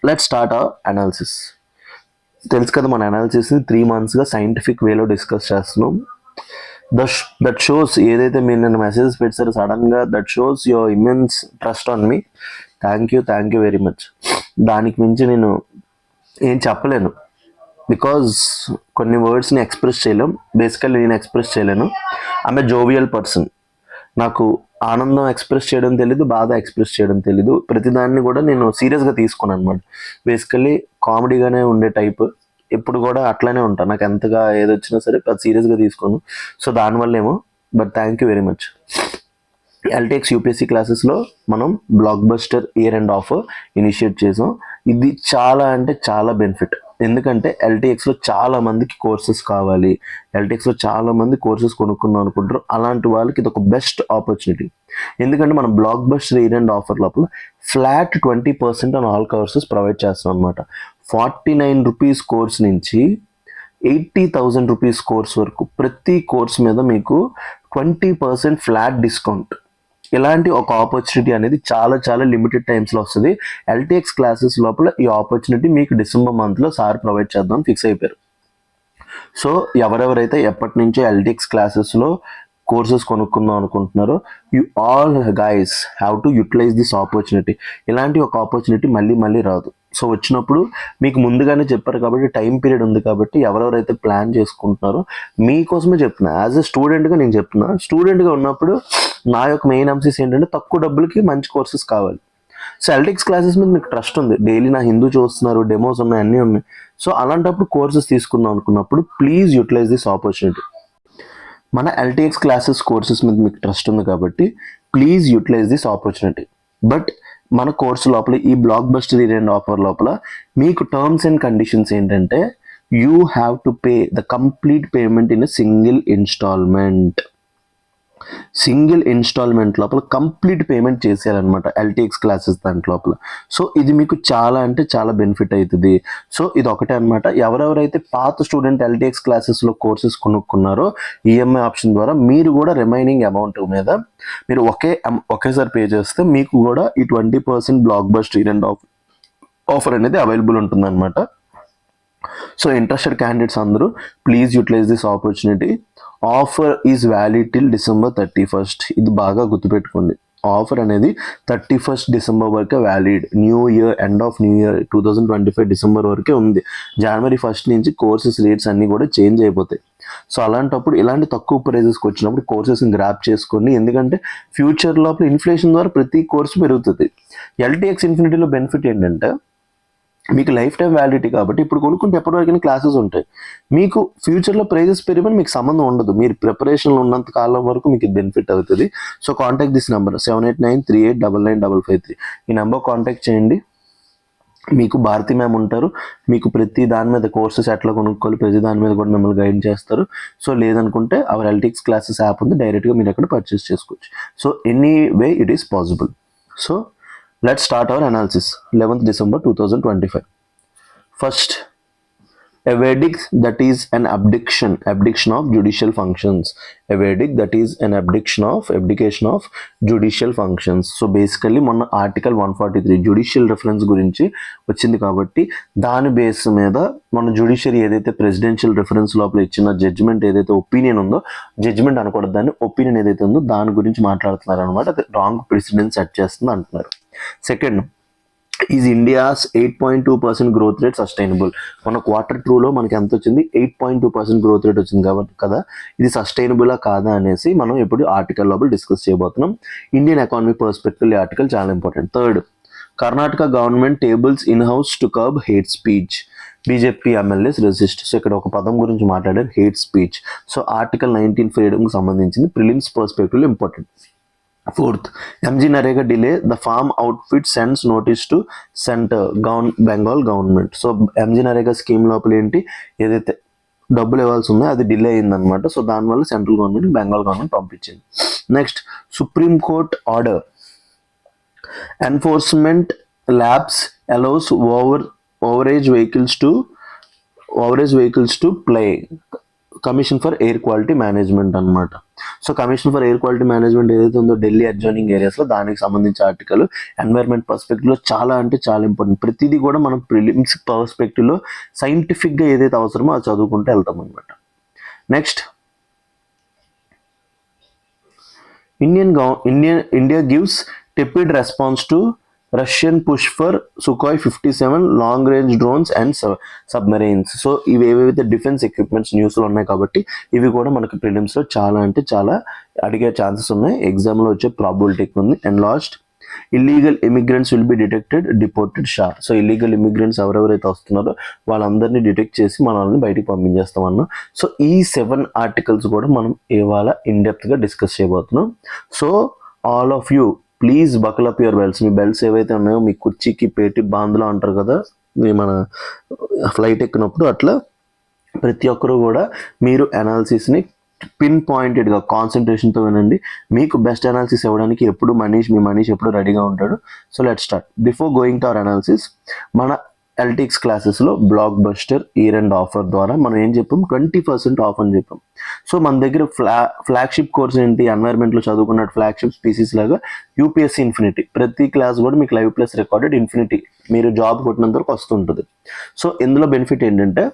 Let's start our analysis. తెలుసు కదా, మన అనాలిసిస్ 3 monthsగా సైంటిఫిక్ వేలో డిస్కస్ చేస్తున్నాం. దట్ షోస్, ఏదైతే మీరు నిన్న మెసేజెస్ పెట్టారో సడన్గా, that shows your immense trust on me. Thank you very much. దానికి మించి నేను ఏం చెప్పలేను, బికాజ్ కొన్ని వర్డ్స్ని ఎక్స్ప్రెస్ చేయలేం. బేసికల్లీ నేను ఎక్స్ప్రెస్ చేయలేను. ఆమె జోవియల్ పర్సన్. నాకు ఆనందం ఎక్స్ప్రెస్ చేయడం తెలీదు, బాధ ఎక్స్ప్రెస్ చేయడం తెలీదు. ప్రతిదాన్ని కూడా నేను సీరియస్గా తీసుకున్నాను అనమాట. బేసికల్లీ కామెడీగానే ఉండే టైప్. ఎప్పుడు కూడా అట్లానే ఉంటాను. నాకు ఎంతగా ఏదొచ్చినా సరే అది సీరియస్గా తీసుకోను. సో దానివల్ల ఏమో. But thank you very much. LTX UPSC క్లాసెస్లో మనం blockbuster year end offer initiate చేసాం. ఇది చాలా అంటే చాలా బెనిఫిట్. ఎందుకంటే ఎల్టీఎక్స్లో చాలా మందికి కోర్సెస్ కావాలి, ఎల్టీఎక్స్లో చాలా మంది కోర్సెస్ కొనుక్కుందాం అనుకుంటారు. అలాంటి వాళ్ళకి ఇది ఒక బెస్ట్ ఆపర్చునిటీ. ఎందుకంటే మనం blockbuster year end offer లోపల flat 20% on all courses provide చేస్తాం అనమాట. 49 రూపీస్ కోర్స్ నుంచి 80,000 రూపీస్ కోర్స్ వరకు ప్రతి కోర్స్ మీద మీకు 20% ఫ్లాట్ డిస్కౌంట్. ఇలాంటి ఒక ఆపర్చునిటీ అనేది చాలా చాలా లిమిటెడ్ టైమ్స్లో వస్తుంది. ఎల్టీఎక్స్ క్లాసెస్ లోపల ఈ ఆపర్చునిటీ మీకు డిసెంబర్ మంత్లో సార్ ప్రొవైడ్ చేద్దాం ఫిక్స్ అయిపోయారు. సో ఎవరెవరైతే ఎప్పటి నుంచో ఎల్టీఎక్స్ క్లాసెస్లో కోర్సెస్ కొనుక్కుందాం అనుకుంటున్నారో, you all guys have to utilise this opportunity. ఇలాంటి ఒక ఆపర్చునిటీ మళ్ళీ రాదు. సో వచ్చినప్పుడు మీకు ముందుగానే చెప్పారు కాబట్టి, టైం పీరియడ్ ఉంది కాబట్టి, ఎవరెవరైతే ప్లాన్ చేసుకుంటున్నారో మీకోసమే చెప్తున్నా. యాజ్ ఎ స్టూడెంట్గా నేను చెప్తున్నా. స్టూడెంట్గా ఉన్నప్పుడు నా యొక్క మెయిన్ ఎంసీస్ ఏంటంటే తక్కువ డబ్బులకి మంచి కోర్సెస్ కావాలి. సో ఎల్టీఎక్స్ క్లాసెస్ మీద మీకు ట్రస్ట్ ఉంది. డైలీ నా హిందూ చూస్తున్నారు, డెమోస్ ఉన్నాయి, అన్నీ ఉన్నాయి. సో అలాంటప్పుడు కోర్సెస్ తీసుకుందాం అనుకున్నప్పుడు ప్లీజ్ యూటిలైజ్ దిస్ ఆపర్చునిటీ. మన ఎల్టీఎక్స్ క్లాసెస్ కోర్సెస్ మీద మీకు ట్రస్ట్ ఉంది కాబట్టి please utilise this opportunity. But మన కోర్సు లోపల ఈ blockbuster year end offer లోపల మీకు టర్మ్స్ అండ్ కండిషన్స్ ఏంటంటే, you have to pay the complete payment in a single instalment లోపల కంప్లీట్ పేమెంట్ చేసేయాలన్నమాట ఎల్టీఎక్స్ క్లాసెస్ దాంట్ లోపల. సో ఇది మీకు చాలా అంటే చాలా బెనిఫిట్ అవుతుంది. సో ఇది ఒకటే అనమాట. ఎవరెవరైతే పాత స్టూడెంట్ ఎల్టీఎక్స్ క్లాసెస్లో కోర్సెస్ కొనుక్కున్నారో ఈఎంఐ ఆప్షన్ ద్వారా మీరు కూడా రిమైనింగ్ అమౌంట్ మీద మీరు ఒకేసారి పే చేస్తే మీకు కూడా ఈ 20% blockbuster year end offer అనేది అవైలబుల్ ఉంటుందన్నమాట. సో ఇంట్రెస్టెడ్ క్యాండిడేట్స్ అందరూ please utilise this opportunity. Offer is valid till December 31st. ఇది బాగా గుర్తుపెట్టుకోండి. ఆఫర్ అనేది 31st December వరకే valid. New year, end of new year 2025 December వరకే ఉంది. January 1st నుంచి కోర్సెస్ రేట్స్ అన్నీ కూడా చేంజ్ అయిపోతాయి. సో అలాంటప్పుడు ఇలాంటి తక్కువ ప్రైజెస్కి వచ్చినప్పుడు కోర్సెస్ని గ్రాప్ చేసుకోండి. ఎందుకంటే ఫ్యూచర్ లోపల ఇన్ఫ్లేషన్ ద్వారా ప్రతి కోర్సు పెరుగుతుంది. ఎల్టీఎక్స్ ఇన్ఫినిటీలో బెనిఫిట్ ఏంటంటే మీకు లైఫ్ టైం వ్యాలిడిటీ కాబట్టి ఇప్పుడు కొనుక్కుంటే ఎప్పటివరకు క్లాసెస్ ఉంటాయి. మీకు ఫ్యూచర్లో ప్రైజెస్ పెరిగిన మీకు సంబంధం ఉండదు. మీరు ప్రిపరేషన్లో ఉన్నంత కాలం వరకు మీకు బెనిఫిట్ అవుతుంది. So contact this number 7893899553. ఈ నెంబర్ కాంటాక్ట్ చేయండి. మీకు భారతి మ్యామ్ ఉంటారు. మీకు ప్రతి దాని మీద కోర్సెస్ ఎట్లా కొనుక్కోవాలి ప్రతి దాని మీద కూడా మిమ్మల్ని గైడ్ చేస్తారు. సో లేదనుకుంటే అవర్ ఎల్టీఎక్స్ క్లాసెస్ యాప్ ఉంది, డైరెక్ట్గా మీరు అక్కడ పర్చేస్ చేసుకోవచ్చు. So any way it is possible. So let's start our analysis. 11th December 2025. First, a verdict that is an abdication of judicial functions. A verdict that is an abdication of judicial functions. So basically మొన్న article 143 judicial reference గురించి వచ్చింది కాబట్టి దాని base మీద మన judiciary ఏదైతే presidential reference లోపల ఇచ్చిన జడ్జిమెంట్ ఏదైతే ఒపీనియన్ ఉందో, జడ్జిమెంట్ అనకూడదు దాన్ని, ఒపీనియన్ ఏదైతే ఉందో దాని గురించి మాట్లాడుతున్నారు అనమాట. అది రాంగ్ ప్రెసిడెన్స్ సెట్ చేస్తుంది అంటున్నారు. Second, is India's 8.2% growth rate sustainable. మన Q2లో మనకి ఎంత వచ్చింది? 8.2% గ్రోత్ రేట్ వచ్చింది కాబట్టి కదా, ఇది సస్టైనబులా కాదా అనేసి మనం ఇప్పుడు ఆర్టికల్ లోపల డిస్కస్ చేయబోతున్నాం. ఇండియన్ ఎకానమీ పర్స్పెక్టివ్ ఈ ఆర్టికల్ చాలా important. Third, Karnataka government tables in house to curb hate speech. BJP MLAs resist. So ఇక్కడ ఒక పదం గురించి మాట్లాడారు, హేట్ స్పీచ్. సో ఆర్టికల్ 19 ఫ్రీడమ్కి సంబంధించింది ప్రిలిమ్స్ పర్స్పెక్టివ్లో important. Fourth, MG Narega delay, the farm outfit sends notice to center Bengal government. So MG Narega scheme లోపల ఏంటి, ఏదైతే డబ్బులు ఇవ్వాల్సి ఉందో అది డిలే అయిందనమాట. సో దానివల్ల సెంట్రల్ గవర్నమెంట్ బెంగాల్ గవర్నమెంట్ పంపించింది. Next, supreme court order enforcement labs allows overage vehicles to play. Commission for air quality management అనమాట. So commission for air quality management ఏదైతే ఉందో ఢిల్లీ అడ్జాయినింగ్ ఏరియాస్లో, దానికి సంబంధించి ఆర్టికల్ ఎన్వైర్న్మెంట్ పర్స్పెక్టివ్లో చాలా అంటే చాలా ఇంపార్టెంట్. ప్రతిదీ కూడా మనం ప్రిలిమ్స్ పర్స్పెక్టివ్లో సైంటిఫిక్గా ఏదైతే అవసరమో అది చదువుకుంటూ వెళ్తాం అనమాట. Next, India gives tepid response to Russian push for Sukhoi 57 long range drones and submarines. So ఇవి ఏవైతే డిఫెన్స్ ఎక్విప్మెంట్స్ న్యూస్లో ఉన్నాయి కాబట్టి ఇవి కూడా మనకి ప్రిలిమ్స్లో చాలా అంటే చాలా అడిగే ఛాన్సెస్ ఉన్నాయి, ఎగ్జామ్లో వచ్చే ప్రాబిలిటీ ఉంది. And last, illegal immigrants will be detected, deported షార్. సో ఇల్లీగల్ ఇమిగ్రెంట్స్ ఎవరెవరైతే వస్తున్నారో వాళ్ళందరినీ డిటెక్ట్ చేసి మనల్ని బయటికి పంపించేస్తామన్నా. సో ఈ 7 ఆర్టికల్స్ కూడా మనం ఇవాళ ఇన్డెప్త్గా డిస్కస్ చేయబోతున్నాం. So all of you please buckle up your belts. Me belts ఏవైతే ఉన్నాయో మీ కుర్చీకి పేటి బాంధలో అంటారు కదా మన ఫ్లైట్ ఎక్కినప్పుడు, అట్లా ప్రతి ఒక్కరూ కూడా మీరు అనాలిసిస్ని పిన్ పాయింటెడ్గా కాన్సన్ట్రేషన్తో వినండి. మీకు బెస్ట్ అనాలిసిస్ ఇవ్వడానికి ఎప్పుడు మీ మనీష్ ఎప్పుడు రెడీగా ఉంటాడు. So let start. Before going to our analysis, మన ఎల్టిక్స్ క్లాసెస్లో blockbuster year end offer ద్వారా మనం ఏం చెప్పాం, 20% ఆఫ్ అని చెప్పాం. సో మన దగ్గర ఫ్లాగ్షిప్ కోర్స్ ఏంటి, ఎన్వైర్న్మెంట్లో చదువుకున్న ఫ్లాగ్షిప్ స్పీసీస్ లాగా యూపీఎస్సీ ఇన్ఫినిటీ. ప్రతి క్లాస్ కూడా మీకు లైవ్ ప్లస్ రికార్డెడ్ ఇన్ఫినిటీ మీరు జాబ్ కొట్టినంత వరకు వస్తుంటుంది. సో ఇందులో బెనిఫిట్ ఏంటంటే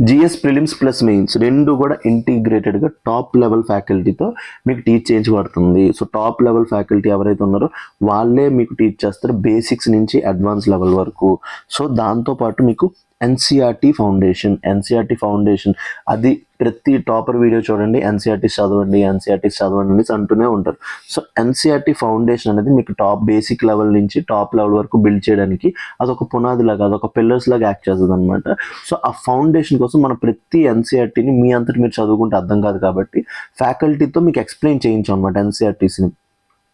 జిఎస్ ప్రిలిమ్స్ ప్లస్ మెయిన్స్ రెండు కూడా ఇంటిగ్రేటెడ్గా టాప్ లెవెల్ ఫ్యాకల్టీతో మీకు టీచ్ చేయించబడుతుంది. సో టాప్ లెవెల్ ఫ్యాకల్టీ ఎవరైతే ఉన్నారో వాళ్ళే మీకు టీచ్ చేస్తారు బేసిక్స్ నుంచి అడ్వాన్స్ లెవెల్ వరకు. సో దాంతోపాటు మీకు ఎన్సీఆర్టీ ఫౌండేషన్ అది ప్రతి టాపర్ వీడియో చూడండి, ఎన్సీఆర్టీ చదవండి అనేసి అంటూనే ఉంటారు. సో ఎన్సీఆర్టీ ఫౌండేషన్ అనేది మీకు టాప్ బేసిక్ లెవెల్ నుంచి టాప్ లెవెల్ వరకు బిల్డ్ చేయడానికి అదొక పునాది లాగా, అదొక పిల్లర్స్ లాగా యాక్ట్ చేస్తుంది అనమాట. సో ఆ ఫౌండేషన్ కోసం మన ప్రతి ఎన్సీఆర్టీని మీ అంతటి మీరు చదువుకుంటే అర్థం కాదు కాబట్టి ఫ్యాకల్టీతో మీకు ఎక్స్ప్లెయిన్ చేయించాం అనమాట ఎన్సీఆర్టీస్ని.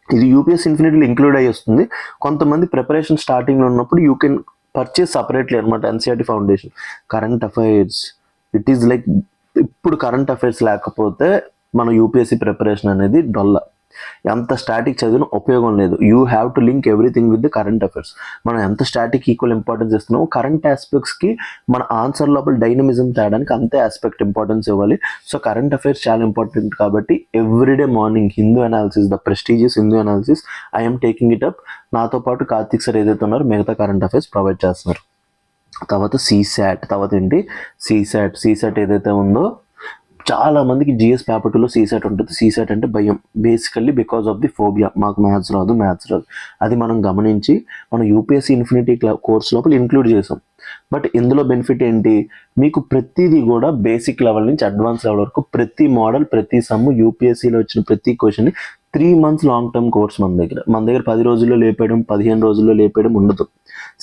ఇది యూపీఎస్సీ ఇన్ఫినిటీలో ఇంక్లూడ్ అయ్యి వస్తుంది. కొంతమంది ప్రిపరేషన్ స్టార్టింగ్లో ఉన్నప్పుడు యూ కెన్ పర్చేస్ సపరేట్లీ అనమాట NCERT foundation. Current affairs it is like, ఇప్పుడు కరెంట్ అఫైర్స్ లేకపోతే మన యూపీఎస్సీ ప్రిపరేషన్ అనేది డొల్ల. ఎంత స్టాటిక్ చదివిన ఉపయోగం లేదు. You have to link everything with the current affairs. మనం ఎంత స్టాటిక్ ఈక్వల్ ఇంపార్టెన్స్ ఇస్తున్నామో కరెంట్ ఆస్పెక్ట్స్కి మన ఆన్సర్ లోపల డైనమిజం తేడానికి అంతే ఆస్పెక్ట్ ఇంపార్టెన్స్ ఇవ్వాలి. సో కరెంట్ అఫైర్స్ చాలా ఇంపార్టెంట్ కాబట్టి everyday morning Hindu analysis, the prestigious Hindu analysis, I'm taking it up. నాతో పాటు కార్తిక్ సార్ ఏదైతే ఉన్నారో మిగతా కరెంట్ అఫైర్స్ ప్రొవైడ్ చేస్తున్నారు. తర్వాత సీసాట్ ఏదైతే ఉందో చాలా మందికి జిఎస్ పేపర్ 2లో సీసాట్ ఉంటుంది. సీసాట్ అంటే భయం, basically because of the phobia. మాకు మ్యాథ్స్ రాదు. అది మనం గమనించి మనం యూపీఎస్సీ ఇన్ఫినిటీ కోర్స్ లోపల ఇంక్లూడ్ చేసాం. బట్ ఇందులో బెనిఫిట్ ఏంటి, మీకు ప్రతిదీ కూడా బేసిక్ లెవెల్ నుంచి అడ్వాన్స్ లెవెల్ వరకు ప్రతి మోడల్, ప్రతి సమ్, యూపీఎస్సీలో వచ్చిన ప్రతి question 3 months long term course మన దగ్గర 10 రోజుల్లో లేపేయడం, 15 రోజుల్లో లేపేయడం ఉండదు.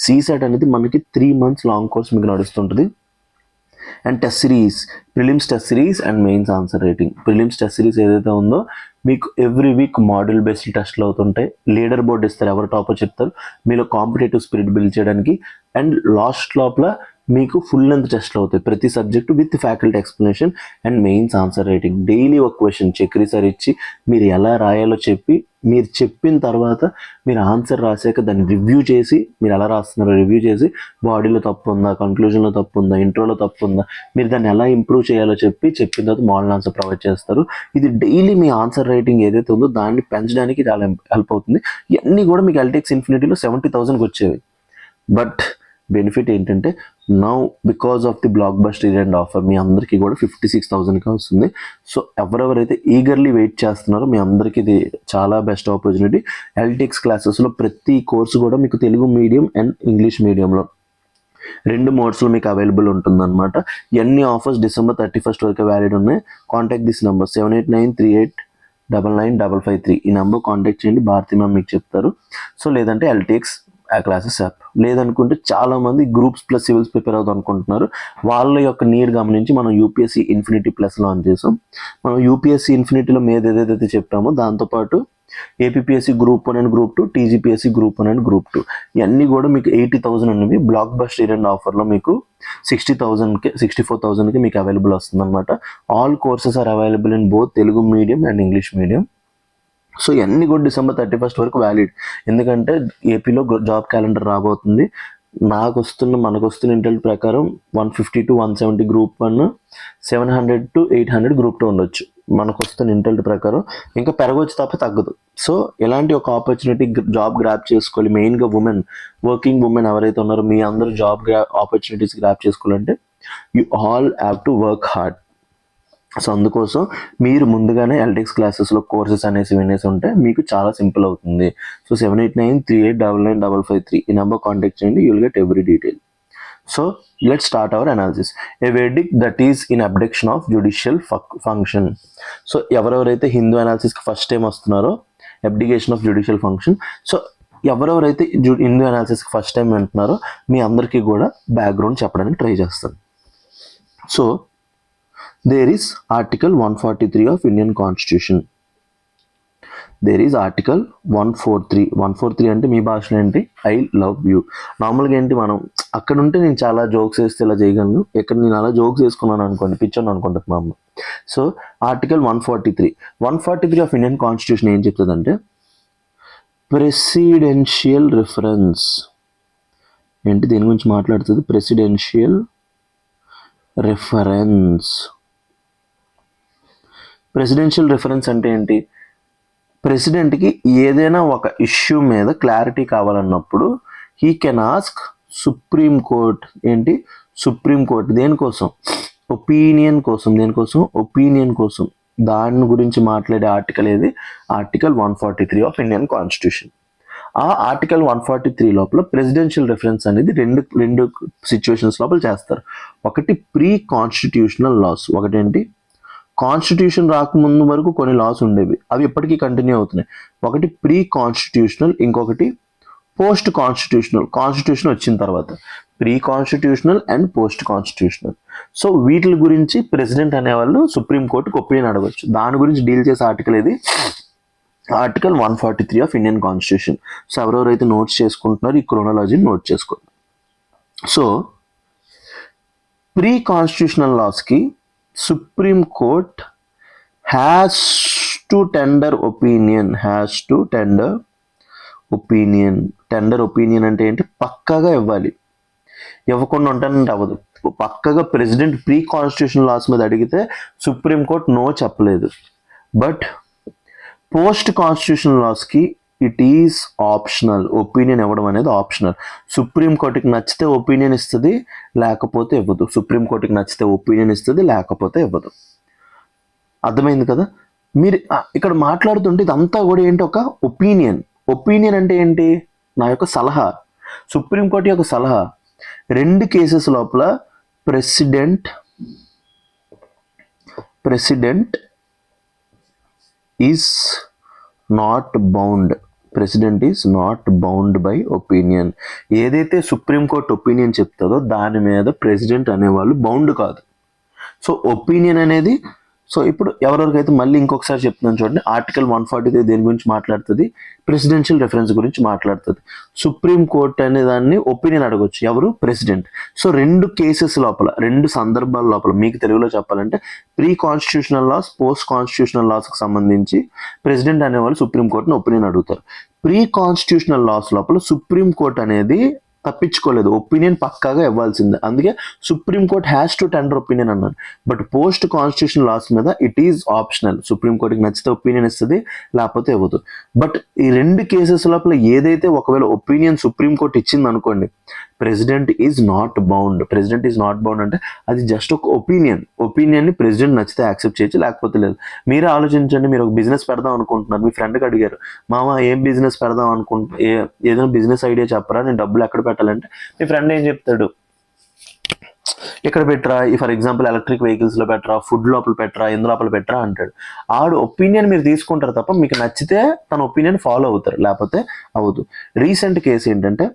సీసాట్ అనేది మనకి 3 months లాంగ్ కోర్స్ మీకు నడుస్తుంటుంది. And test series, prelims test series and mains answer writing. Prelims test series ఏదైతే ఉందో మీకు ఎవ్రీ వీక్ మోడల్ బేస్డ్ టెస్ట్లు అవుతుంటాయి. లీడర్ బోర్డ్ ఇస్తారు, ఎవరు టాపర్ చెప్తారు, మీలో కాంపిటేటివ్ స్పిరిట్ బిల్డ్ చేయడానికి. అండ్ లాస్ట్ లోపల మీకు ఫుల్ లెంత్ టెస్ట్లు అవుతాయి ప్రతి subject with faculty explanation and mains answer writing. Daily ఒక క్వశ్చన్ చక్రీ సార్ ఇచ్చి మీరు ఎలా రాయాలో చెప్పి, మీరు చెప్పిన తర్వాత మీరు ఆన్సర్ రాసాక దాన్ని రివ్యూ చేసి, మీరు ఎలా రాస్తున్నారో రివ్యూ చేసి, బాడీలో తప్పు ఉందా, కన్క్లూజన్లో తప్పు ఉందా, ఇంట్రోలో తప్పు ఉందా, మీరు దాన్ని ఎలా ఇంప్రూవ్ చేయాలో చెప్పిన తర్వాత మోడల్ ఆన్సర్ ప్రొవైడ్ చేస్తారు. ఇది డైలీ మీ ఆన్సర్ రైటింగ్ ఏదైతే ఉందో దాన్ని పెంచడానికి చాలా హెల్ప్ అవుతుంది. ఇవన్నీ కూడా మీకు ఎల్టిక్స్ ఇన్ఫినిటీలో 70,000కి వచ్చేవి. బట్ బెనిఫిట్ ఏంటంటే now because of the blockbuster end offer మీ అందరికీ కూడా 56,000కి వస్తుంది. సో ఎవరెవరైతే ఈగర్లీ వెయిట్ చేస్తున్నారో మీ అందరికీ ఇది చాలా బెస్ట్ ఆపర్చునిటీ. ఎల్టిక్స్ క్లాసెస్లో ప్రతి కోర్సు కూడా మీకు తెలుగు మీడియం అండ్ ఇంగ్లీష్ మీడియంలో 2 మోడ్స్లో మీకు అవైలబుల్ ఉంటుందన్నమాట. ఎన్ని ఆఫర్స్ December 31st వరకు వ్యాలిడ్ ఉన్నాయి. Contact this number 7893899553. ఈ నెంబర్ కాంటాక్ట్ చేయండి, భారతి మ్యామ్ మీకు చెప్తారు. సో లేదంటే ఎల్టిక్స్ క్లాసెస్ యాప్, లేదనుకుంటే చాలామంది గ్రూప్స్ ప్లస్ సివిల్స్ ప్రిపేర్ అవుతాం అనుకుంటున్నారు. వాళ్ళ యొక్క నీడ్ గమనించి మనం యూపీఎస్సీ ఇన్ఫినిటీ ప్లస్ లాంచ్ చేసాం. మనం యూపీఎస్సీ ఇన్ఫినిటీలో మీద ఏదైతే చెప్పామో దాంతోపాటు APSC group 1 and group 2, TGPSC group 1 and group 2 ఇవన్నీ కూడా మీకు 80,000 ఉన్నవి. బ్లాక్ బస్టర్ అండ్ ఆఫర్లో మీకు 60,000కి 64,000కి మీకు అవైలబుల్ వస్తుంది అనమాట. All courses are available in both Telugu medium and English medium. So ఇవన్నీ కూడా December 31st వరకు వ్యాలిడ్. ఎందుకంటే ఏపీలో జాబ్ క్యాలెండర్ రాబోతుంది. మనకు వస్తున్న ఇంటెల్ ప్రకారం 150 to 170 గ్రూప్ 1, 700 to 800 గ్రూప్ 2 ఉండొచ్చు మనకు వస్తున్న ఇంటెల్ ప్రకారం. ఇంకా పెరగవచ్చు తప్ప తగ్గదు. సో ఇలాంటి ఒక ఆపర్చునిటీ జాబ్ గ్రాప్ చేసుకోవాలి. మెయిన్గా వర్కింగ్ ఉమెన్ ఎవరైతే ఉన్నారో మీ అందరూ జాబ్ ఆపర్చునిటీస్ గ్రాప్ చేసుకోవాలంటే you all have to work hard. So అందుకోసం మీరు ముందుగానే ఎల్టీఎక్స్ క్లాసెస్లో కోర్సెస్ అనేసి వినేసి ఉంటే మీకు చాలా సింపుల్ అవుతుంది. సో 7893899553 ఈ నెంబర్ కాంటాక్ట్ చేయండి. You will get every detail. So let start our analysis. A verdict that is in abduction of judicial function. So ఎవరెవరైతే హిందూ అనాలిసిస్కి ఫస్ట్ టైం వస్తున్నారో అబ్డికేషన్ ఆఫ్ జ్యుడిషియల్ ఫంక్షన్. సో ఎవరెవరైతే హిందూ అనాలిసిస్కి ఫస్ట్ టైం వింటున్నారో మీ అందరికీ కూడా background చెప్పడానికి try చేస్తాను. So there is article 143 of Indian Constitution. There is article 143 అంటే మీ భాషలో ఏంటి, ఐ లవ్ యూ. నార్మల్గా ఏంటి మనం అక్కడ ఉంటే నేను చాలా జోక్స్ వేస్తే ఇలా చేయగలను, ఇక్కడ నేను అలా జోక్స్ వేసుకున్నాను అనుకోండి పిచ్చోని అనుకుంటుంది మా అమ్మ. So article 143 of Indian constitution ఏం చెప్తుందంటే ప్రెసిడెన్షియల్ రిఫరెన్స్. ఏంటి దేని గురించి మాట్లాడుతుంది, ప్రెసిడెన్షియల్ రిఫరెన్స్. ప్రెసిడెన్షియల్ రిఫరెన్స్ అంటే ఏంటి, ప్రెసిడెంట్కి ఏదైనా ఒక ఇష్యూ మీద క్లారిటీ కావాలన్నప్పుడు he can ask supreme court. ఏంటి సుప్రీం కోర్ట్ దేనికోసం, ఒపీనియన్ కోసం. దేనికోసం, ఒపీనియన్ కోసం. దాని గురించి మాట్లాడే ఆర్టికల్ ఏది, ఆర్టికల్ 143 ఆఫ్ ఇండియన్ కాన్స్టిట్యూషన్. ఆ ఆర్టికల్ 143 లోపల ప్రెసిడెన్షియల్ రిఫరెన్స్ అనేది రెండు సిచ్యువేషన్స్ లోపల చేస్తారు. ఒకటి ప్రీ కాన్స్టిట్యూషనల్ లాస్, ఒకటేంటి కాన్స్టిట్యూషన్ రాకముందు వరకు కొన్ని లాస్ ఉండేవి, అవి ఇప్పటికీ కంటిన్యూ అవుతున్నాయి. ఒకటి ప్రీ కాన్స్టిట్యూషనల్, ఇంకొకటి పోస్ట్ కాన్స్టిట్యూషనల్. కాన్స్టిట్యూషన్ వచ్చిన తర్వాత pre constitutional and post constitutional. So వీటి గురించి ప్రెసిడెంట్ అనేవాళ్ళు సుప్రీంకోర్టుకి ఒపీనియన్ అడగవచ్చు. దాని గురించి డీల్ చేసే ఆర్టికల్ ఇది article 143 of Indian constitution. So ఎవరెవరైతే నోట్స్ చేసుకుంటున్నారో ఈ క్రోనాలజీని నోట్ చేసుకోండి. సో ప్రీ కాన్స్టిట్యూషనల్ లాస్కి Supreme Court has to tender opinion. Tender opinion అంటే ఏంటి, పక్కాగా ఇవ్వాలి. ఇవ్వకుండా ఉంటానంటే అవ్వదు. పక్కగా ప్రెసిడెంట్ ప్రీ కాన్స్టిట్యూషన్ లాస్ మీద అడిగితే సుప్రీంకోర్టు నో చెప్పలేదు. బట్ పోస్ట్ కాన్స్టిట్యూషన్ లాస్కి ఇట్ ఈస్ ఆప్షనల్. ఒపీనియన్ ఇవ్వడం అనేది ఆప్షనల్. సుప్రీంకోర్టుకి నచ్చితే ఒపీనియన్ ఇస్తుంది, లేకపోతే ఇవ్వదు. సుప్రీంకోర్టుకి నచ్చితే ఒపీనియన్ ఇస్తుంది, లేకపోతే ఇవ్వదు. అర్థమైంది కదా. మీరు ఇక్కడ మాట్లాడుతుంటే ఇదంతా కూడా ఏంటి, ఒక ఒపీనియన్. ఒపీనియన్ అంటే ఏంటి, నా యొక్క సలహా, సుప్రీంకోర్టు యొక్క సలహా. రెండు కేసెస్ లోపల president is not bound. President is not bound by opinion. ఏదైతే సుప్రీంకోర్టు ఒపీనియన్ చెప్తుందో దాని మీద ప్రెసిడెంట్ అనేవాళ్ళు బౌండ్ కాదు. సో ఒపీనియన్ అనేది, సో ఇప్పుడు ఎవరెవరికైతే మళ్ళీ ఇంకొకసారి చెప్తున్నాను చూడండి. ఆర్టికల్ 143 దేని గురించి మాట్లాడుతుంది, ప్రెసిడెన్షియల్ రిఫరెన్స్ గురించి మాట్లాడుతుంది. సుప్రీం కోర్ట్ అనే దాన్ని ఒపీనియన్ అడగొచ్చు, ఎవరు, ప్రెసిడెంట్. సో రెండు కేసెస్ లోపల, రెండు సందర్భాల లోపల మీకు తెలుగులో చెప్పాలంటే pre constitutional laws, post constitutional లాస్కి సంబంధించి ప్రెసిడెంట్ అనేవాళ్ళు సుప్రీం కోర్టుని ఒపీనియన్ అడుగుతారు. ప్రీ కాన్స్టిట్యూషనల్ లాస్ లోపల సుప్రీం కోర్ట్ అనేది తప్పించుకోలేదు, ఒపీనియన్ పక్కాగా ఇవ్వాల్సిందే. అందుకే supreme court has to tender opinion అన్నాను. బట్ పోస్ట్ కాన్స్టిట్యూషన్ లాస్ మీద ఇట్ ఈజ్ ఆప్షనల్. సుప్రీంకోర్టుకి నచ్చితే ఒపీనియన్ ఇస్తుంది, లేకపోతే ఇవ్వదు. బట్ ఈ రెండు కేసెస్ లోపల ఏదైతే ఒకవేళ ఒపీనియన్ సుప్రీంకోర్టు ఇచ్చింది అనుకోండి, president is not bound. President is not bound అంటే అది జస్ట్ ఒక ఒపీనియన్ని ప్రెసిడెంట్ నచ్చితే యాక్సెప్ట్ చేయొచ్చు, లేకపోతే లేదు. మీరే ఆలోచించండి, మీరు ఒక బిజినెస్ పెడదాం అనుకుంటున్నారు, మీ ఫ్రెండ్కి అడిగారు, మామ ఏం బిజినెస్ పెడదాం ఏదైనా బిజినెస్ ఐడియా చెప్పరా, నేను డబ్బులు ఎక్కడ పెట్టాలంటే మీ ఫ్రెండ్ ఏం చెప్తాడు, ఇక్కడ పెట్టరా, ఫర్ ఎగ్జాంపుల్ ఎలక్ట్రిక్ వెహికల్స్లో పెట్టరా, ఫుడ్ లోపల పెట్టరా, ఎందు లోపల పెట్టరా అంటాడు. ఆడు ఒపీనియన్ మీరు తీసుకుంటారు తప్ప మీకు నచ్చితే తన ఒపీనియన్ ఫాలో అవుతారు, లేకపోతే అవ్వదు. రీసెంట్ కేసు ఏంటంటే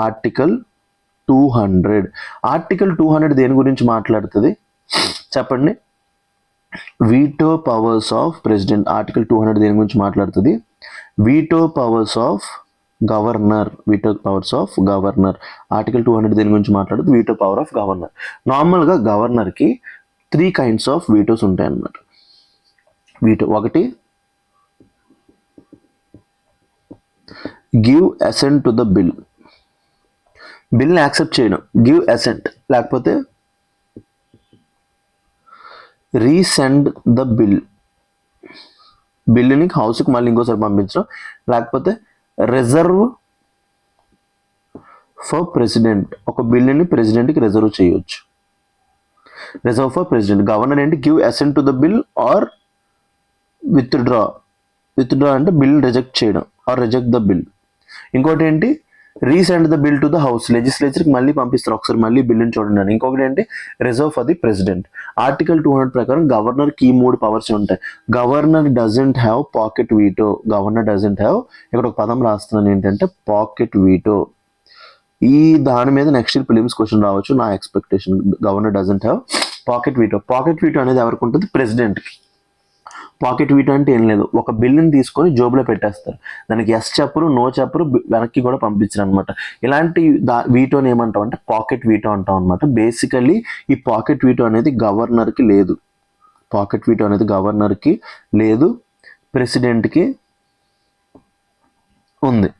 ఆర్టికల్ 200 దేని గురించి మాట్లాడుతుంది చెప్పండి, veto powers of president. Article 200 దేని గురించి మాట్లాడుతుంది, veto powers of governor. Article 200 దేని గురించి మాట్లాడుతుంది, వీటో పవర్ ఆఫ్ గవర్నర్. నార్మల్గా గవర్నర్కి 3 kinds ఆఫ్ వీటోస్ ఉంటాయి అన్నమాట. వీటో ఒకటి give assent to the bill. బిల్ని యాక్సెప్ట్ చేయడం, గివ్ అసెంట్, లేకపోతే రీసెండ్ ద బిల్లుని హౌస్కి మళ్ళీ ఇంకోసారి పంపించడం, లేకపోతే రిజర్వ్ ఫర్ ప్రెసిడెంట్, ఒక బిల్లుని ప్రెసిడెంట్కి రిజర్వ్ చేయొచ్చు. Reserve for president. గవర్నర్ ఏంటి, give assent to the bill or withdraw అంటే బిల్ రిజెక్ట్ చేయడం ఆర్ రిజెక్ట్ ద బిల్. ఇంకోటి ఏంటి, resend the bill to the house, లెజిస్లేచర్కి మళ్ళీ పంపిస్తారు, ఒకసారి మళ్ళీ బిల్లుని చూడండి. ఇంకొకటి ఏంటి, reserve for the president. Article 200 ప్రకారం గవర్నర్కి ఈ 3 పవర్స్ ఉంటాయి. Governor doesn't have pocket veto. ఇక్కడ ఒక పదం రాస్తున్నాను ఏంటంటే పాకెట్ వీటో. ఈ దాని మీద నెక్స్ట్ ఇయర్ ప్రిలిమ్స్ క్వశ్చన్ రావచ్చు నా expectation. Governor doesn't have pocket veto అనేది ఎవరికి ఉంటుంది, ప్రెసిడెంట్కి. పాకెట్ వీటో అంటే ఏం లేదు, ఒక బిల్లుని తీసుకొని జోబులో పెట్టేస్తారు, దానికి ఎస్ చెప్పరు, నో చెప్పరు, వెనక్కి కూడా పంపించరు అనమాట. ఇలాంటి వీటోని ఏమంటాం అంటే పాకెట్ వీటో అంటాం అనమాట. బేసికల్లీ ఈ పాకెట్ వీటో అనేది గవర్నర్కి లేదు, ప్రెసిడెంట్కి ఉంది.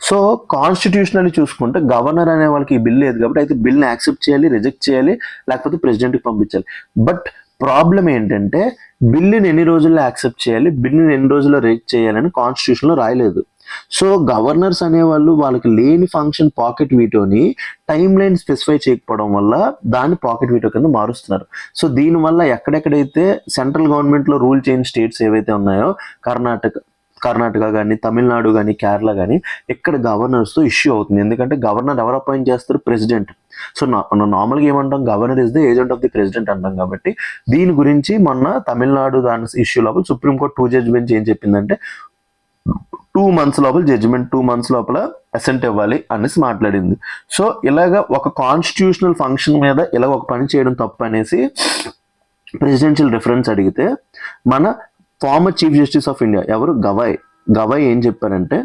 సో కాన్స్టిట్యూషనల్లీ చూసుకుంటే గవర్నర్ అనే వాళ్ళకి ఈ బిల్ లేదు కాబట్టి అయితే బిల్ని యాక్సెప్ట్ చేయాలి, రిజెక్ట్ చేయాలి, లేకపోతే ప్రెసిడెంట్కి పంపించాలి. బట్ ప్రాబ్లం ఏంటంటే బిల్లుని ఎన్ని రోజుల్లో యాక్సెప్ట్ చేయాలి, బిల్లుని ఎన్ని రోజుల్లో రిజెక్ట్ చేయాలని కాన్స్టిట్యూషన్లో రాయలేదు. సో గవర్నర్స్ అనేవాళ్ళు వాళ్ళకి లేని ఫంక్షన్ పాకెట్ వీటోని టైం లైన్ స్పెసిఫై చేయకపోవడం వల్ల దాన్ని పాకెట్ వీటో కింద మారుస్తున్నారు. సో దీనివల్ల ఎక్కడెక్కడైతే సెంట్రల్ గవర్నమెంట్లో రూల్ చేయని స్టేట్స్ ఏవైతే ఉన్నాయో, కర్ణాటక కానీ, తమిళనాడు కానీ, కేరళ కానీ, ఇక్కడ గవర్నర్స్తో ఇష్యూ అవుతుంది. ఎందుకంటే గవర్నర్ ఎవరు అపాయింట్ చేస్తారు, ప్రెసిడెంట్. సో నార్మల్గా ఏమంటాం, governor is the agent of the president అంటాం. కాబట్టి దీని గురించి మొన్న తమిళనాడు దాని ఇష్యూ లోపల సుప్రీంకోర్టు 2 జడ్జి బెంచ్ ఏం చెప్పిందంటే 2 months లోపల జడ్జిమెంట్, 2 months లోపల అసెంట్ ఇవ్వాలి అనేసి మాట్లాడింది. సో ఇలాగ ఒక కాన్స్టిట్యూషనల్ ఫంక్షన్ మీద ఇలాగ ఒక పని చేయడం తప్పు అనేసి ప్రెసిడెన్షియల్ రిఫరెన్స్ అడిగితే మన former chief justice of India ఎవరు, గవాయ్ ఏం చెప్పారంటే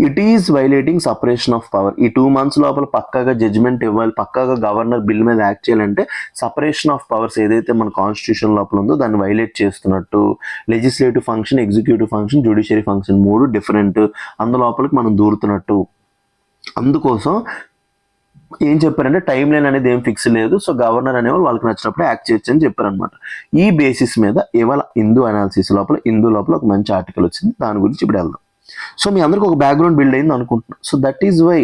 it is violating separation of power. ఈ 2 months లోపల పక్కాగా జడ్జిమెంట్ ఇవ్వాలి, పక్కాగా గవర్నర్ బిల్ మీద యాక్ట్ చేయాలంటే సపరేషన్ ఆఫ్ పవర్స్ ఏదైతే మన కాన్స్టిట్యూషన్ లోపల ఉందో దాన్ని వైలేట్ చేస్తున్నట్టు. Legislative function, executive function, judiciary function 3 different, అందులోపలికి మనం దూరుతున్నట్టు. అందుకోసం ఏం చెప్పారంటే టైం లైన్ అనేది ఏం ఫిక్స్ లేదు, సో గవర్నర్ అనేవాళ్ళు వాళ్ళకి నచ్చినప్పుడు యాక్ట్ చేయొచ్చు అని చెప్పారనమాట. ఈ బేసిస్ మీద ఇవాళ హిందూ అనాలిసిస్ లోపల ఒక మంచి ఆర్టికల్ వచ్చింది, దాని గురించి ఇప్పుడు వెళ్దాం. సో మీ అందరికి ఒక బ్యాక్గ్రౌండ్ బిల్డ్ అయింది అనుకుంటున్నాను. సో దట్ ఈస్ వై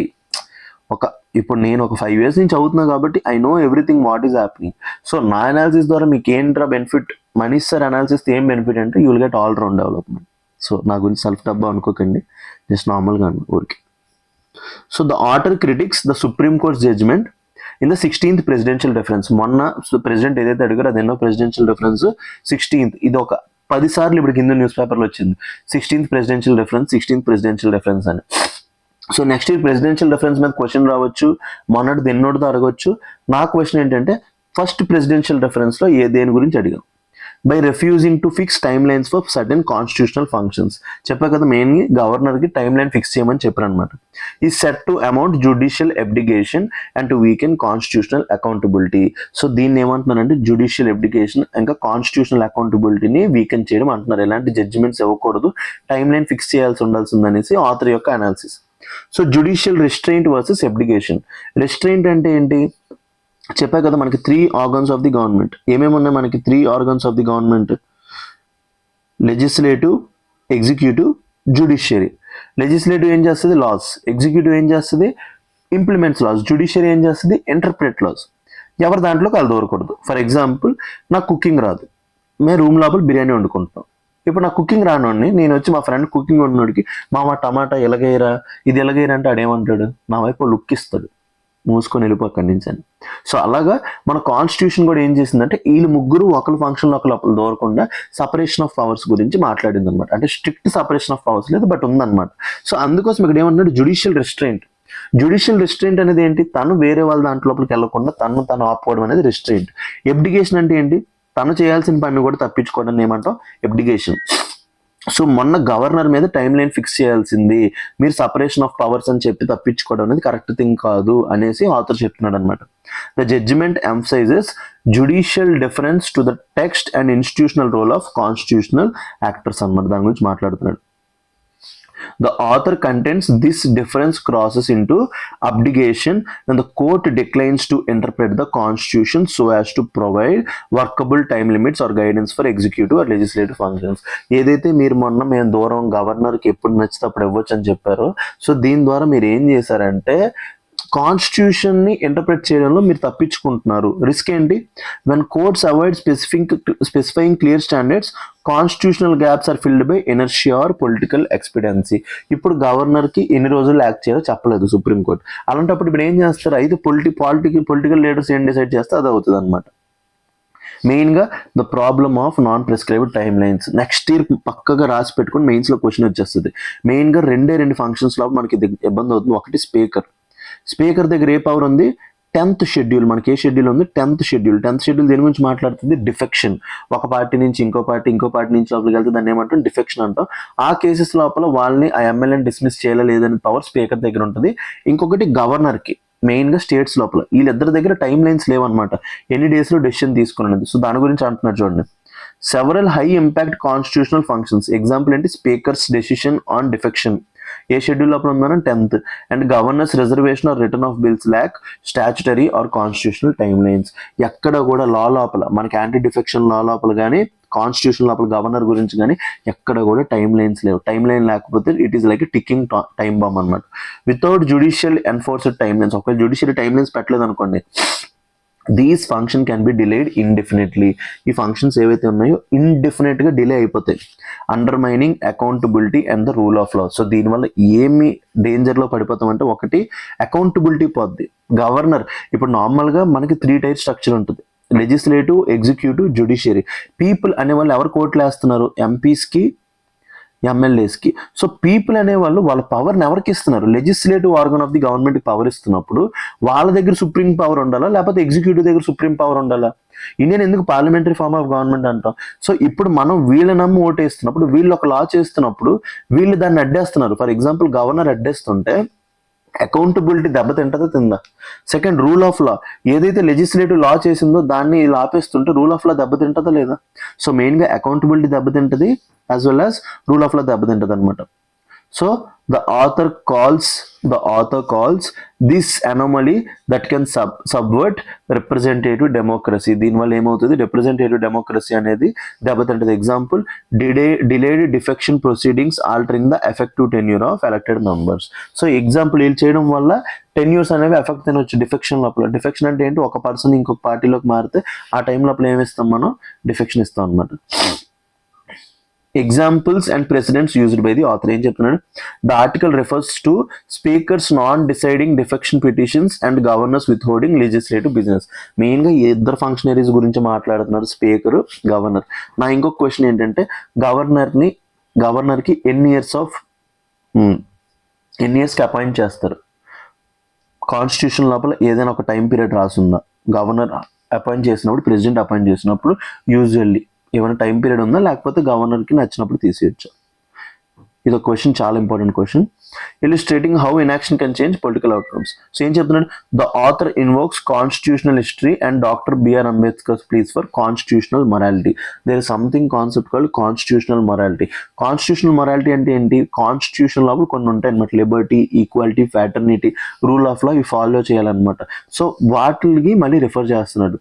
ఇప్పుడు నేను ఒక 5 years నుంచి చదువుతున్నా కాబట్టి I know everything what is happening. So నా అనాలిసిస్ ద్వారా మీకు ఏంట్రా బెనిఫిట్, మనీష్ సార్ అనాలిసిస్ ఏం బెనిఫిట్ అంటే you will get all round development. So నా గురించి సెల్ఫ్ డబ్బా అనుకోకండి, జస్ట్ నార్మల్గా ఊరికి. So the order critics the supreme court judgement in the 16th presidential reference. మొన్న ప్రెసిడెంట్ ఏదైతే అడిగారో అది ఎన్నో ప్రెసిడెన్షియల్ రెఫరెన్స్, 16th. ఇది ఒక 10 సార్లు ఇప్పుడు కింద న్యూస్ పేపర్లో వచ్చింది 16th ప్రెసిడెన్షియల్ రెఫరెన్స్ అని. So next year presidential reference మీద క్వశ్చన్ రావచ్చు, మొన్నటి ఎన్నోటితో అడగవచ్చు. నా క్వశ్చన్ ఏంటంటే ఫస్ట్ ప్రెసిడెన్షియల్ రెఫరెన్స్లో దేని గురించి అడిగాం, by refusing to fix time lines for certain constitutional functions. చెప్పా కదా, మెయిన్గా గవర్నర్కి టైమ్ లైన్ ఫిక్స్ చేయమని చెప్పారు అనమాట. ఈ set to amount judicial abdication and to weaken constitutional accountability. So దీన్ని ఏమంటున్నారంటే జ్యుడిషియల్ అబ్డిగేషన్ ఇంకా కాన్స్టిట్యూషనల్ అకౌంటబిలిటీని వీకెన్ చేయడం అంటున్నారు. ఎలాంటి జడ్జిమెంట్స్ ఇవ్వకూడదు, టైమ్ లైన్ ఫిక్స్ ఉండాల్సిందనేసి ఆథర్ యొక్క analysis. So judicial restraint versus abdication. Restraint అంటే ఏంటి చెప్పా కదా, మనకి 3 organs ఆఫ్ ది గవర్నమెంట్. ఏమేమి ఉన్నాయి మనకి 3 organs of the government, legislative, executive, judiciary. Legislative ఏం చేస్తుంది, లాస్. ఎగ్జిక్యూటివ్ ఏం చేస్తుంది, ఇంప్లిమెంట్స్ లాస్. జ్యుడిషియరీ ఏం చేస్తుంది, ఇంటర్ప్రెట్ లాస్. ఎవరి దాంట్లో కలదూరకూడదు. ఫర్ ఎగ్జాంపుల్ నాకు కుకింగ్ రాదు, మేము రూమ్ లోపల బిర్యానీ వండుకుంటాం. ఇప్పుడు నాకు కుకింగ్ రానోడిని నేను వచ్చి మా ఫ్రెండ్ కుకింగ్ వండినోడికి మామ టమాటా ఎలాగైరా, ఇది ఎలాగైరా అంటే ఆడేమంటాడు, నా వైపు లుక్ ఇస్తాడు, మూసుకొని వెళ్ళిపో అక్కడి నుంచి అని. సో అలాగా మన కాన్స్టిట్యూషన్ కూడా ఏం చేసిందంటే వీళ్ళు ముగ్గురు ఒకరి ఫంక్షన్లో ఒకరు దూరకుండా సపరేషన్ ఆఫ్ పవర్స్ గురించి మాట్లాడింది అనమాట. అంటే స్ట్రిక్ట్ సపరేషన్ ఆఫ్ పవర్స్ లేదు, బట్ ఉందన్నమాట. సో అందుకోసం ఇక్కడ ఏమంటున్నాడు, జ్యుడిషియల్ రిస్ట్రెయింట్ అనేది ఏంటి, తను వేరే వాళ్ళ దాంట్లోకి వెళ్ళకుండా తను ఆపుకోవడం అనేది రిస్ట్రెయింట్. ఎబ్డిగేషన్ అంటే ఏంటి, తను చేయాల్సిన పని కూడా తప్పించుకోవడం ఏమంటాం, ఎబ్డిగేషన్. సో మొన్న గవర్నర్ మీద టైం లైన్ ఫిక్స్ చేయాల్సింది, మీరు సపరేషన్ ఆఫ్ పవర్స్ అని చెప్పి తప్పించుకోవడం అనేది కరెక్ట్ థింగ్ కాదు అనేసి ఆథర్ చెప్తున్నాడు అనమాట. The judgement emphasises judicial difference to the text and institutional role of constitutional actors అన్నమాట. దాని గురించి మాట్లాడుతున్నాడు. The author contends this difference crosses into abdication and the court declines to interpret the constitution so as to provide workable time limits or guidance for executive or legislative functions. ఏదైతే మీరు మొన్న మేము దూరం గవర్నర్కి ఎప్పుడు నచ్చితే అప్పుడు ఇవ్వచ్చు అని చెప్పారో, సో దీని ద్వారా మీరు ఏం చేశారంటే కాన్స్టిట్యూషన్ని ఇంటర్ప్రిట్ చేయడంలో మీరు తప్పించుకుంటున్నారు. రిస్క్ ఏంటి? When courts avoid specifying clear standards, constitutional gaps are filled by inertia or political expediency. ఇప్పుడు గవర్నర్కి ఎన్ని రోజులు యాక్ట్ చేయాలో చెప్పలేదు సుప్రీంకోర్టు. అలాంటప్పుడు ఇప్పుడు ఏం చేస్తారు? అయితే పొలిటికల్ లీడర్స్ ఏం డిసైడ్ చేస్తే అది అవుతుంది అనమాట. మెయిన్గా the problem of non prescribed time lines. Next year పక్కగా రాసి పెట్టుకుని మెయిన్స్లో క్వశ్చన్ వచ్చేస్తుంది. మెయిన్గా రెండు ఫంక్షన్స్లో మనకి ఇబ్బంది అవుతుంది. ఒకటి స్పీకర్ దగ్గర ఏ పవర్ ఉంది? 10th schedule. మనకి ఏ షెడ్యూల్ ఉంది? 10th షెడ్యూల్ దేని గురించి మాట్లాడుతుంది? డిఫెక్షన్. ఒక పార్టీ నుంచి ఇంకో పార్టీ నుంచి లోపలికి వెళ్తే దాన్ని ఏమంటాం? డిఫెక్షన్ అంటాం. ఆ కేసెస్ లోపల వాళ్ళని ఆ ఎమ్మెల్యేని డిస్మిస్ చేయలేదని పవర్ స్పీకర్ దగ్గర ఉంటుంది. ఇంకొకటి గవర్నర్కి, మెయిన్గా స్టేట్స్ లోపల వీళ్ళిద్దరి దగ్గర టైం లైన్స్ లేవన్నమాట, ఎన్ని డేస్లో డెసిషన్ తీసుకున్నది. సో దాని గురించి అంటున్నారు చూడండి. Several high impact constitutional functions. Example ఏంటి? స్పీకర్స్ డెసిషన్ ఆన్ డిఫెక్షన్ ఏ షెడ్యూల్ లోపల ఉందని 10th. And governor's reservation or return of bills lack statutory or constitutional timelines. ఎక్కడ కూడా లా లోపల మనకి యాంటీ డిఫెక్షన్ లా లోపల కానీ కాన్స్టిట్యూషన్ లోపల గవర్నర్ గురించి కానీ ఎక్కడ కూడా టైమ్ లైన్స్ లేవు. టైమ్ లైన్ లేకపోతే it is like ticking time bomb అనమాట. Without judicial enforced timelines, ఒకవేళ జ్యుడిషియల్ టైమ్ లైన్స్ పెట్టలేదు అనుకోండి, these function can be delayed indefinitely. ఈ ఫంక్షన్స్ ఏవైతే ఉన్నాయో ఇండెఫినెట్గా డిలే అయిపోతాయి. Undermining accountability and the rule of law. So దీనివల్ల ఏమి డేంజర్లో పడిపోతామంటే, ఒకటి అకౌంటబిలిటీ పోద్ది. గవర్నర్ ఇప్పుడు నార్మల్గా మనకి 3 టైర్ స్ట్రక్చర్ ఉంటుంది: లెజిస్లేటివ్, ఎగ్జిక్యూటివ్, జ్యుడిషియరీ. పీపుల్ అనే వాళ్ళు ఎవరు కోర్టులు వేస్తున్నారు? ఎంపీస్కి, ఎమ్మెల్యేస్కి. సో పీపుల్ అనేవాళ్ళు వాళ్ళ పవర్ని ఎవరికి ఇస్తున్నారు? లెజిస్లేటివ్ ఆర్గన్ ఆఫ్ ది గవర్నమెంట్కి పవర్ ఇస్తున్నప్పుడు వాళ్ళ దగ్గర సుప్రీం పవర్ ఉండాలా, లేకపోతే ఎగ్జిక్యూటివ్ దగ్గర సుప్రీం పవర్ ఉండాలా? ఇండియన్ ఎందుకు పార్లమెంటరీ ఫార్మ్ ఆఫ్ గవర్నమెంట్ అంటాం. సో ఇప్పుడు మనం వీళ్ళ నమ్ము ఓటేస్తున్నప్పుడు, వీళ్ళు ఒక లా చేస్తున్నప్పుడు వీళ్ళు దాన్ని అడ్డేస్తున్నారు. ఫర్ ఎగ్జాంపుల్ గవర్నర్ అడ్డేస్తుంటే అకౌంటబిలిటీ దెబ్బతింటదా తిందా? Second, rule of law. ఏదైతే లెజిస్లేటివ్ లా చేసిందో దాన్ని ఇలా ఆపేస్తుంటే రూల్ ఆఫ్ లా దెబ్బతింటదా లేదా? సో మెయిన్గా అకౌంటబిలిటీ దెబ్బతింటది, as well as rule of law దెబ్బతింటది అనమాట. So the author calls this anomaly that can subvert representative democracy. దీనివల్ల ఏమవుతుంది? రిప్రజెంటేటివ్ డెమోక్రసీ అనేది దెబ్బతింటది. Example, delayed defection proceedings altering the effective tenure of elected members. So example వీళ్ళు చేయడం వల్ల tenures అనేవి ఎఫెక్ట్ తినవచ్చు డిఫెక్షన్ లోపల. డిఫెక్షన్ అంటే ఏంటి? ఒక పర్సన్ ఇంకొక పార్టీలోకి మారితే ఆ టైం లోపల ఏమి ఇస్తాం మనం? డిఫెక్షన్ ఇస్తాం అనమాట. Examples and presidents used by the author. ఏం చెప్తున్నాడు? The article refers to speakers non deciding defection petitions and governors withholding legislative business. మెయిన్గా ఇద్దరు ఫంక్షనరీస్ గురించి మాట్లాడుతున్నారు, స్పీకర్, గవర్నర్. నా ఇంకొక క్వశ్చన్ ఏంటంటే, గవర్నర్కి ఎన్ని ఇయర్స్కి అపాయింట్ చేస్తారు? కాన్స్టిట్యూషన్ లోపల ఏదైనా ఒక టైం పీరియడ్ రాసుందా? గవర్నర్ అపాయింట్ చేసినప్పుడు, ప్రెసిడెంట్ అపాయింట్ చేసినప్పుడు యూజువల్లీ ఏమైనా టైం పీరియడ్ ఉందా, లేకపోతే గవర్నర్కి నచ్చినప్పుడు తీసేయచ్చు? ఇది ఒక క్వశ్చన్, చాలా important question. Illustrating how inaction can change political outcomes. So ఏం చెప్తున్నాడు? The author invokes constitutional history and doctor B R Ambedkar's plea for constitutional morality. There is something concept called constitutional morality. Constitutional morality అంటే ఏంటి? Constitution లోపల కొన్ని ఉంటాయి అనమాట. Liberty, equality, fraternity, rule of law, ఇవి follow చేయాలన్నమాట. సో వాటికి మళ్ళీ రిఫర్ చేస్తున్నాడు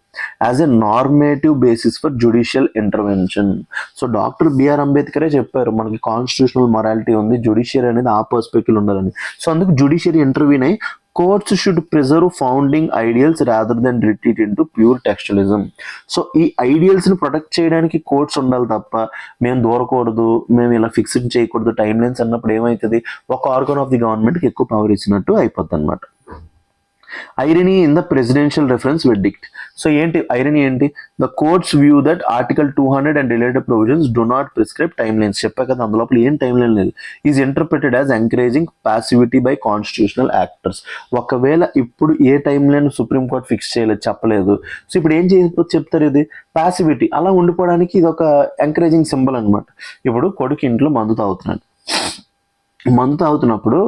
as a normative basis for judicial intervention. So doctor B R అంబేద్కరే చెప్పారు మనకి కాన్స్టిట్యూషనల్ మొరాలిటీ ఉంది, జ్యుడిషియరీ అనేది ఆ పర్స్పెక్టివ్ ఉండాలని. సో అందుకు జ్యుడిషియరీ ఇంటర్వ్యూన్ అయి courts should preserve founding ideals rather than retreat into pure textualism. So ఈ ఐడియల్స్ని ప్రొటెక్ట్ చేయడానికి కోర్ట్స్ ఉండాలి తప్ప మేము దూరకూడదు, మేము ఇలా ఫిక్స్డ్ చేయకూడదు టైం లైన్స్ అన్నప్పుడు ఏమవుతుంది? ఒక ఆర్గన్ ఆఫ్ ది గవర్నమెంట్కి ఎక్కువ పవర్ ఇచ్చినట్టు అయిపోద్ది అనమాట. Irony in the presidential reference verdict. So ఏంటి ఐరనీ ఏంటి? The court's view that article 200 and related provisions do not prescribe timelines. చెప్పా కదా, అందులో ఏం టైం లైన్ లేదు. Is interpreted as encouraging passivity by constitutional actors. ఒకవేళ ఇప్పుడు ఏ టైం లైన్ సుప్రీంకోర్టు ఫిక్స్ చేయలేదు, చెప్పలేదు. సో ఇప్పుడు ఏం చెప్తారు? ఇది పాసివిటీ. అలా ఉండిపోవడానికి ఇది ఒక ఎంకరేజింగ్ సింబల్ అనమాట. ఇప్పుడు కొడుకు ఇంట్లో మందు తాగుతున్నప్పుడు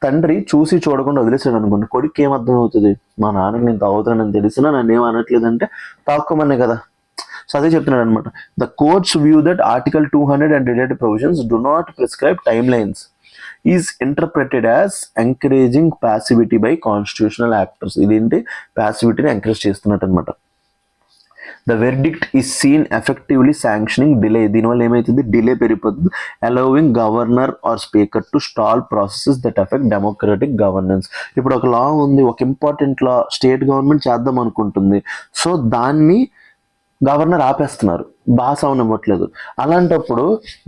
తండ్రి చూసి చూడకుండా వదిలేసాడు అనుకోండి, కొడుకు ఏం అర్థం అవుతుంది? మా నాన్నకి నేను తాగుతానని తెలిసినా నన్ను ఏం అనట్లేదంటే తాగుకోమనే కదా. సో అదే చెప్తున్నాడు అనమాట. The court's view that article 200 and related provisions do not prescribe timelines. Is interpreted as encouraging passivity by constitutional actors. ఇదేంటి, ప్యాసివిటీని ఎంకరేజ్ చేస్తున్నట్టు అనమాట. The verdict is seen effectively sanctioning delay. దీనివల్ల ఏమవుతుంది, డిలే పెరిగిపోతుంది. Allowing governor or speaker to stall processes that affect democratic governance. ఇప్పుడు ఒక లా ఉంది, ఒక ఇంపార్టెంట్ లా స్టేట్ గవర్నమెంట్ చేద్దాం అనుకుంటుంది, సో దాన్ని గవర్నర్ ఆపేస్తున్నారు, బాగా సౌండ్ ఇవ్వట్లేదు. అలాంటప్పుడు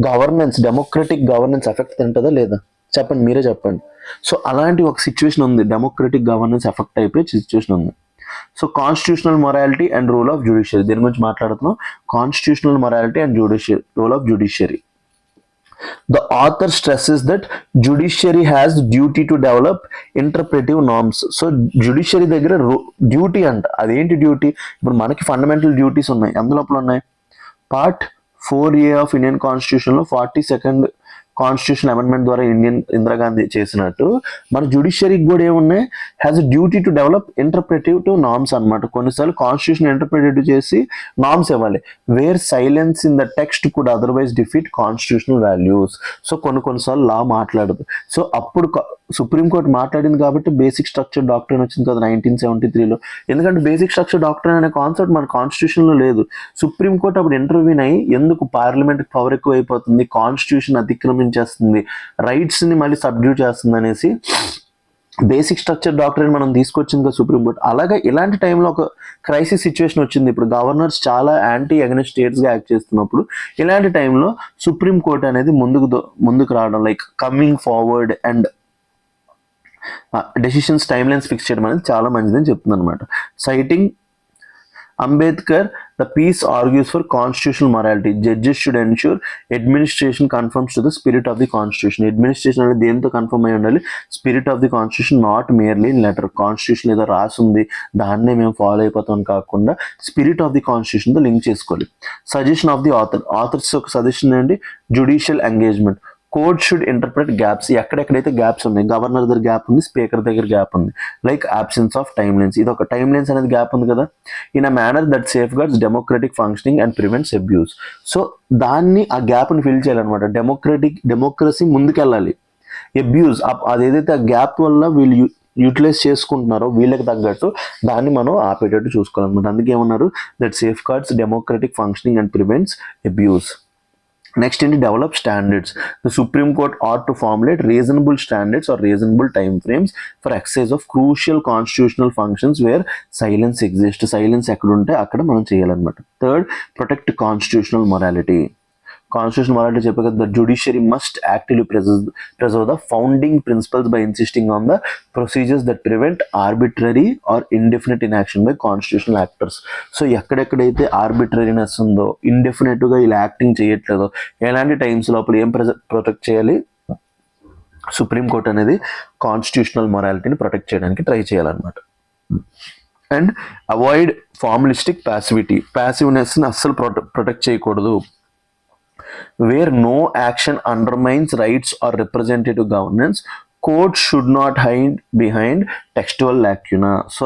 గవర్నెన్స్, డెమోక్రటిక్ గవర్నెన్స్ ఎఫెక్ట్ తింటుందా లేదా చెప్పండి, మీరే చెప్పండి. సో అలాంటి ఒక సిచ్యువేషన్ ఉంది, డెమోక్రటిక్ గవర్నెన్స్ ఎఫెక్ట్ అయిపోయే సిచ్యువేషన్ ఉంది. So constitutional morality and rule of judiciary, దీని గురించి మాట్లాడుతున్నాం. Constitutional morality and rule of judiciary. The author stresses that judiciary has duty to develop interpretive norms. So judiciary దగ్గర duty అంట. అదేంటి duty, ఇప్పుడు మనకి ఫండమెంటల్ డ్యూటీస్ ఉన్నాయి, అందులో ఉన్నాయి పార్ట్ 4A ఆఫ్ ఇండియన్ కాన్స్టిట్యూషన్లో 42nd కాన్స్టిట్యూషన్ అమెండ్మెంట్ ద్వారా ఇందిరాగాంధీ చేసినట్టు మన జ్యుడిషియరీకి కూడా ఏమున్నాయి, has duty to develop interpretative norms అనమాట. కొన్నిసార్లు కాన్స్టిట్యూషన్ ఇంటర్ప్రిటేటివ్ చేసి నార్మ్స్ ఇవ్వాలి. Where silence in the text could otherwise defeat constitutional values. So కొన్నిసార్లు లా మాట్లాడదు. సో అప్పుడు సుప్రీంకోర్టు మాట్లాడింది కాబట్టి బేసిక్ స్ట్రక్చర్ డాక్ట్రైన్ వచ్చింది కదా 1973లో. ఎందుకంటే బేసిక్ స్ట్రక్చర్ డాక్ట్రైన్ అనే కాన్సెప్ట్ మన కాన్స్టిట్యూషన్లో లేదు. సుప్రీంకోర్టు అప్పుడు ఇంటర్వ్యూన్ అయ్యి ఎందుకు పార్లమెంట్కి పవర్ ఎక్కువ అయిపోతుంది, కాన్స్టిట్యూషన్ అతిక్రమించేస్తుంది, రైట్స్ని మళ్ళీ సబ్డ్యూట్ చేస్తుంది అనేసి బేసిక్ స్ట్రక్చర్ డాక్ట్రైన్ మనం తీసుకొచ్చింది కదా సుప్రీంకోర్టు. అలాగే ఇలాంటి టైంలో ఒక క్రైసిస్ సిచ్యువేషన్ వచ్చింది. ఇప్పుడు గవర్నర్స్ చాలా యాంటీ అగైనెస్ట్ స్టేట్స్గా యాక్ట్ చేస్తున్నప్పుడు ఇలాంటి టైంలో సుప్రీంకోర్టు అనేది ముందుకు రావడం, like coming forward and decisions timelines fix చేయడం అనేది చాలా మంచిదని చెప్తుంది అనమాట. Citing Ambedkar, the piece argues for constitutional morality. Judges should ensure administration conforms to the spirit of the constitution. Administration అనేది దేంతో కన్ఫర్మ్ అయి ఉండాలి, spirit of the constitution, not merely in letter. Constitution ఏదో రాసి ఉంది దాన్నే మేము ఫాలో అయిపోతాం కాకుండా స్పిరిట్ ఆఫ్ ది కాన్స్టిట్యూషన్తో లింక్ చేసుకోవాలి. సజెషన్ ఆఫ్ ది ఆథర్స్ ఒక సజెషన్ ఏంటి, judicial engagement. Court should interpret gaps. ఎక్కడెక్కడైతే గ్యాప్స్ ఉన్నాయి, గవర్నర్ దగ్గర గ్యాప్ ఉంది, స్పీకర్ దగ్గర గ్యాప్ ఉంది, like absence of time lines. ఇది ఒక టైమ్ లైన్స్ అనేది గ్యాప్ ఉంది కదా, in a manner that safe guards democratic functioning and prevents abuse. So దాన్ని ఆ గ్యాప్ని ఫిల్ చేయాలన్నమాట. డెమోక్రసీ ముందుకెళ్ళాలి, అబ్యూస్ అదేదైతే ఆ గ్యాప్ వల్ల వీళ్ళు యూటిలైజ్ చేసుకుంటున్నారో వీళ్ళకి తగ్గట్టు దాన్ని మనం ఆపేటట్టు చూసుకోవాలన్నమాట. అందుకే ఏమన్నారు, that safe guards democratic functioning and prevents abuse. Next in develop standards. The Supreme Court ought to formulate reasonable standards or reasonable time frames for exercise of crucial constitutional functions where silence exists. Silence ekkadunte akkada manam cheyalannamata. Third, protect constitutional morality. Constitutional morality చెప్పే కదా, the judiciary must actively preserve the founding principles by insisting on the procedures that prevent arbitrary or indefinite inaction by constitutional actors. So ఎక్కడెక్కడైతే ఆర్బిటరీనెస్ ఉందో, ఇండెఫినెట్గా ఇలా acting చేయట్లేదో, ఎలాంటి times లోపల ఏం protect చేయాలి, supreme court అనేది కాన్స్టిట్యూషనల్ మొరాలిటీని ప్రొటెక్ట్ చేయడానికి ట్రై చేయాలన్నమాట. And avoid formalistic passivity. ప్యాసివ్నెస్ని అస్సలు ప్రొటెక్ట్ చేయకూడదు. Where no action undermines rights or representative governance, courts should not hide behind textual lacuna. So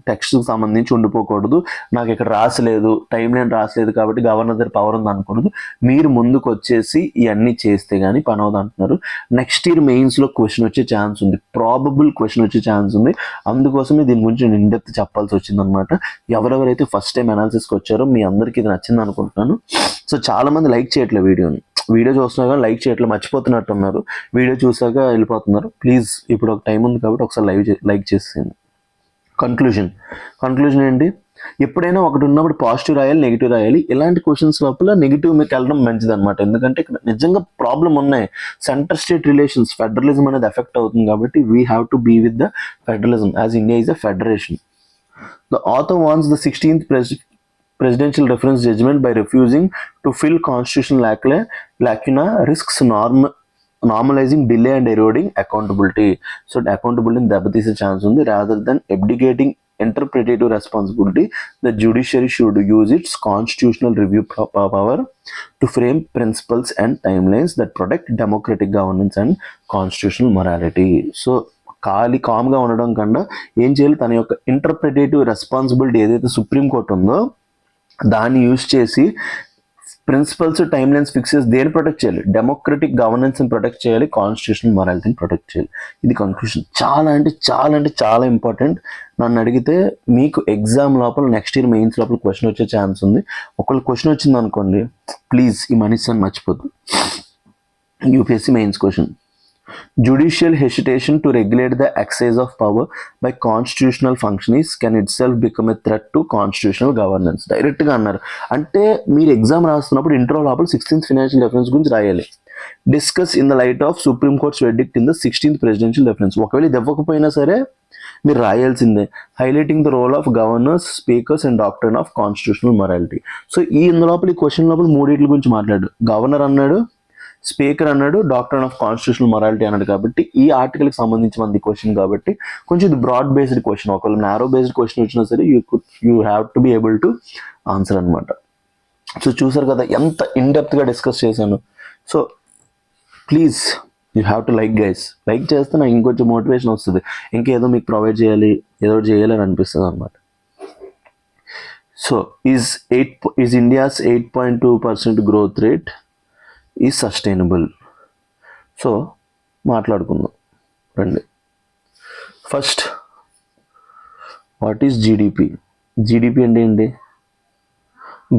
టెక్స్ట్కి సంబంధించి ఉండిపోకూడదు, నాకు ఇక్కడ రాసలేదు, టైం లైన్ రాసలేదు కాబట్టి గవర్నర్ దగ్గర పవర్ ఉంది అనకూడదు. మీరు ముందుకు వచ్చేసి ఇవన్నీ చేస్తే కానీ పని అవుతుంది అంటున్నారు. నెక్స్ట్ ఇయర్ మెయిన్స్లో క్వశ్చన్ వచ్చే ఛాన్స్ ఉంది, ప్రాబబుల్ క్వశ్చన్ వచ్చే ఛాన్స్ ఉంది. అందుకోసమే దీని గురించి నేను ఇన్ డెప్త్ చెప్పాల్సి వచ్చిందనమాట. ఎవరెవరైతే ఫస్ట్ టైం అనాలిసిస్కి వచ్చారో మీ అందరికీ ఇది నచ్చింది అనుకుంటున్నాను. సో చాలామంది లైక్ చేయట్లేదు వీడియో చూస్తున్నా కానీ లైక్ చేయట్లేదు, మర్చిపోతున్నట్టు ఉన్నారు, వీడియో చూసాక వెళ్ళిపోతున్నారు. ప్లీజ్ ఇప్పుడు ఒక టైం ఉంది కాబట్టి ఒకసారి లైక్ చేసేయండి. కన్క్లూజన్ ఏంటి, ఎప్పుడైనా ఒకటి ఉన్నప్పుడు పాజిటివ్ రాయాలి, నెగిటివ్ రాయాలి. ఇలాంటి క్వశ్చన్స్ లోపల నెగిటివ్ మీకు వెళ్ళడం మంచిది అనమాట. ఎందుకంటే ఇక్కడ నిజంగా ప్రాబ్లం ఉన్నాయి, సెంటర్ స్టేట్ రిలేషన్స్, ఫెడరలిజం అనేది ఎఫెక్ట్ అవుతుంది కాబట్టి we have to be with the federalism as India is a federation. The author warns the 16th presidential reference judgment by refusing to fill constitutional lacuna risks normalizing delay and eroding accountability. So accountability దెబ్బతీసే chance ఉంది. Rather than abdicating interpretative responsibility, the judiciary should use its constitutional review power to frame principles and timelines that protect democratic governance and constitutional morality. So కామ్గా ఉండడం కన్నా ఏం చేయాలి, తన యొక్క ఇంటర్ప్రిటేటివ్ responsibility ఏదైతే సుప్రీంకోర్టు ఉందో దాన్ని యూజ్ చేసి ప్రిన్సిపల్స్ టైమ్ లైన్స్ ఫిక్స్ చేసి దేని ప్రొటెక్ట్ చేయాలి? డెమోక్రటిక్ గవర్నెన్స్ని ప్రొటెక్ట్ చేయాలి, కాన్స్టిట్యూషనల్ మొరాలిటీని ప్రొటెక్ట్ చేయాలి. ఇది కన్క్లూషన్. చాలా ఇంపార్టెంట్. నన్ను అడిగితే మీకు ఎగ్జామ్ లోపల నెక్స్ట్ ఇయర్ మెయిన్స్ లోపల క్వశ్చన్ వచ్చే ఛాన్స్ ఉంది. ఒకవేళ క్వశ్చన్ వచ్చింది అనుకోండి, ప్లీజ్ ఈ మనీస్ అని మర్చిపోద్దు. UPSC mains question. Judicial hesitation to regulate the exercise of power by constitutional functionaries can itself become a threat to constitutional governance. డైరెక్ట్గా అన్నారు. అంటే మీరు ఎగ్జామ్ రాస్తున్నప్పుడు ఇంట్రో లోపల 16th ఫినాన్షియల్ రెఫరెన్స్ గురించి రాయాలి. Discuss in the light of supreme court's verdict in the 16th presidential reference. ఒకవేళ ఇది ఇవ్వకపోయినా సరే మీరు రాయాల్సిందే. Highlighting the role of governors, speakers and doctrine of constitutional morality. So ఇందులోపల ఈ క్వశ్చన్ లోపల మూడింటి గురించి మాట్లాడు. గవర్నర్ అన్నాడు, స్పీకర్ అన్నాడు, డాక్ట్రిన్ ఆఫ్ కాన్స్టిట్యూషనల్ మొరాలిటీ అన్నాడు. కాబట్టి ఈ ఆర్టికల్కి సంబంధించిన క్వశ్చన్ కాబట్టి కొంచెం ఇది బ్రాడ్ బేస్డ్ క్వశ్చన్. ఒకవేళ నారో బేస్డ్ క్వశ్చన్ వచ్చినా సరే you have to be able to answer అనమాట. సో చూసారు కదా ఎంత ఇన్డెప్త్గా డిస్కస్ చేశాను. So please you have to like guys. Like చేస్తే నాకు ఇంకొంచెం మోటివేషన్ వస్తుంది, ఇంకేదో మీకు ప్రొవైడ్ చేయాలి, ఏదో చేయాలి అని అనిపిస్తుంది అనమాట. So is India's 8.2% growth rate is sustainable? So మాట్లాడుకుందాం రండి. First, what is GDP? GDP అంటే ఏంటి?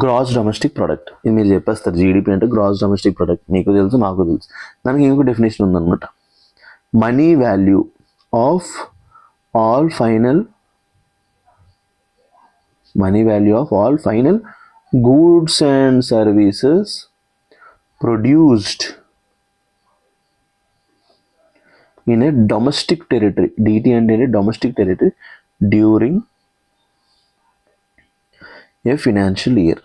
Gross domestic product. ఇది మీరు చెప్పేస్తారు. జీడిపి అంటే గ్రాస్ డొమెస్టిక్ ప్రొడక్ట్. మీకు తెలుసు, నాకు తెలుసు. దానికి ఇంకొక డెఫినేషన్ ఉందన్నమాట. Money value of all final goods and services produced in a domestic territory. DT అంటే domestic territory during a financial year.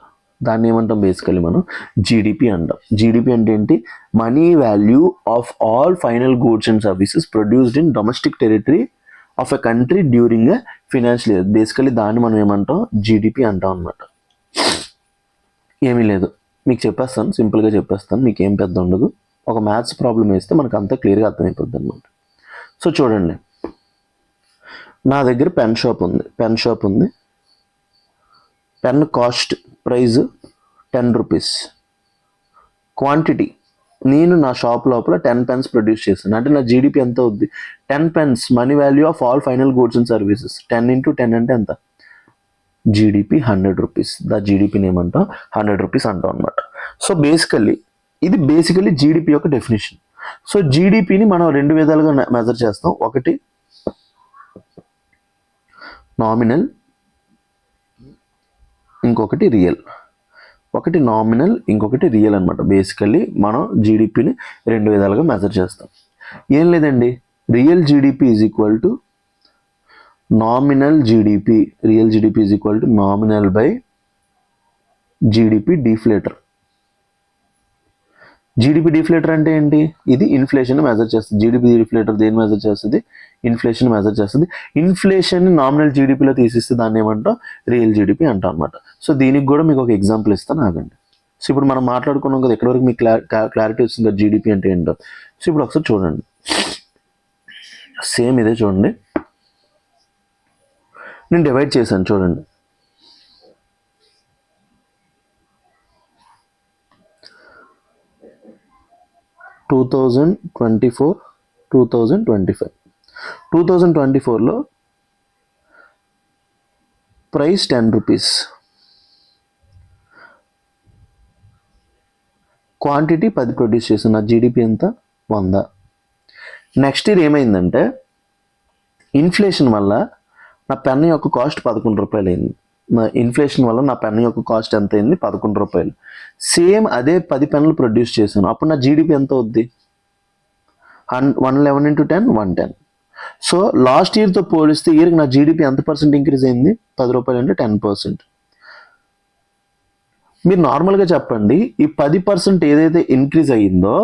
దాన్ని ఏమంటాం బేసికలీ మనం? జీడిపి అంటాం. జీడిపి అంటే ఏంటి? Money value of all final goods and services produced in domestic territory of a country during a financial year. Basically దాన్ని మనం ఏమంటాం? జీడిపి అంటాం అన్నమాట. ఏమీ లేదు, మీకు చెప్పేస్తాను, సింపుల్గా చెప్పేస్తాను, మీకు ఏం పెద్ద ఉండదు. ఒక మ్యాథ్స్ ప్రాబ్లం వేస్తే మనకు అంతా క్లియర్గా అర్థమైపోద్ది అనమాట. సో చూడండి, నా దగ్గర పెన్ షాప్ ఉంది. Pen cost praise 10 rupees. Quantity, నేను నా షాప్ లోపల 10 పెన్స్ ప్రొడ్యూస్ చేస్తాను. అంటే నా జీడిపి ఎంత అవుద్ది? 10 pens. Money value of all final goods and services 10 × 10 అంటే ఎంత? GDP 100 rupees. దా జీడిపిని ఏమంటాం? 100 రూపీస్ అంటాం అనమాట. సో ఇది బేసికలీ జీడిపి యొక్క డెఫినేషన్. సో జీడిపిని మనం 2 విధాలుగా మెజర్ చేస్తాం. ఒకటి నామినల్, ఇంకొకటి రియల్. ఒకటి నామినల్, ఇంకొకటి రియల్ అనమాట. బేసికల్లీ మనం జీడిపిని 2 విధాలుగా మెజర్ చేస్తాం. ఏం లేదండి, real GDP is equal to nominal GDP. Real GDP is equal to nominal by GDP deflator. GDP deflator అంటే ఏంటి? ఇది ఇన్ఫ్లేషన్ మెజర్ చేస్తుంది. జీడిపి డిఫ్లేటర్ దేని మెజర్ చేస్తుంది? ఇన్ఫ్లేషన్ మెజర్ చేస్తుంది. ఇన్ఫ్లేషన్ నామినల్ జీడిపిలో తీసిస్తే దాన్ని ఏమంటాం? రియల్ జీడిపి అంటాం అనమాట. సో దీనికి కూడా మీకు ఒక ఎగ్జాంపుల్ ఇస్తాను, ఆగండి. సో ఇప్పుడు మనం మాట్లాడుకున్నాం కదా, ఎక్కడి వరకు మీకు క్లారిటీ వస్తుంది కదా జీడిపి అంటే ఏంటో. సో ఇప్పుడు ఒకసారి చూడండి, సేమ్ ఇదే చూడండి, నేను డివైడ్ చేశాను చూడండి. (2024, 2025) 2024లో ప్రైస్ 10 రూపీస్, క్వాంటిటీ 10 ప్రొడ్యూస్ చేసిన. నా జీడిపి ఎంత? 100. నెక్స్ట్ ఇయర్ ఏమైందంటే ఇన్ఫ్లేషన్ వల్ల నా పెన్ యొక్క కాస్ట్ 11 రూపాయలు అయింది. నా ఇన్ఫ్లేషన్ వల్ల నా పెన్ యొక్క కాస్ట్ ఎంత అయింది? 11 రూపాయలు. సేమ్ అదే 10 పెన్నులు ప్రొడ్యూస్ చేశాను. అప్పుడు నా జీడిపి ఎంత అవుద్ది? 111 × 10, 110. సో లాస్ట్ ఇయర్తో పోలిస్తే ఇయర్కి నా జీడిపి ఎంత పర్సెంట్ ఇంక్రీజ్ అయింది? 10 రూపాయలు అంటే 10%. మీరు నార్మల్గా చెప్పండి, ఈ 10% ఏదైతే ఇంక్రీజ్ అయ్యిందో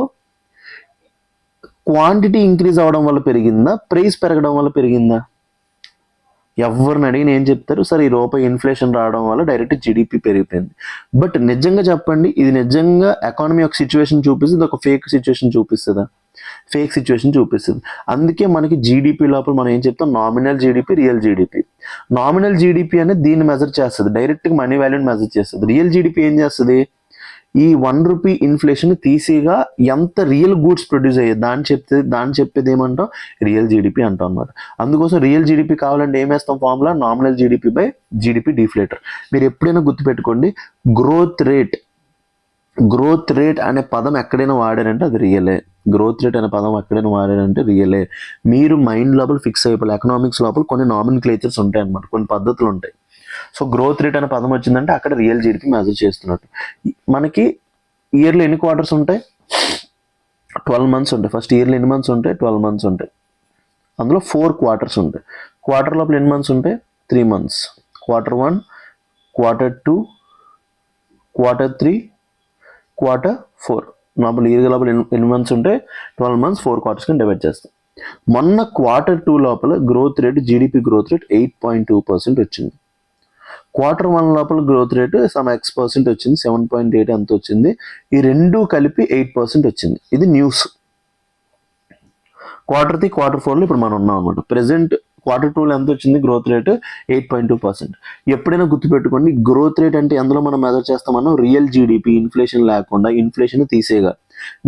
క్వాంటిటీ ఇంక్రీజ్ అవ్వడం వల్ల పెరిగిందా, ప్రైస్ పెరగడం వల్ల పెరిగిందా? ఎవరిని అడిగిన ఏం చెప్తారు? సరే ఈ రూపాయి ఇన్ఫ్లేషన్ రావడం వల్ల డైరెక్ట్ జీడిపి పెరిగిపోయింది. బట్ నిజంగా చెప్పండి, ఇది నిజంగా ఎకానమీ యొక్క సిచ్యువేషన్ చూపిస్తుంది, ఒక ఫేక్ సిచ్యువేషన్ చూపిస్తుందా? ఫేక్ సిచ్యువేషన్ చూపిస్తుంది. అందుకే మనకి జీడిపి లోపల మనం ఏం చెప్తాం? Nominal GDP, real GDP. Nominal GDP అనేది దీన్ని మెజర్ చేస్తుంది, డైరెక్ట్గా మనీ వాల్యూని మెజర్ చేస్తుంది. రియల్ జీడిపి ఏం చేస్తుంది? ఈ 1 రూపీ ఇన్ఫ్లేషన్ తీసిగా ఎంత రియల్ గూడ్స్ ప్రొడ్యూస్ అయ్యాయి దాన్ని చెప్పేది ఏమంటాం, రియల్ జీడిపి అంటాం అనమాట. అందుకోసం రియల్ జీడిపి కావాలంటే ఏం వేస్తాం formula, nominal GDP by GDP deflator. మీరు ఎప్పుడైనా గుర్తుపెట్టుకోండి, గ్రోత్ రేట్ అనే పదం ఎక్కడైనా వాడారంటే అది రియలే. గ్రోత్ రేట్ అనే పదం ఎక్కడైనా వాడారంటే రియలే. మీరు మైండ్ లోపల ఫిక్స్ అయిపోయి, ఎకనామిక్స్ లోపల కొన్ని నామినిక్లేచర్స్ ఉంటాయి అనమాట, కొన్ని పద్ధతులు ఉంటాయి. సో గ్రోత్ రేట్ అనే పదం వచ్చిందంటే అక్కడ రియల్ జీడిపి మెజర్ చేస్తున్నట్టు. మనకి ఇయర్లో ఎన్ని క్వార్టర్స్ ఉంటాయి, 12 మంత్స్ ఉంటాయి. ఫస్ట్ ఇయర్లో ఎన్ని మంత్స్ ఉంటాయి, 12 మంత్స్ ఉంటాయి. అందులో 4 క్వార్టర్స్ ఉంటాయి. క్వార్టర్ లోపల ఎన్ని మంత్స్ ఉంటాయి, 3 months. Q1, Q2, Q3, Q4. లోపల ఇయర్ లోపల ఎన్ని మంత్స్ ఉంటాయి, 12 మంత్స్, 4 క్వార్టర్స్ కింద డివైడ్ చేస్తాం. మొన్న Q2 లోపల growth rate, GDP growth rate 8.2% వచ్చింది. Q1 లోపల గ్రోత్ రేట్ సమ్ X% వచ్చింది, 7.8 ఎంత వచ్చింది. ఈ రెండు కలిపి 8% వచ్చింది. ఇది న్యూస్. Q3, Q4లో ఇప్పుడు మనం ఉన్నాం అనమాట. ప్రెసెంట్ Q2లో ఎంత వచ్చింది గ్రోత్ రేట్, 8.2%. ఎప్పుడైనా గుర్తుపెట్టుకోండి, గ్రోత్ రేట్ అంటే ఎందులో మనం మెజర్ చేస్తామన్నా రియల్ జీడిపి, ఇన్ఫ్లేషన్ లేకుండా, ఇన్ఫ్లేషన్ తీసేగా.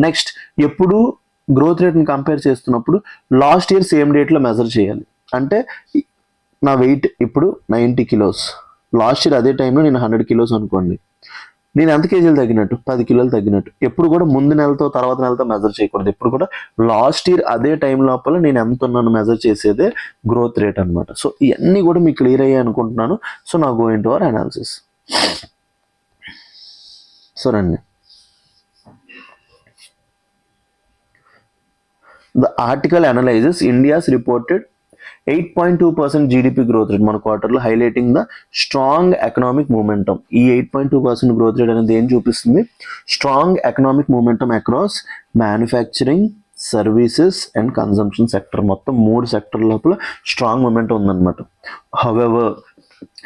నెక్స్ట్, ఎప్పుడు గ్రోత్ రేట్ని కంపేర్ చేస్తున్నప్పుడు లాస్ట్ ఇయర్ సేమ్ డేట్లో మెజర్ చేయాలి. అంటే నా వెయిట్ ఇప్పుడు 90 కిలోస్, లాస్ట్ ఇయర్ అదే టైంలో నేను 100 కిలోస్ అనుకోండి, నేను ఎంత కేజీలు తగ్గినట్టు, 10 కిలోలు తగ్గినట్టు. ఎప్పుడు కూడా ముందు నెలతో తర్వాత నెలతో మెజర్ చేయకూడదు. ఎప్పుడు కూడా లాస్ట్ ఇయర్ అదే టైం లోపల నేను ఎంత ఉన్నాను మెజర్ చేసేదే గ్రోత్ రేట్ అనమాట. సో ఇవన్నీ కూడా మీకు క్లియర్ అయ్యాయి అనుకుంటున్నాను. సో నా go into hour analysis. So రండి, the article analyzes India's reported 8.2% GDP growth rate మన క్వార్టర్లో, highlighting the strong economic momentum. ఈ 8.2% గ్రోత్ రేట్ అనేది ఏం చూపిస్తుంది, strong economic momentum across manufacturing, services and consumption sector. మొత్తం 3 సెక్టర్ లోపల స్ట్రాంగ్ మూమెంటమ్ ఉందన్నమాట. However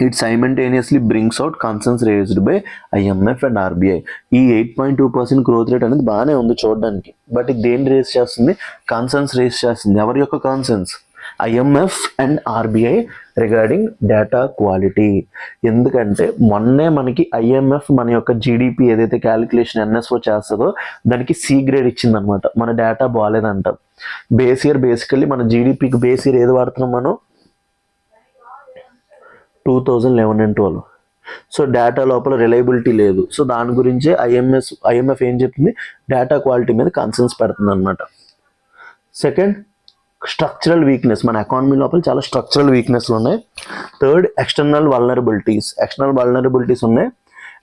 it simultaneously brings out concerns raised by IMF and RBI. ఈ 8.2% గ్రోత్ రేట్ అనేది బాగానే ఉంది చూడడానికి, బట్ ఇది దేన్ని రేస్ చేస్తుంది, కన్సర్న్స్ రేస్ చేస్తుంది. ఎవరి యొక్క concerns, IMF and RBI regarding data quality. ఎందుకంటే మొన్నే మనకి IMF మన యొక్క జీడిపి ఏదైతే క్యాలిక్యులేషన్ NSO చేస్తుందో దానికి C గ్రేడ్ ఇచ్చిందనమాట. మన డేటా బాగాలేదంట. బేస్ ఇయర్ బేసికల్లీ మన జీడిపికి బేస్ ఇయర్ ఏది వాడుతున్నాం మనం, 2011 and 12. సో డేటా లోపల రిలయబిలిటీ లేదు. సో దాని గురించే IMF ఏం చెప్తుంది, డేటా క్వాలిటీ మీద కన్సర్న్స్ పెడుతుంది అనమాట. Second, structural weakness. మన ఎకానమీ లోపల చాలా స్ట్రక్చరల్ వీక్నెస్లు ఉన్నాయి. థర్డ్, ఎక్స్టర్నల్ వల్నరబిలిటీస్ ఉన్నాయి.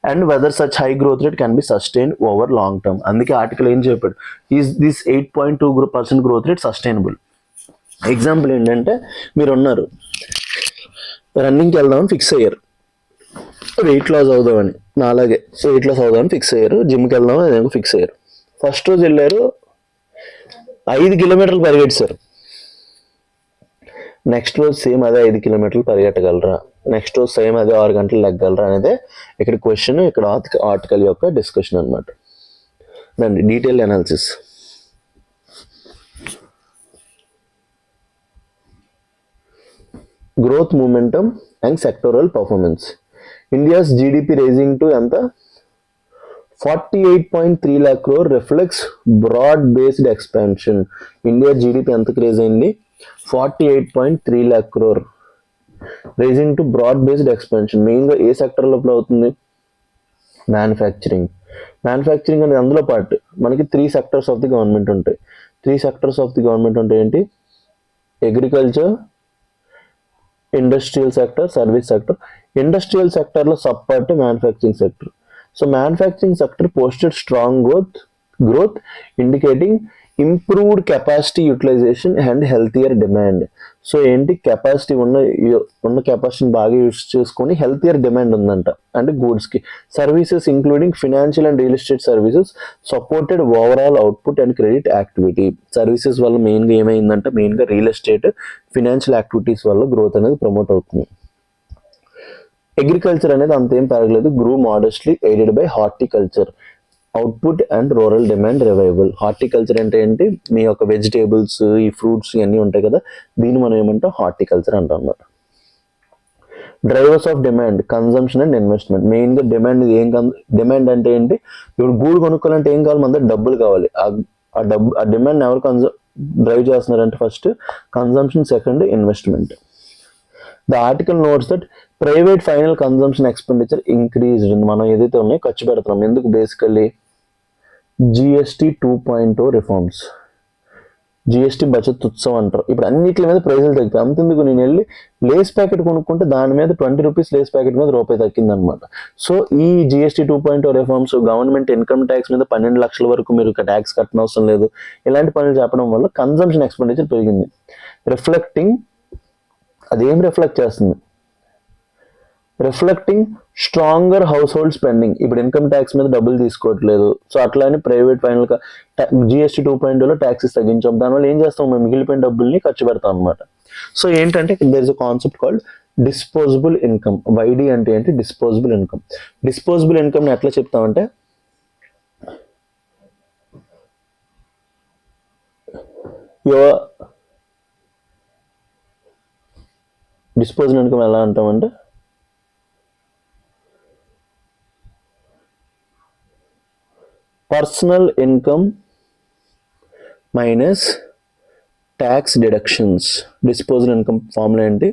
And whether such high growth rate can be sustain over long term. అందుకే ఆర్టికల్ ఏం చెప్పాడు, is this 8.2% growth rate sustainable. Example ఏంటంటే, మీరు ఉన్నారు, రన్నింగ్కి వెళ్దామని ఫిక్స్ అయ్యారు, వెయిట్ లాస్ అవుదామని, అలాగే వెయిట్ లాస్ అవుదామని ఫిక్స్ అయ్యారు, జిమ్కి వెళ్దామని అదేమో ఫిక్స్ అయ్యారు. ఫస్ట్ రోజు వెళ్ళారు, 5 కిలోమీటర్లు పరిగెట్టారు. నెక్స్ట్ రోజు సేమ్ అదే 5 కిలోమీటర్లు పరిగెట్టగలరా, నెక్స్ట్ రోజు సేమ్ అదే 6 గంటలు లెగ్గలరా అనేది ఇక్కడ క్వశ్చన్, ఇక్కడ ఆర్టికల్ యొక్క డిస్కషన్ అనమాట. దాని detail analysis. Growth momentum and sectoral performance. India's GDP rising to ఎంత, 48.3 lakh crore reflects broad based expansion. India GDP ఎంతకు రేజ్ అయింది, 48.3 lakh crore, rising to broad based expansion. మెయిన్గా ఏ సెక్టర్ లోపల అవుతుంది, మ్యానుఫ్యాక్చరింగ్ అనేది అందులో పార్ట్. మనకి 3 సెక్టర్స్ ఆఫ్ ది గవర్నమెంట్ ఉంటాయి. 3 సెక్టర్స్ ఆఫ్ ది గవర్నమెంట్ ఉంటాయి ఏంటి, agriculture, industrial sector, service sector. Industrial సెక్టర్లో sub part manufacturing sector. So manufacturing sector posted strong growth indicating improved capacity utilisation and healthier demand. So ఏంటి, capacity ఉన్న కెపాసిటీని బాగా use చేసుకొని healthier demand ఉందంట, అంటే గూడ్స్కి. Services including financial and real estate services supported overall output and credit activity. Services వల్ల మెయిన్గా ఏమైందంటే, మెయిన్గా రియల్ ఎస్టేట్, ఫినాన్షియల్ యాక్టివిటీస్ వల్ల గ్రోత్ అనేది ప్రమోట్ అవుతుంది. అగ్రికల్చర్ అనేది అంతేం పెరగలేదు, grew modestly aided by horticulture, output and rural demand revival. Horticulture అంటే ఏంటి, మీ యొక్క వెజిటేబుల్స్, ఈ ఫ్రూట్స్ ఇవన్నీ ఉంటాయి కదా, దీన్ని మనం ఏమంటాం, హార్టికల్చర్ అంటాం అన్నమాట. Drivers of demand, consumption and investment. మెయిన్గా డిమాండ్ అంటే ఏంటి? ఇప్పుడు గూడు కొనుక్కోవాలంటే ఏం కావాలి? మన దగ్గర డబ్బులు కావాలి. ఆ డిమాండ్ ఎవరు డ్రైవ్ చేస్తున్నారంటే first consumption, second investment. The article notes that private final consumption expenditure increased. మనం ఏదైతే ఉన్నాయో ఖర్చు పెడుతున్నాం. ఎందుకు? Basically GST 2.0 reforms, GST Bachat ఉత్సవం అంటారు. ఇప్పుడు అన్నిటి మీద ప్రైజులు తగ్గుతాయి. అంతెందుకు, నేను వెళ్ళి లేస్ ప్యాకెట్ కొనుక్కుంటే దాని మీద 20 రూపీస్, లేస్ ప్యాకెట్ మీద రూపాయి తగ్గిందనమాట. సో ఈ GST 2.0 reforms, government income tax మీద 12 లక్షల వరకు మీరు ట్యాక్స్ కట్టనవసరం లేదు, ఇలాంటి పనులు చెప్పడం వల్ల కన్జంప్షన్ ఎక్స్పెండిచర్ పెరిగింది. రిఫ్లెక్టింగ్, అదేం రిఫ్లెక్ట్ చేస్తుంది? Reflecting stronger house hold spending. ఇప్పుడు ఇన్కమ్ ట్యాక్స్ మీద డబ్బులు తీసుకోవట్లేదు. సో అట్లానే ప్రైవేట్ ఫైనల్గా GST 2.0లో ట్యాక్సెస్ తగ్గించాం. దానివల్ల ఏం చేస్తాం? మేము మిగిలిపోయిన డబ్బుల్ని ఖర్చు పెడతాం అనమాట. సో ఏంటంటే there is a concept called disposable income. YD అంటే ఏంటి? Disposable income. డిస్పోజబుల్ ఇన్కమ్ని ఎట్లా చెప్తామంటే, డిస్పోజబుల్ ఇన్కమ్ ఎలా అంటామంటే, personal income minus tax deductions. Disposable income formula ఏంటి?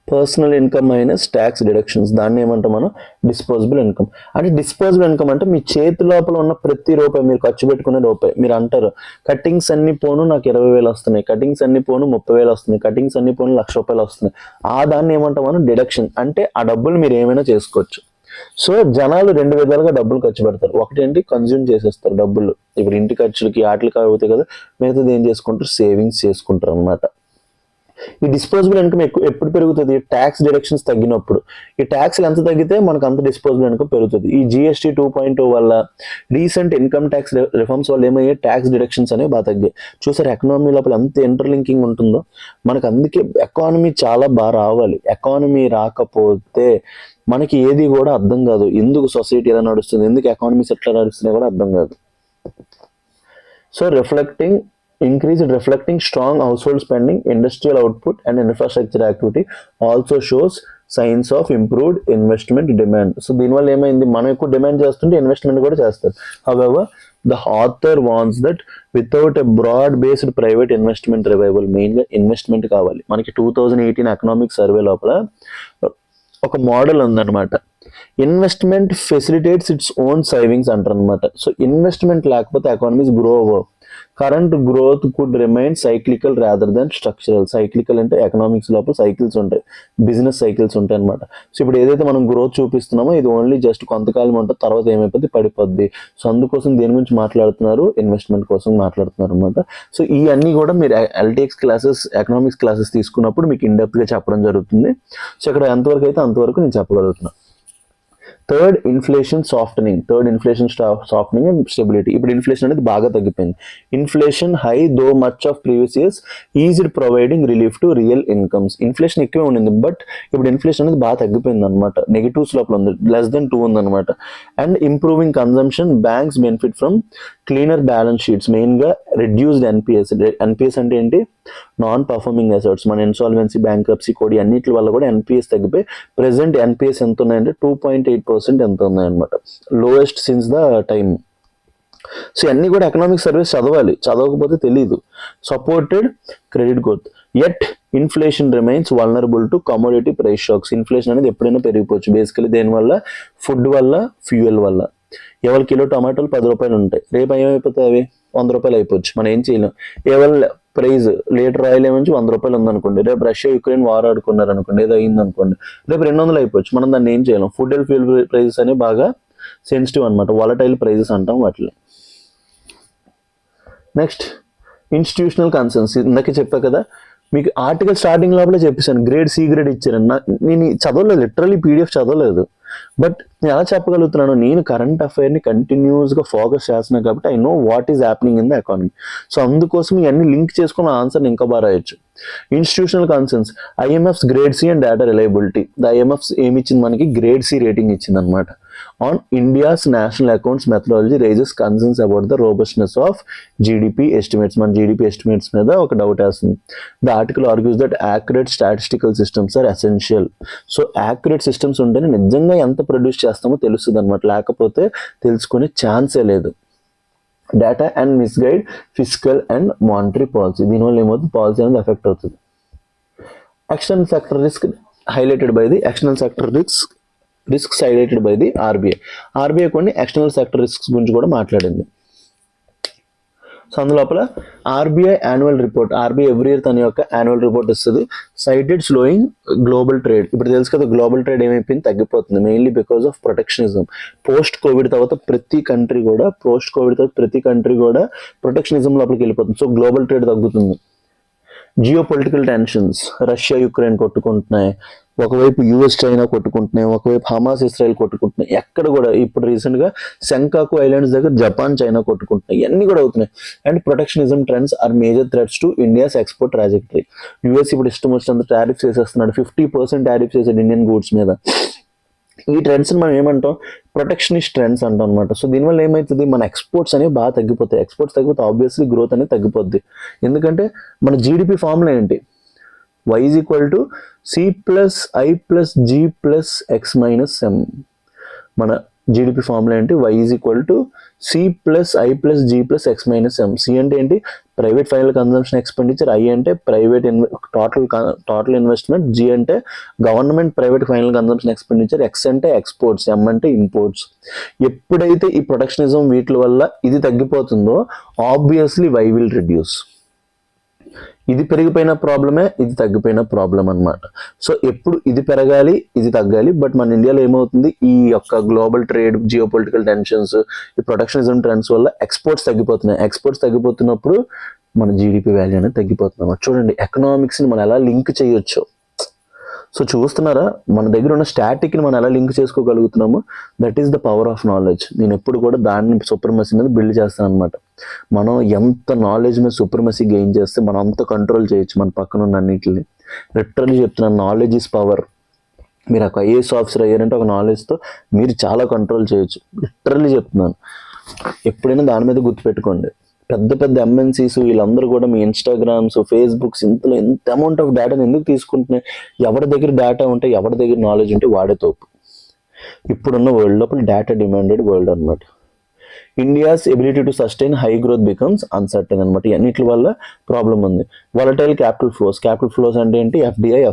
Personal income minus tax deductions. దాన్ని ఏమంటాం మనం? Disposable income. అంటే డిస్పోజబుల్ ఇన్కమ్ అంటే మీ చేతి లోపల ఉన్న ప్రతి రూపాయి, మీరు ఖర్చు పెట్టుకునే రూపాయి. మీరు అంటారు కటింగ్స్ అన్ని పోను నాకు 20,000 వస్తున్నాయి, కటింగ్స్ అన్ని పోను 30,000 వస్తున్నాయి, కటింగ్స్ అన్ని పోను 1,00,000 రూపాయలు వస్తున్నాయి. దాన్ని ఏమంటాం మనం? డిడక్షన్. అంటే ఆ డబ్బులు మీరు ఏమైనా చేసుకోవచ్చు. సో జనాలు 2 విధాలుగా డబ్బులు ఖర్చు పెడతారు. ఒకటేంటి? కన్జ్యూమ్ చేసేస్తారు డబ్బులు. ఇప్పుడు ఇంటి ఖర్చులకి ఆటలకి అవుతాయి కదా, మిగతాది ఏం చేసుకుంటారు? సేవింగ్స్ చేసుకుంటారు అనమాట. ఈ డిస్పోజబుల్ ఇన్కమ్ ఎప్పుడు పెరుగుతుంది? ట్యాక్స్ డిడక్షన్స్ తగ్గినప్పుడు. ఈ ట్యాక్స్లు ఎంత తగ్గితే మనకు అంత డిస్పోజబుల్ ఇన్కమ్ పెరుగుతుంది. ఈ GST 2.0 వల్ల, రీసెంట్ ఇన్కమ్ ట్యాక్స్ రిఫార్మ్స్ వల్ల ఏమయ్యాయి? ట్యాక్స్ డిడక్షన్స్ అనేవి బాగా తగ్గాయి. చూసారు ఎకానమీ లోపల ఎంత ఇంటర్లింకింగ్ ఉంటుందో మనకు. అందుకే ఎకానమీ చాలా బాగా రావాలి. ఎకానమీ రాకపోతే మనకి ఏది కూడా అర్థం కాదు. ఎందుకు సొసైటీ ఎలా నడుస్తుంది, ఎందుకు ఎకానమీస్ ఎట్లా నడుస్తున్నాయి కూడా అర్థం కాదు. So reflecting strong household spending, industrial output and infrastructure activity also shows signs of improved investment demand. So దీనివల్ల ఏమైంది? మనం ఎక్కువ డిమాండ్ చేస్తుంటే ఇన్వెస్ట్మెంట్ కూడా చేస్తారు. However, the author warns that without a broad based private investment revival, మెయిన్గా investment కావాలి మనకి. 2018 ఎకనామిక్ సర్వే లోపల ఒక మోడల్ ఉందన్నమాట. Investment facilitates its own savings అంటారు అనమాట. సో ఇన్వెస్ట్మెంట్ లేకపోతే ఎకానమీస్ గ్రో అవ్వవు. Current growth could remain cyclical rather than structural. Cyclical అంటే ఎకనామిక్స్ లోపల సైకిల్స్ ఉంటాయి, బిజినెస్ సైకిల్స్ ఉంటాయి అనమాట. సో ఇప్పుడు ఏదైతే మనం గ్రోత్ చూపిస్తున్నామో ఇది ఓన్లీ జస్ట్ కొంతకాలం ఉంటుంది, తర్వాత ఏమైపోద్ది? పడిపోద్ది. సో అందుకోసం దేని గురించి మాట్లాడుతున్నారు? ఇన్వెస్ట్మెంట్ కోసం మాట్లాడుతున్నారు అనమాట. సో ఇవన్నీ కూడా మీరు LTX క్లాసెస్, ఎకనామిక్స్ క్లాసెస్ తీసుకున్నప్పుడు మీకు ఇన్డెప్త్గా చెప్పడం జరుగుతుంది. సో ఇక్కడ ఎంతవరకు అయితే అంతవరకు నేను చెప్పగలుగుతున్నాను. Third inflation softening and stability. ఇప్పుడు ఇన్ఫ్లేషన్ అనేది బాగా తగ్గిపోయింది. Inflation high though much of previous years eased providing relief to real incomes. Inflation ఎక్కువే ఉండింది, బట్ ఇప్పుడు ఇన్ఫ్లేషన్ అనేది బాగా తగ్గిపోయింది అనమాట. నెగిటివ్స్ లోపల ఉంది, <2 ఉందన్నమాట. And improving consumption, banks benefit from cleaner balance sheets. మెయిన్గా రెడ్యూస్డ్ ఎన్పిఎస్ అంటే ఏంటి? Non performing assets. మన ఇన్సాల్వెన్సీ, బ్యాంక్రప్సీ కోడ్ అన్నిటి వల్ల కూడా ఎన్పిఎస్ తగ్గిపోయి ప్రెసెంట్ ఎన్పిఎస్ ఎంత ఉన్నాయంటే 2.8% ఎంత ఉన్నాయన్నమాట. Lowest since the time. So అన్నీ కూడా ఎకనామిక్ సర్వీస్ చదవాలి, చదవకపోతే తెలియదు. Supported credit growth, yet inflation remains vulnerable to commodity price shocks. Inflation అనేది ఎప్పుడైనా పెరిగిపోవచ్చు. బేసికలీ దేనివల్ల? ఫుడ్ వల్ల, ఫ్యూయల్ వల్ల. ఎవరి కిలో టమాటాలు 10 రూపాయలు ఉంటాయి, రేపు ఏమైపోతాయి? అవి 100 రూపాయలు అయిపోవచ్చు. మనం ఏం చేయలేం. ఎవరి ప్రైజ్ లీటర్ ఆయిల్ ఏమంచి 100 రూపాయలు ఉందనుకోండి, రేపు రష్యా యుక్రెయిన్ వార్ ఆడుకున్నారు అనుకోండి, ఏదో అయింది అనుకోండి, రేపు 200 అయిపోవచ్చు. మనం దాన్ని ఏం చేయలేం. ఫుడ్ అండ్ ఫ్యూయల్ ప్రైజెస్ అనేవి బాగా సెన్సిటివ్ అనమాట. వాలటైల్ ప్రైజెస్ అంటాం వాటిని. Next institutional concerns. ఇందాక చెప్పా కదా మీకు, ఆర్టికల్ స్టార్టింగ్ లోపలే చెప్పేసాను గ్రేడ్ C గ్రేడ్ ఇచ్చారని. నేను చదవలేదు, లిటరల్లీ PDF చదవలేదు. బట్ నేను ఎలా చెప్పగలుగుతున్నాను? నేను కరెంట్ అఫైర్ని కంటిన్యూస్గా ఫోకస్ చేస్తున్నాను కాబట్టి I know what is happening in the economy. So అందుకోసం ఇవన్నీ లింక్ చేసుకున్న ఆన్సర్ని ఇంకా బాగా రాయొచ్చు. Institutional concerns, IMF's grade C and data reliability. The IMF ఏమి ఇచ్చింది మనకి? గ్రేడ్ C రేటింగ్ ఇచ్చింది అనమాట. On India's national accounts methodology raises concerns about the robustness of GDP estimates. మన జీడిపి ఎస్టిమేట్స్ మీద ఒక డౌట్ వేస్తుంది. The article argues that accurate statistical systems are essential. So accurate systems ఉంటేనే నిజంగా ఎంత produce చేస్తామో తెలుస్తుంది అనమాట, లేకపోతే తెలుసుకునే ఛాన్సే లేదు. Data and misguide fiscal and monetary policy. దీనివల్ల ఏమవుతుంది, పాలసీ అనేది ఎఫెక్ట్ అవుతుంది. External sector risk highlighted by the external sector risks highlighted by the RBI కొన్ని ఎక్స్టర్నల్ సెక్టర్ రిస్క్స్ గురించి కూడా మాట్లాడింది. సో అందులోపల RBI annual report, RBI every year తన యొక్క యాన్యువల్ రిపోర్ట్ ఇస్తుంది. Cited slowing global trade. ఇప్పుడు తెలుసు కదా గ్లోబల్ ట్రేడ్ ఏమైపోయింది, తగ్గిపోతుంది, mainly because of protectionism. Post COVID తర్వాత ప్రతి కంట్రీ కూడా ప్రొటెక్షనిజం లోపలికి వెళ్ళిపోతుంది. సో గ్లోబల్ ట్రేడ్ తగ్గుతుంది. Geopolitical tensions, Russia Ukraine కొట్టుకుంటున్నాయి, ఒకవైపు యుఎస్ చైనా కొట్టుకుంటున్నాయి, ఒకవైపు హమాస్ ఇస్రాయల్ కొట్టుకుంటున్నాయి. ఎక్కడ కూడా ఇప్పుడు రీసెంట్గా సెంకాకు ఐలాండ్స్ దగ్గర జపాన్ చైనా కొట్టుకుంటున్నాయి, ఇవన్నీ కూడా అవుతున్నాయి. And protectionism trends are major threats to India's export trajectory. US ఇప్పుడు ఇష్టం వచ్చినంత టారిఫ్స్ వేసేస్తున్నాడు, 50% టారిఫ్స్ వేసాడు ఇండియన్ గూడ్స్ మీద. ఈ ట్రెండ్స్ మనం ఏమంటాం, ప్రొటెక్షనిస్ట్ ట్రెండ్స్ అంటాం అనమాట. సో దీనివల్ల ఏమవుతుంది, మన ఎక్స్పోర్ట్స్ అనేవి బాగా తగ్గిపోతాయి. ఎక్స్పోర్ట్స్ తగ్గిపోతే ఆబ్వియస్లీ గ్రోత్ అనేది తగ్గిపోద్ది. ఎందుకంటే మన జీడిపి ఫార్ములా ఏంటి, y is equal to c plus i plus g plus x minus m. మన జీడిపి ఫార్ములా ఏంటి, y is equal to c plus i plus g plus x minus m. c అంటే ఏంటి, private final consumption expenditure, i అంటే private total investment, g అంటే government private final consumption expenditure, x అంటే exports, m అంటే imports. ఎప్పుడైతే ఈ protectionism వీటి వల్ల ఇది తగ్గిపోతుందో ఆబ్వియస్లీ y విల్ రిడ్యూస్. ఇది పెరిగిపోయిన ప్రాబ్లమే, ఇది తగ్గిపోయిన ప్రాబ్లం అనమాట. సో ఎప్పుడు ఇది పెరగాలి, ఇది తగ్గాలి. బట్ మన ఇండియాలో ఏమవుతుంది, ఈ యొక్క global trade, geo political tensions, ఈ ప్రొటెక్షనిజం ట్రెండ్స్ వల్ల ఎక్స్పోర్ట్స్ తగ్గిపోతున్నాయి. ఎక్స్పోర్ట్స్ తగ్గిపోతున్నప్పుడు మన జీడిపి వాల్యూ అనేది తగ్గిపోతుంది అన్నమాట. చూడండి ఎకనామిక్స్ని మనం ఎలా లింక్ చేయొచ్చు. సో చూస్తున్నారా, మన దగ్గర ఉన్న స్టాటిక్ని మనం ఎలా లింక్ చేసుకోగలుగుతున్నాము. That is the power of knowledge. నేను ఎప్పుడు కూడా దాన్ని సుప్రమసీ మీద బిల్డ్ చేస్తాను అనమాట. మనం ఎంత నాలెడ్జ్ మీద సుప్రమసీ గెయిన్ చేస్తే మనం అంత కంట్రోల్ చేయొచ్చు మన పక్కన ఉన్న అన్నింటిని. లిటరల్లీ చెప్తున్నాను, నాలెడ్జ్ ఈజ్ పవర్. మీరు ఒక ఐఏఎస్ ఆఫీసర్ అయ్యారంటే ఒక నాలెడ్జ్తో మీరు చాలా కంట్రోల్ చేయొచ్చు. లిటరల్లీ చెప్తున్నాను, ఎప్పుడైనా దాని మీద గుర్తుపెట్టుకోండి. పెద్ద పెద్ద ఎంఎన్సీస్ వీళ్ళందరూ కూడా మీ ఇన్స్టాగ్రామ్స్, ఫేస్బుక్స్ ఇంతలో ఎంత అమౌంట్ ఆఫ్ డేటాని ఎందుకు తీసుకుంటున్నాయి, ఎవరి దగ్గర డేటా ఉంటే, ఎవరి దగ్గర నాలెడ్జ్ ఉంటే వాడే తోపు. ఇప్పుడున్న వరల్డ్ లోపల డేటా డిమాండెడ్ వరల్డ్ అనమాట. India's ability to sustain high growth becomes uncertain అనమాట. అన్నిటి వల్ల ప్రాబ్లం ఉంది. వాలటైల్ క్యాపిటల్ ఫ్లోస్ అంటే ఏంటి, ఎఫ్డిఐ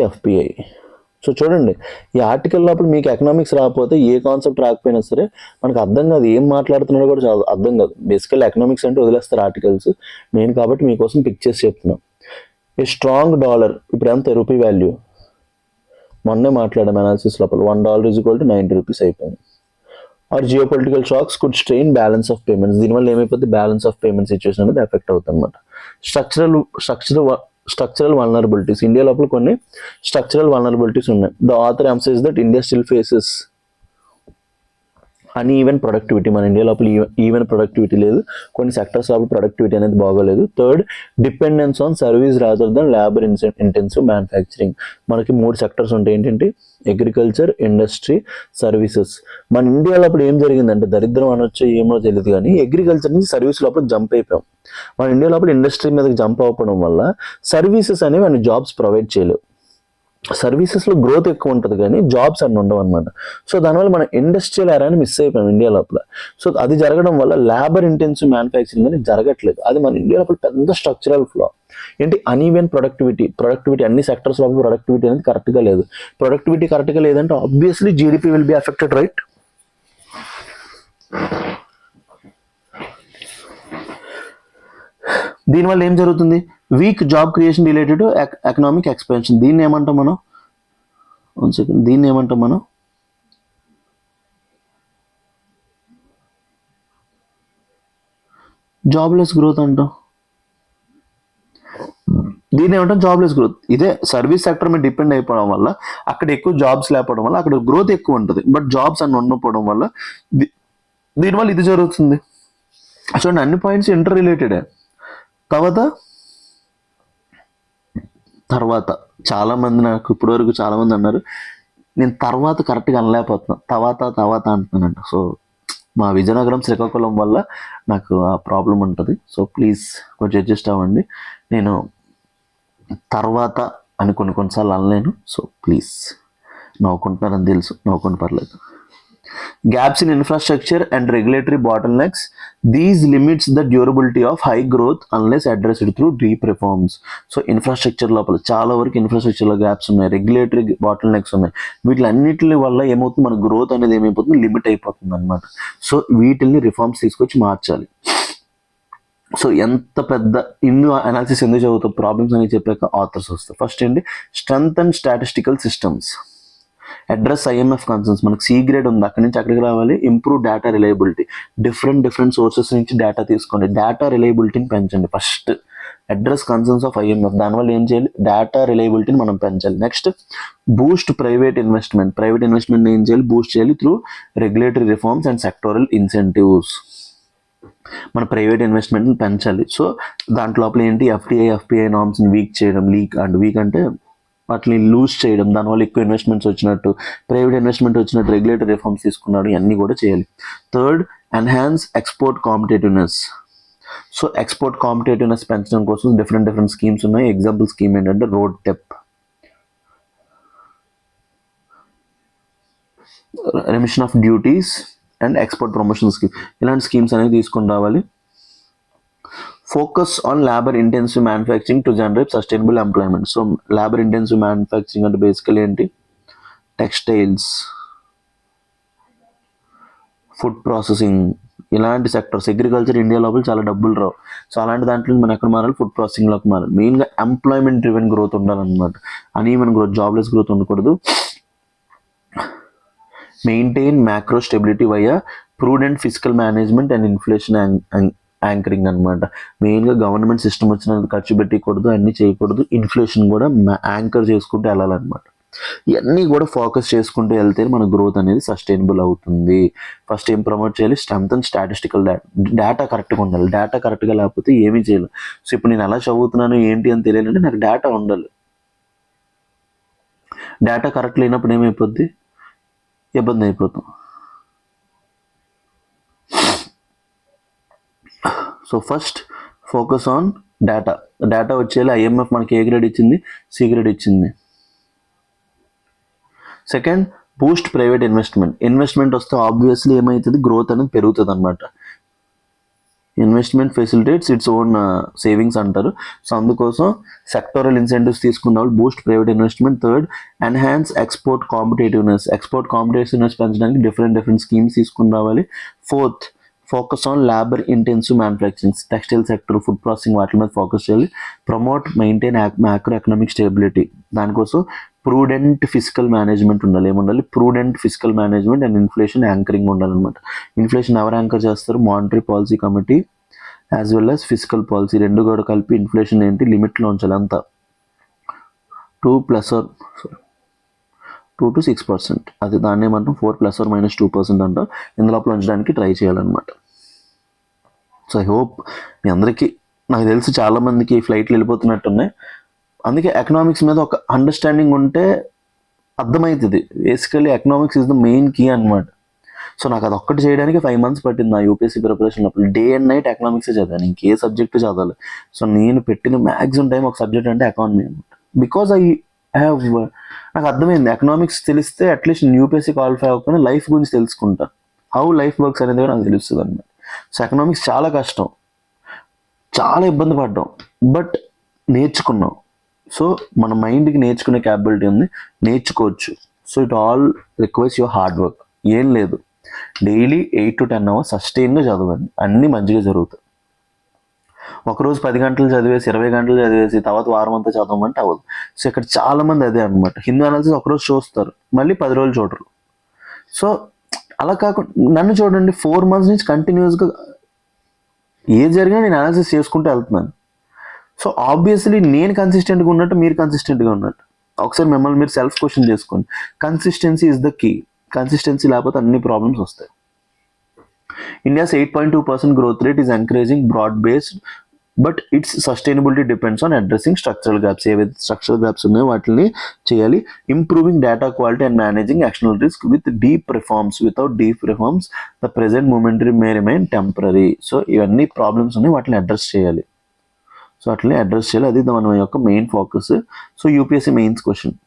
ఎఫ్పిఐ. సో చూడండి, ఈ ఆర్టికల్ లోపల మీకు ఎకనామిక్స్ రాకపోతే, ఏ కాన్సెప్ట్ రాకపోయినా సరే మనకు అర్థం కాదు, ఏం మాట్లాడుతున్నాడో కూడా చాలా అర్థం కాదు. బేసికల్ ఎకనామిక్స్ అంటే వదిలేస్తారు ఆర్టికల్స్. నేను కాబట్టి మీకోసం పిక్ చేసి చెప్తున్నాను. ఏ స్ట్రాంగ్ డాలర్, ఇప్పుడు ఎంత రూపీ వాల్యూ, మొన్నే మాట్లాడాం అనాలిసిస్ లోపల, $1 ఈజ్ ఈక్వల్ టు 90 రూపీస్ అయిపోయింది. Or geopolitical shocks could strain balance of payments. దీనివల్ల ఏమైపోతుంది, బ్యాలెన్స్ ఆఫ్ పేమెంట్ సిచ్యువేషన్ అనేది ఎఫెక్ట్ అవుతుంది అనమాట. Structural vulnerabilities. ఇండియా లోపల కొన్ని స్ట్రక్చరల్ వల్నరబిలిటీస్ ఉన్నాయి. The author emphasise that India still faces uneven productivity. మన ఇండియా లోపల ఈవెన్ ప్రొడక్టివిటీ లేదు, కొన్ని సెక్టర్స్ లోపల ప్రొడక్టివిటీ అనేది బాగోలేదు. Third, dependence on service rather than labour intensive manufacturing. మనకి 3 సెక్టర్స్ ఉంటాయి. ఏంటంటే అగ్రికల్చర్, ఇండస్ట్రీ, సర్వీసెస్. మన ఇండియా లోపల ఏం జరిగిందంటే, దరిద్రం అనొచ్చు ఏమో తెలియదు కానీ, అగ్రికల్చర్ నుంచి సర్వీస్ లోపల జంప్ అయిపోయాం. మన ఇండియా లోపల ఇండస్ట్రీ మీదకి జంప్ అవ్వడం వల్ల సర్వీసెస్ అనేవి ఆయన జాబ్స్ ప్రొవైడ్ చేయలేవు. సర్వీసెస్లో గ్రోత్ ఎక్కువ ఉంటుంది కానీ జాబ్స్ అన్నీ ఉండవు అనమాట. సో దానివల్ల మన ఇండస్ట్రియల్ ఏరాని మిస్ అయిపోయాం ఇండియా లోపల. సో అది జరగడం వల్ల లేబర్ ఇంటెన్సివ్ మ్యానుఫ్యాక్చరింగ్ అనేది జరగట్లేదు. అది మన ఇండియా లోపల పెద్ద స్ట్రక్చరల్ ఫ్లా. ఏంటి, అన్ఈవెన్ ప్రొడక్టివిటీ అన్ని సెక్టర్స్ లోపల ప్రొడక్టివిటీ అనేది కరెక్ట్గా లేదు. ప్రొడక్టివిటీ కరెక్ట్గా లేదంటే obviously GDP will be affected, right? దీనివల్ల ఏం జరుగుతుంది, week job creation related to economic expansion. దీన్ని ఏమంటాం మనం జాబ్లెస్ గ్రోత్ అంటాం. దీన్ని ఏమంటాం, జాబ్లెస్ గ్రోత్. ఇదే సర్వీస్ సెక్టర్ మీద డిపెండ్ అయిపోవడం వల్ల, అక్కడ ఎక్కువ జాబ్స్ లేకపోవడం వల్ల అక్కడ గ్రోత్ ఎక్కువ ఉంటుంది, బట్ జాబ్స్ అని ఉండకపోవడం వల్ల దీనివల్ల ఇది జరుగుతుంది. చూడండి, అన్ని పాయింట్స్ ఇంటర్ రిలేటెడే. తర్వాత చాలామంది నాకు ఇప్పటివరకు చాలామంది అన్నారు, నేను తర్వాత కరెక్ట్గా అనలేకపోతున్నాను, తర్వాత అంటున్నానంట. సో మా విజయనగరం శ్రీకాకుళం వల్ల నాకు ఆ ప్రాబ్లం ఉంటుంది. సో ప్లీజ్ కొంచెం అడ్జస్ట్ అవ్వండి. నేను తర్వాత అని కొన్నిసార్లు అనలేను. సో ప్లీజ్, నవ్వుకుంటున్నారని తెలుసు, నవ్వుకుని పర్లేదు. Gaps in infrastructure and regulatory bottlenecks. These limits the durability of high growth unless addressed through deep reforms. So infrastructure లోపల చాలా వరకు ఇన్ఫ్రాస్ట్రక్చర్లో గ్యాప్స్ ఉన్నాయి, రెగ్యులేటరీ బాటిల్ నెక్స్ ఉన్నాయి. వీటిలన్నిటి వల్ల ఏమవుతుంది, మన గ్రోత్ అనేది ఏమైపోతుంది, లిమిట్ అయిపోతుంది అనమాట. సో వీటిని రిఫార్మ్స్ తీసుకొచ్చి మార్చాలి. సో ఎంత పెద్ద ఇన్ని అనాలిసిస్ ఎందుకు చదువుతాం, ప్రాబ్లమ్స్ అనేది చెప్పాక ఆథర్స్ వస్తాయి. ఫస్ట్ ఏంటి, strength and statistical systems, address IMF concerns. మనకి సి గ్రేడ్ ఉంది, అక్కడి నుంచి అక్కడికి రావాలి. Improve data reliability, different sources నుంచి డేటా తీసుకోండి, డేటా రిలయబిలిటీని పెంచండి. First address concerns of IMF, దానివల్ల ఏం చేయాలి, డేటా రిలయబిలిటీని మనం పెంచాలి. నెక్స్ట్ బూస్ట్ ప్రైవేట్ ఇన్వెస్ట్మెంట్ ఏం చేయాలి, బూస్ట్ చేయాలి through regulatory reforms and sectoral incentives. మన ప్రైవేట్ ఇన్వెస్ట్మెంట్ని పెంచాలి. సో దాంట్లోపల ఏంటి, ఎఫ్పిఐ నామ్స్ని వీక్ అంటే వాటిని లూజ్ చేయడం, దానివల్ల ఎక్కువ ఇన్వెస్ట్మెంట్స్ వచ్చినట్టు, ప్రైవేట్ ఇన్వెస్ట్మెంట్ వచ్చినట్టు రెగ్యులేటరీ రిఫార్మ్స్ తీసుకున్నాడు, ఇవన్నీ కూడా చేయాలి. Third, enhance export competitiveness. So export competitiveness పెంచడం కోసం డిఫరెంట్ స్కీమ్స్ ఉన్నాయి. ఎగ్జాంపుల్ స్కీమ్ ఏంటంటే RoDTEP, remission of duties and export promotion scheme. ఇలాంటి స్కీమ్స్ అనేవి తీసుకొని రావాలి. Focus on labour intensive manufacturing to generate sustainable employment. So labour intensive manufacturing అంటే basically ఏంటి, టెక్స్టైల్స్, ఫుడ్ ప్రాసెసింగ్, ఇలాంటి sectors. Agriculture India లోపల చాలా డబ్బులు రావు. సో అలాంటి దాంట్లో మనం ఎక్కడ మారాలి, ఫుడ్ ప్రాసెసింగ్లోకి మారాలి. మెయిన్గా ఎంప్లాయ్మెంట్ డ్రివెన్ గ్రోత్ ఉండాలన్నమాట, అన్ఈవెన్ గ్రోత్, జాబ్లెస్ గ్రోత్ ఉండకూడదు. Maintain macro stability via prudent physical management and inflation anchoring అనమాట. మెయిన్గా గవర్నమెంట్ సిస్టమ్ వచ్చినందుకు ఖర్చు పెట్టకూడదు, అన్నీ చేయకూడదు. ఇన్ఫ్లేషన్ కూడా యాంకర్ చేసుకుంటూ వెళ్ళాలన్నమాట. ఇవన్నీ కూడా ఫోకస్ చేసుకుంటూ వెళ్తే మన గ్రోత్ అనేది సస్టైనబుల్ అవుతుంది. ఫస్ట్ ఏం ప్రమోట్ చేయాలి, స్ట్రెంగ్త్ అండ్ స్టాటిస్టికల్ డేటా కరెక్ట్గా ఉండాలి. డేటా కరెక్ట్గా లేకపోతే ఏమీ చేయలేదు. సో ఇప్పుడు నేను ఎలా చదువుతున్నాను ఏంటి అని తెలియాలంటే నాకు డేటా ఉండాలి. డేటా కరెక్ట్ లేనప్పుడు ఏమైపోద్ది, ఇబ్బంది అయిపోతాం. So first focus on data వచ్చేయాలి. ఐఎంఎఫ్ మనకి ఏ గ్రేడ్ ఇచ్చింది, సి గ్రేడ్ ఇచ్చింది. సెకండ్, బూస్ట్ ప్రైవేట్ ఇన్వెస్ట్మెంట్ వస్తే ఆబ్వియస్లీ ఏమవుతుంది, గ్రోత్ అనేది పెరుగుతుంది అనమాట. Investment facilitates its own savings అంటారు. సో అందుకోసం సెక్టోరల్ ఇన్సెంటివ్స్ తీసుకున్న వాళ్ళు Boost private investment. Third, enhance export competitiveness పెంచడానికి డిఫరెంట్ స్కీమ్స్ తీసుకుని రావాలి. Fourth, focus on labour intensive manufacturing, textile sector, food processing, వాటి మీద ఫోకస్ చేయాలి. Promote maintain macro economic stability, దానికోసం ప్రూడెంట్ ఫిజికల్ మేనేజ్మెంట్ ఉండాలి. ఏముండాలి, prudent physical management and inflation anchoring ఉండాలన్నమాట. ఇన్ఫ్లేషన్ ఎవరు యాంకర్ చేస్తారు, monetary policy committee as well as physical policy, రెండు కూడా కలిపి ఇన్ఫ్లేషన్ ఏంటి లిమిట్లో ఉంచాలి. అంతా 2 to 6%, అది దాన్ని ఏమంటాం 4 ± 2% అంటాం. ఇందులో ఉంచడానికి ట్రై చేయాలన్నమాట. సో ఐ హోప్ మీ అందరికీ, నాకు తెలిసి చాలామందికి ఫ్లైట్లు వెళ్ళిపోతున్నట్టున్నాయి. అందుకే ఎకనామిక్స్ మీద ఒక అండర్స్టాండింగ్ ఉంటే అర్థమవుతుంది. Basically economics is the main key అనమాట. సో నాకు అది ఒక్కటి చేయడానికి 5 months పట్టింది నా యూపీఎస్సీ ప్రిపరేషన్ అప్పుడు. డే అండ్ నైట్ ఎకనామిక్సే చదివాను, ఇంకే సబ్జెక్టు చదవాలి. సో నేను పెట్టిన మ్యాక్సిమం టైం ఒక సబ్జెక్ట్ అంటే ఎకానమీ అనమాట. బికాజ్ నాకు అర్థమైంది, ఎకనామిక్స్ తెలిస్తే అట్లీస్ట్ నేను యూపీఎస్సీ క్వాలిఫై అవ్వకపోయినా లైఫ్ గురించి తెలుసుకుంటా, హౌ లైఫ్ వర్క్స్ అనేది కూడా నాకు తెలుస్తుంది అనమాట. సో ఎకనామిక్స్ చాలా కష్టం, చాలా ఇబ్బంది పడ్డాం, బట్ నేర్చుకున్నాం. సో మన మైండ్కి నేర్చుకునే క్యాపబిలిటీ ఉంది, నేర్చుకోవచ్చు. So it all requires your hard work. ఏం లేదు, డైలీ 8 to 10 hours సస్టైన్గా చదవండి, అన్నీ మంచిగా జరుగుతాయి. ఒకరోజు 10 గంటలు చదివేసి 20 గంటలు చదివేసి తర్వాత వారం అంతా చదవమంటే అవ్వదు. సో ఇక్కడ చాలామంది అదే అనమాట, హిందూ అనాలిసిస్ ఒకరోజు చూస్తారు, మళ్ళీ 10 రోజులు చూడరు. సో అలా కాకుండా నన్ను చూడండి, 4 months నుంచి కంటిన్యూస్గా ఏది జరిగినా నేను అనాలిసిస్ చేసుకుంటూ వెళ్తున్నాను. సో ఆబ్వియస్లీ నేను కన్సిస్టెంట్గా ఉన్నట్టు మీరు కన్సిస్టెంట్గా ఉన్నట్టు. ఒకసారి మిమ్మల్ని మీరు సెల్ఫ్ క్వశ్చన్ చేసుకోండి. Consistency is the key. Consistency లేకపోతే అన్ని ప్రాబ్లమ్స్ వస్తాయి. India's 8.2% growth rate is encouraging but its sustainability depends on addressing structural gaps. ఏవైతే స్ట్రక్చరల్ గ్యాప్స్ ఉన్నాయో వాటిని చేయాలి. Improving data quality and managing external risk with deep reforms. Without deep reforms the present momentary may remain temporary. So ఇవన్నీ problems ఉన్నాయి, వాటిని address చేయాలి. So అట్లనే address చేయాలి, అది మన యొక్క main focus. So UPSC mains question.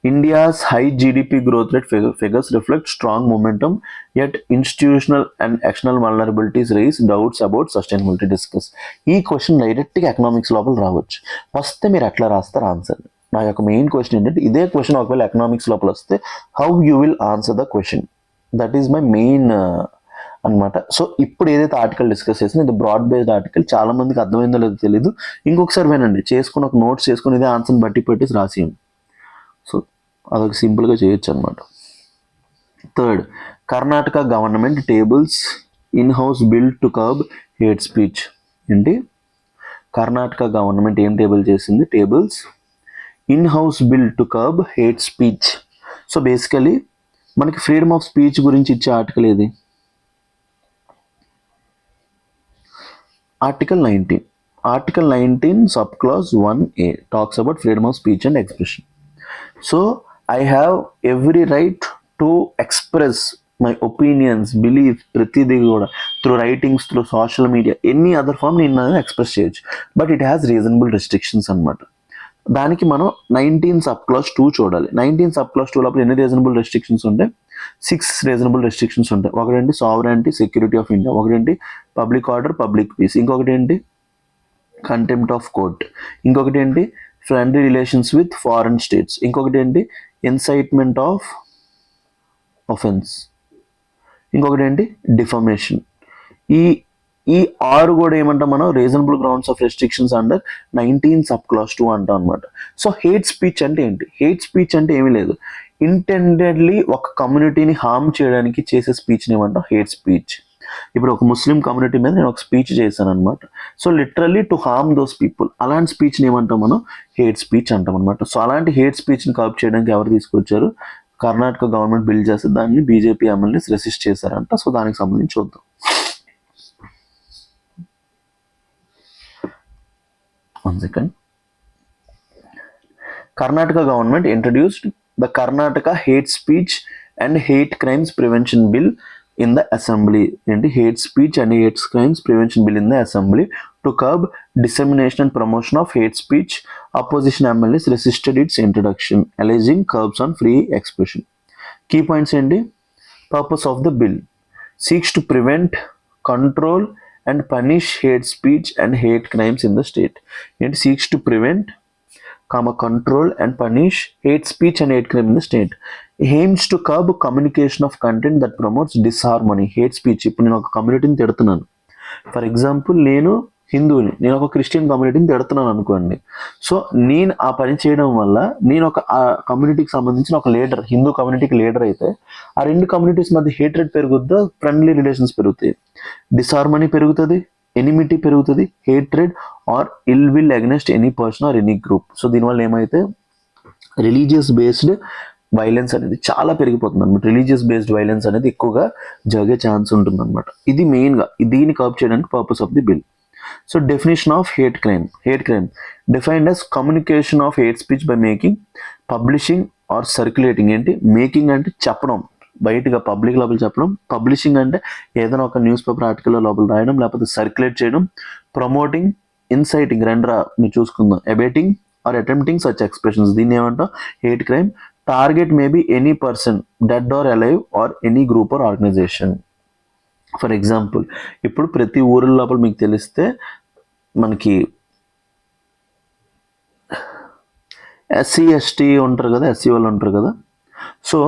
India's high GDP growth rate figures reflect strong momentum, yet institutional and external vulnerabilities raise doubts about sustainability. Discuss. ఈ క్వశ్చన్ డైరెక్ట్గా ఎకనామిక్స్ లోపల రావచ్చు. వస్తే మీరు ఎట్లా రాస్తారు ఆన్సర్. నా యొక్క మెయిన్ క్వశ్చన్ ఏంటంటే ఇదే క్వశ్చన్ ఒకవేళ ఎకనామిక్స్ లోపల వస్తే how you will answer the question. That is my main అనమాట. సో ఇప్పుడు ఏదైతే ఆర్టికల్ డిస్కస్ చేసిన ఇది బ్రాడ్ బేస్డ్ ఆర్టికల్, చాలా మందికి అర్థమైందో లేదో తెలియదు. ఇంకొకసారి వినండి, చేసుకుని ఒక నోట్స్ చేసుకుని ఇదే ఆన్సర్ని బట్టి పెట్టేసి రాసియండి. సో అదొక సింపుల్గా చేయొచ్చు అనమాట. Third, Karnataka government tables in house bill to curb hate speech. ఏంటి కర్ణాటక గవర్నమెంట్ ఏం టేబుల్ చేసింది? Tables in house bill to curb hate speech. So basically మనకి ఫ్రీడమ్ ఆఫ్ స్పీచ్ గురించి ఇచ్చే ఆర్టికల్ ఏది? Article 19. Article 19 sub clause 1A talks about freedom of speech and expression. So I have every right to express my opinions, beliefs, ప్రతిదీ కూడా through writings, through social media, any other form నేను express చేయొచ్చు. But it has reasonable restrictions అనమాట. దానికి మనం 19 sub class 2 చూడాలి. 19 sub class 2 లోపల ఎన్ని రీజనబుల్ రెస్ట్రిక్షన్స్ ఉంటాయి? 6 రీజనబుల్ రెస్ట్రిక్షన్స్ ఉంటాయి. ఒకటేంటి సావరెనిటీ, సెక్యూరిటీ ఆఫ్ ఇండియా. ఒకటేంటి పబ్లిక్ ఆర్డర్, పబ్లిక్ పీస్. ఇంకొకటి ఏంటి కంటెంప్ట్ ఆఫ్ కోర్ట్. ఇంకొకటి ఏంటి friendly relations with foreign states. ఇంకొకటి ఏంటి ఇన్సైట్మెంట్ ఆఫ్ ఒఫెన్స్. ఇంకొకటి ఏంటి డిఫమేషన్. ఈ 6 కూడా ఏమంటాం మనం? Reasonable grounds of restrictions under 19 sub class 2 అంటాం అనమాట. సో హేట్ స్పీచ్ అంటే ఏంటి? హేట్ స్పీచ్ అంటే ఏమీ లేదు, ఇంటెండెడ్లీ ఒక కమ్యూనిటీని హార్మ్ చేయడానికి చేసే స్పీచ్ని ఏమంటాం? Hate speech. ఇప్పుడు ఒక ముస్లిం కమ్యూనిటీ మీద నేను ఒక స్పీచ్ చేశాను అనమాట. So literally to harm those people, అలాంటి స్పీచ్ని ఏమంటాం మనం? హేట్ స్పీచ్ అంటాం అనమాట. సో అలాంటి హేట్ స్పీచ్ని కర్బ్ చేయడానికి ఎవరు తీసుకొచ్చారు? కర్ణాటక గవర్నమెంట్ బిల్ చేస్తే దాన్ని బీజేపీ ఎమ్మెల్యేస్ రెసిస్ట్ చేశారంట. సో దానికి సంబంధించి చూద్దాం. One second. Karnataka government introduced the Karnataka Hate Speech and Hate Crimes Prevention Bill in the Assembly. And hate speech and hate crimes prevention bill in the Assembly to curb dissemination and promotion of hate speech. Opposition MLAs resisted its introduction, alleging curbs on free expression. Key points ఏంటి? Purpose of the bill seeks to prevent, control and punish hate speech and hate crimes in the state. It seeks to prevent, control and punish hate speech and hate crime in the state. Aims to curb communication of content that promotes disharmony. Hate speech. ఇప్పుడు నేను ఒక కమ్యూనిటీని తిడుతున్నాను, for example నేను హిందువుని, నేను ఒక Christian కమ్యూనిటీని తిడుతున్నాను అనుకోండి. So నేను ఆ పని చేయడం వల్ల నేను ఒక ఆ కమ్యూనిటీకి సంబంధించిన ఒక లీడర్, హిందూ కమ్యూనిటీకి లీడర్ అయితే ఆ రెండు కమ్యూనిటీస్ మధ్య హేట్రెడ్ పెరుగుద్దా, ఫ్రెండ్లీ రిలేషన్స్ పెరుగుతాయి? డిసార్మనీ పెరుగుతుంది, ఎనిమిటీ పెరుగుతుంది, hatred or ill will against any person or any group. So దీనివల్ల ఏమైతే రిలీజియస్ బేస్డ్ వైలెన్స్ అనేది చాలా పెరిగిపోతుంది అనమాట. రిలీజియస్ బేస్డ్ వైలెన్స్ అనేది ఎక్కువగా జరిగే ఛాన్స్ ఉంటుంది అనమాట. ఇది మెయిన్గా దీన్ని కర్బ్ చేయడానికి purpose of the bill. So definition of hate crime. Hate crime defined as communication of hate speech by making, publishing or circulating. ఏంటి మేకింగ్ అంటే చెప్పడం, బయటగా పబ్లిక్ లోపల చెప్పడం. పబ్లిషింగ్ అంటే ఏదైనా ఒక న్యూస్ పేపర్ ఆర్టికల్ లోపల రాయడం, లేకపోతే సర్క్యులేట్ చేయడం. ప్రమోటింగ్, ఇన్సైటింగ్, రెండరా మీరు చూసుకుందాం. Abetting or attempting such expressions, దీన్ని ఏమంటాం? Hate crime. Target may be any person, dead or alive, or any group or organisation. For example ఇప్పుడు ప్రతి ఊరి లోపల మీకు తెలిస్తే మనకి ఎస్సీ ఎస్టీ ఉంటారు కదా, ఎస్సీ వాళ్ళు ఉంటారు కదా. సో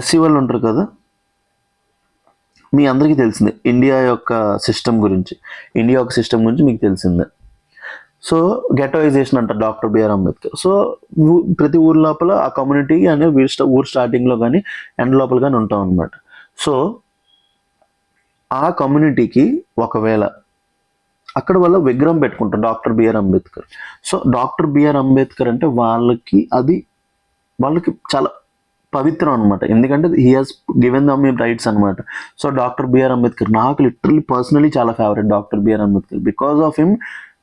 ఎస్సీ వాళ్ళు ఉంటారు కదా, మీ అందరికీ తెలిసిందే ఇండియా యొక్క సిస్టమ్ గురించి. ఇండియా యొక్క సిస్టమ్ గురించి మీకు తెలిసిందే. సో గెటోయిజేషన్ అంటారు డాక్టర్ బిఆర్ అంబేద్కర్. సో ప్రతి ఊరి లోపల ఆ కమ్యూనిటీ అనే ఊరు స్టార్టింగ్లో కానీ ఎండ్ లోపల కానీ ఉంటాం అనమాట. సో ఆ కమ్యూనిటీకి ఒకవేళ అక్కడ వాళ్ళ విగ్రహం పెట్టుకుంటాం doctor BR Ambedkar. So doctor BR Ambedkar అంటే వాళ్ళకి చాలా పవిత్రం అనమాట, ఎందుకంటే he has given them rights అనమాట. సో డాక్టర్ బిఆర్ అంబేద్కర్ నాకు లిటరల్లీ పర్సనలీ చాలా favourite doctor BR Ambedkar. Because of him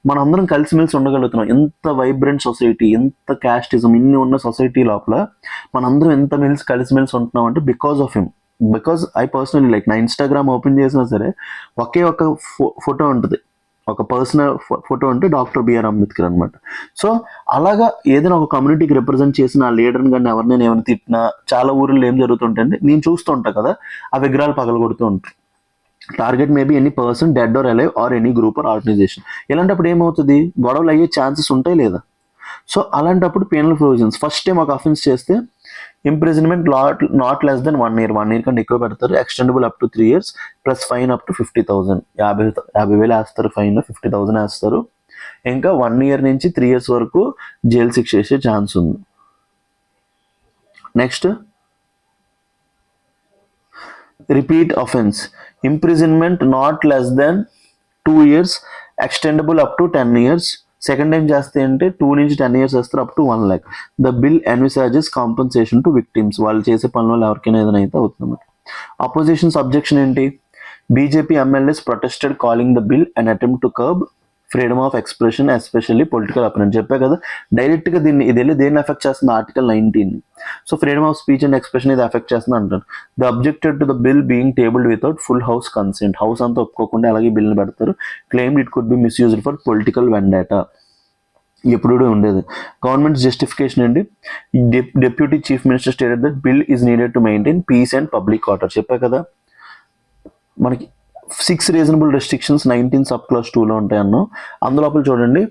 మనందరం కలిసిమెలిసి ఉండగలుగుతున్నాం. ఎంత వైబ్రెంట్ సొసైటీ, ఎంత క్యాస్టిజం ఇన్ని ఉన్న సొసైటీ లోపల మనందరం ఎంత కలిసిమెలిసి ఉంటున్నాం అంటే because of him. Because I personally like, నా ఇన్స్టాగ్రామ్ ఓపెన్ చేసినా సరే ఒకే ఒక ఫోటో ఉంటుంది, ఒక పర్సనల్ ఫోటో అంటే డాక్టర్ బిఆర్ అంబేద్కర్ అనమాట. సో అలాగా ఏదైనా ఒక కమ్యూనిటీకి రిప్రజెంట్ చేసిన ఆ లీడర్ని కానీ ఎవరినైనా ఏమైనా తిట్టినా, చాలా ఊర్లో ఏం జరుగుతుంటే నేను చూస్తూ ఉంటాను కదా, ఆ విగ్రహాలు పగలగొడుతూ ఉంటారు. Target maybe any person dead or alive or any group or organisation. ఇలాంటప్పుడు ఏమవుతుంది, గొడవలు అయ్యే ఛాన్సెస్ ఉంటాయి లేదా? సో అలాంటప్పుడు పెనల్ ప్రొవిజన్స్, ఫస్ట్ టైం ఒక అఫెన్స్ చేస్తే imprisonment not less than 1 year, 1 year కంటే ఎక్కువ పెడతారు, extendable up to 3 years, plus fine up to 50,000, 50,000 వేస్తారు ఫైన్, 50,000 వేస్తారు. ఇంకా 1 year నుంచి 3 years వరకు జైలు శిక్ష చేసే ఛాన్స్ ఉంది. Next repeat offence, imprisonment not less than 2 years, extendable up to 10 years. Second time చేస్తే అంటే 2 నుంచి 10 years వేస్తారు, up to 1 lakh. The bill envisages compensation to victims, వాళ్ళు చేసే పనుల వల్ల ఎవరికైనా ఏదైనా అయితే అవుతుంది. అపోజిషన్ సబ్జెక్షన్ ఏంటి, BJP MLAs protested calling the bill and attempt to curb freedom of expression especially political opponent. చెప్పా కదా డైరెక్ట్గా దేన్ని ఎఫెక్ట్ చేస్తుంది, article 19. So freedom of speech and expression ఇది ఎఫెక్ట్ చేస్తుంది అంటారు. The objected to the bill being tabled without full house consent, house అంతా ఒప్పుకోకుండా అలాగే బిల్ని పెడతారు. Claimed it could be misused for political vendetta, ఎప్పుడు ఉండేది. గవర్నమెంట్ జస్టిఫికేషన్ ఏంటి, deputy chief minister stated that bill is needed to maintain peace and public order. చెప్పా కదా మనకి 6 రీజనబుల్ రెస్ట్రిక్షన్స్ 19 సబ్ క్లాస్ 2లో ఉంటాయి అన్నాం. అందులోపల చూడండి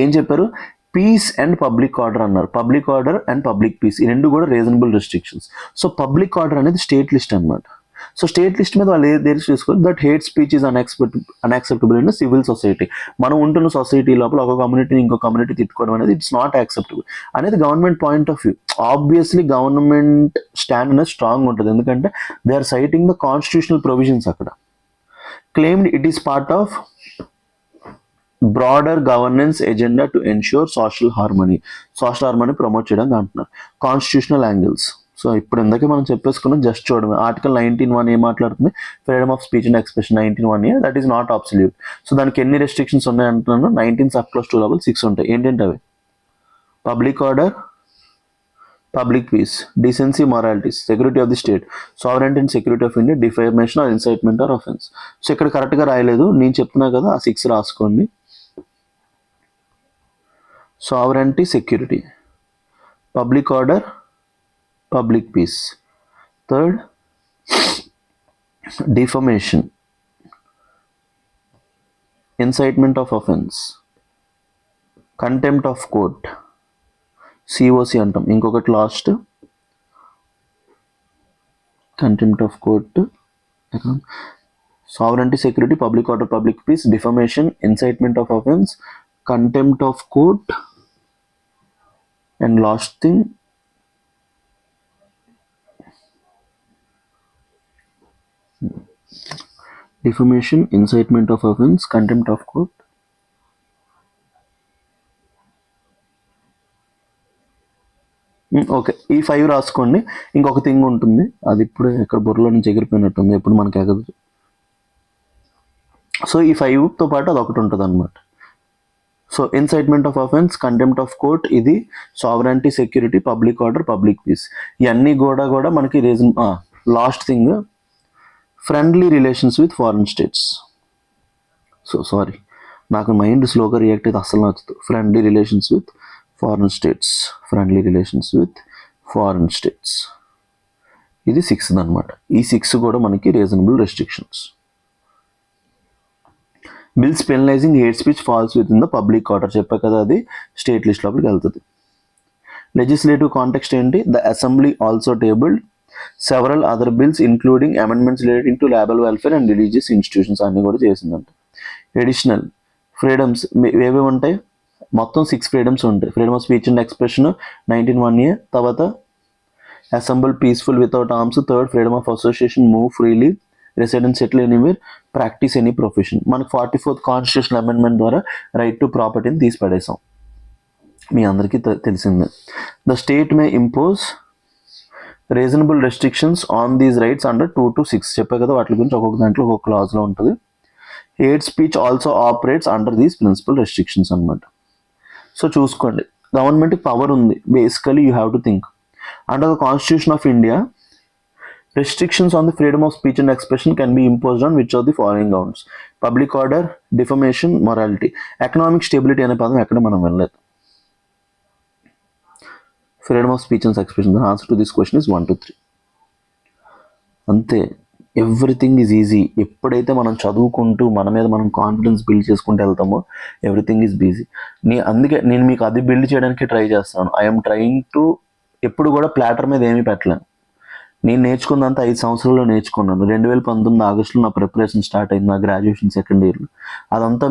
ఏం చెప్పారు, పీస్ అండ్ పబ్లిక్ ఆర్డర్ అన్నారు. Public order and public peace ఈ రెండు కూడా reasonable restrictions. So public order అనేది స్టేట్ లిస్ట్ అనమాట. సో స్టేట్ లిస్ట్ మీద వాళ్ళు ఏది తీసుకోవాలి, that hate speech is unacceptable in civil society. మనం ఉంటున్న సొసైటీ లోపల ఒక కమ్యూనిటీని ఇంకో కమ్యూనిటీ తిట్టుకోవడం అనేది ఇట్స్ నాట్ యాక్సెప్టబుల్ అనేది government point of view. Obviously government stand అనేది స్ట్రాంగ్ ఉంటుంది, ఎందుకంటే they are citing the constitutional provisions అక్కడ. Claimed it is part of broader governance agenda to ensure social harmony promote చేయడానికి అంటున్నారు. Constitutional angles, so ఇప్పుడు ఇందాకే మనం చెప్పేసుకున్నాం, జస్ట్ చూడమే. ఆర్టికల్ 19(1) ఏం మాట్లాడుతుంది, freedom of speech and expression 19(1)A that is not absolute. So దానికి ఎన్ని రెస్ట్రిక్షన్స్ ఉన్నాయి అంటున్నాను, 19 సబ్ క్లాస్ 2 లోపల 6 ఉంటాయి. ఏంటంటే అవి public order, public peace, decency moralities, security of the state, sovereignty and security of India, defamation or incitement or offence. So ఇక్కడ కరెక్ట్గా రాయలేదు, నేను చెప్తున్నా కదా ఆ 6 రాసుకోండి. Sovereignty, security, public order, public peace. Third defamation, incitement of offense, contempt of court, COC అంటాం. ఇంకొకటి last contempt of court, sovereignty, security, public order, public peace, defamation, incitement of offence, contempt of court, and last thing defamation, incitement of offense, contempt of court. Okay, ఈ 5 రాసుకోండి. ఇంకొక thing ఉంటుంది, అది ఇప్పుడు ఎక్కడ బుర్రలో నుంచి ఎగిరిపోయినట్టుంది, ఎప్పుడు మనకి ఎగదు. సో ఈ 5తో పాటు అదొకటి ఉంటుంది అనమాట. So incitement of offence, contempt of court, ఇది sovereignty, security, public order, public peace, ఇవన్నీ కూడా మనకి reason. Last thing friendly relations with foreign states. So sorry, నాకు మైండ్ స్లోగా రియాక్ట్ అయితే అస్సలు నచ్చుతుంది. Friendly relations with foreign states, friendly relations with foreign states, ఇది 6th అనమాట. ఈ 6 కూడా మనకి reasonable restrictions. Bills penalising hate speech falls within the public order, చెప్పా కదా అది స్టేట్ లిస్ట్ లోపలికి వెళ్తుంది. లెజిస్లేటివ్ కాంటెక్స్ట్ ఏంటి, the assembly also tabled several other bills including amendments relating to labor welfare and religious institutions అన్ని కూడా చేసిందంట. Additional freedoms ఏవేవి ఉంటాయి, మొత్తం 6 ఫ్రీడమ్స్ ఉంటాయి. Freedom of speech and expression 19(1)A, తర్వాత assemble peaceful without arms, third freedom of association, move freely, residence settle anywhere, practice any profession. మనకు 44th constitutional amendment ద్వారా రైట్ టు ప్రాపర్టీని తీసి పడేసాం, మీ అందరికీ తెలిసిందే. The state May impose reasonable restrictions on these rights under 2 to 6 చెప్పే కదా, వాటి గురించి ఒక్కొక్క దాంట్లో ఒక్కొక్క క్లాజ్లో ఉంటుంది. Hate speech also operates under these principal restrictions అనమాట. సో చూసుకోండి, గవర్నమెంట్కి పవర్ ఉంది. Basically you have to think under the constitution of India restrictions on the freedom of speech and expression can be imposed on which of the following grounds: public order, defamation, morality. Economic stability అనే పదం ఎక్కడ మనం వెళ్ళలేదు. Freedom of speech and expression, the answer to this question is 1 to 3. అంతే, everything is easy. ఎప్పుడైతే మనం చదువుకుంటూ మన మీద మనం కాన్ఫిడెన్స్ బిల్డ్ చేసుకుంటూ వెళ్తామో ఎవ్రీథింగ్ ఈజ్ ఈజీ. అందుకే నేను మీకు అది బిల్డ్ చేయడానికి ట్రై చేస్తాను. ఐఎమ్ ట్రయింగ్ టు ఎప్పుడు కూడా ప్లాటర్ మీద ఏమీ పెట్టలేను. నేను నేర్చుకున్నంత 5 సంవత్సరాల్లో నేర్చుకున్నాను. 2019 ఆగస్టులో నా ప్రిపరేషన్ స్టార్ట్ అయింది, నా గ్రాడ్యుయేషన్ సెకండ్ ఇయర్లో. అదంతా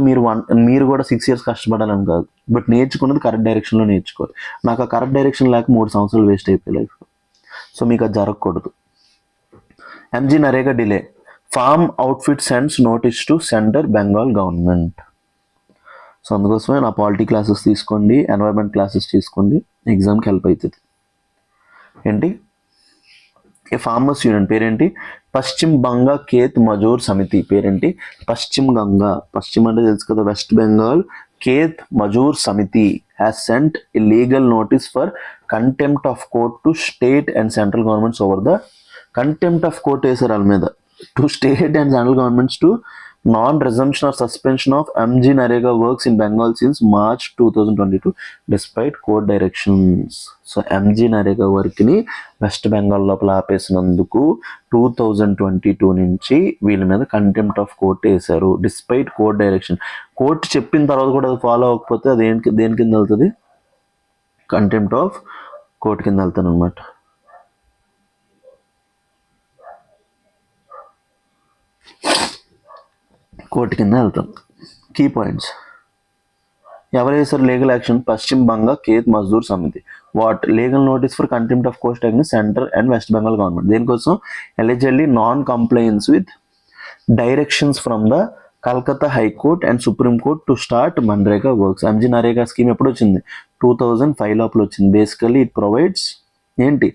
మీరు కూడా 6 years కష్టపడాలని కాదు, బట్ నేర్చుకున్నది కరెక్ట్ డైరెక్షన్లో నేర్చుకోవాలి. నాకు ఆ కరెక్ట్ డైరెక్షన్ లేక 3 సంవత్సరాలు వేస్ట్ అయిపోయి లైఫ్లో. సో మీకు అది జరగకూడదు. MG NREGA delay. Farm outfit sends notice to centre Bengal government. So అందుకోసమే నా పాలిటీ క్లాసెస్ తీసుకోండి, ఎన్వైర్మెంట్ క్లాసెస్ తీసుకోండి, ఎగ్జామ్కి హెల్ప్ అవుతుంది. ఏంటి ఏ ఫార్మర్స్ యూనియన్ పేరేంటి? పశ్చిమ బంగా ఖేత్ మజూర్ సమితి. పేరేంటి? పశ్చిమ గంగా. పశ్చిమ అంటే తెలుసు కదా, west Bengal. Khet Mazdoor Samiti has sent a legal notice for contempt of court to state and central governments over the contempt of court వేసారు వాళ్ళ మీద, to state and central governments to non resumption or suspension of MG NREGA works in Bengal since March 2022 despite court directions. So MG NREGA వర్క్ని వెస్ట్ బెంగాల్ లోపల ఆపేసినందుకు 2022 నుంచి వీళ్ళ మీద contempt of court వేశారు, డిస్పైట్ కోర్ట్ డైరెక్షన్. కోర్టు చెప్పిన తర్వాత కూడా అది ఫాలో అవ్వకపోతే అది దేని కింద వెళ్తుంది? కంటెంప్ట్ ఆఫ్ కోర్ట్ కింద వెళ్తాను అనమాట. కోర్టు కింద వెళ్తాం. కీ పాయింట్స్: ఎవరు వేసారు లీగల్ యాక్షన్? పశ్చిమ బంగా Khet Mazdoor Samiti. What? Legal notice for contempt of court against centre and West Bengal government. దేనికోసం? Allegedly non compliance with directions from the Calcutta high court and supreme court to start MNREGA works. MG NREGA scheme ఎప్పుడు వచ్చింది? 2005 లోపల వచ్చింది. Basically it provides ఏంటి?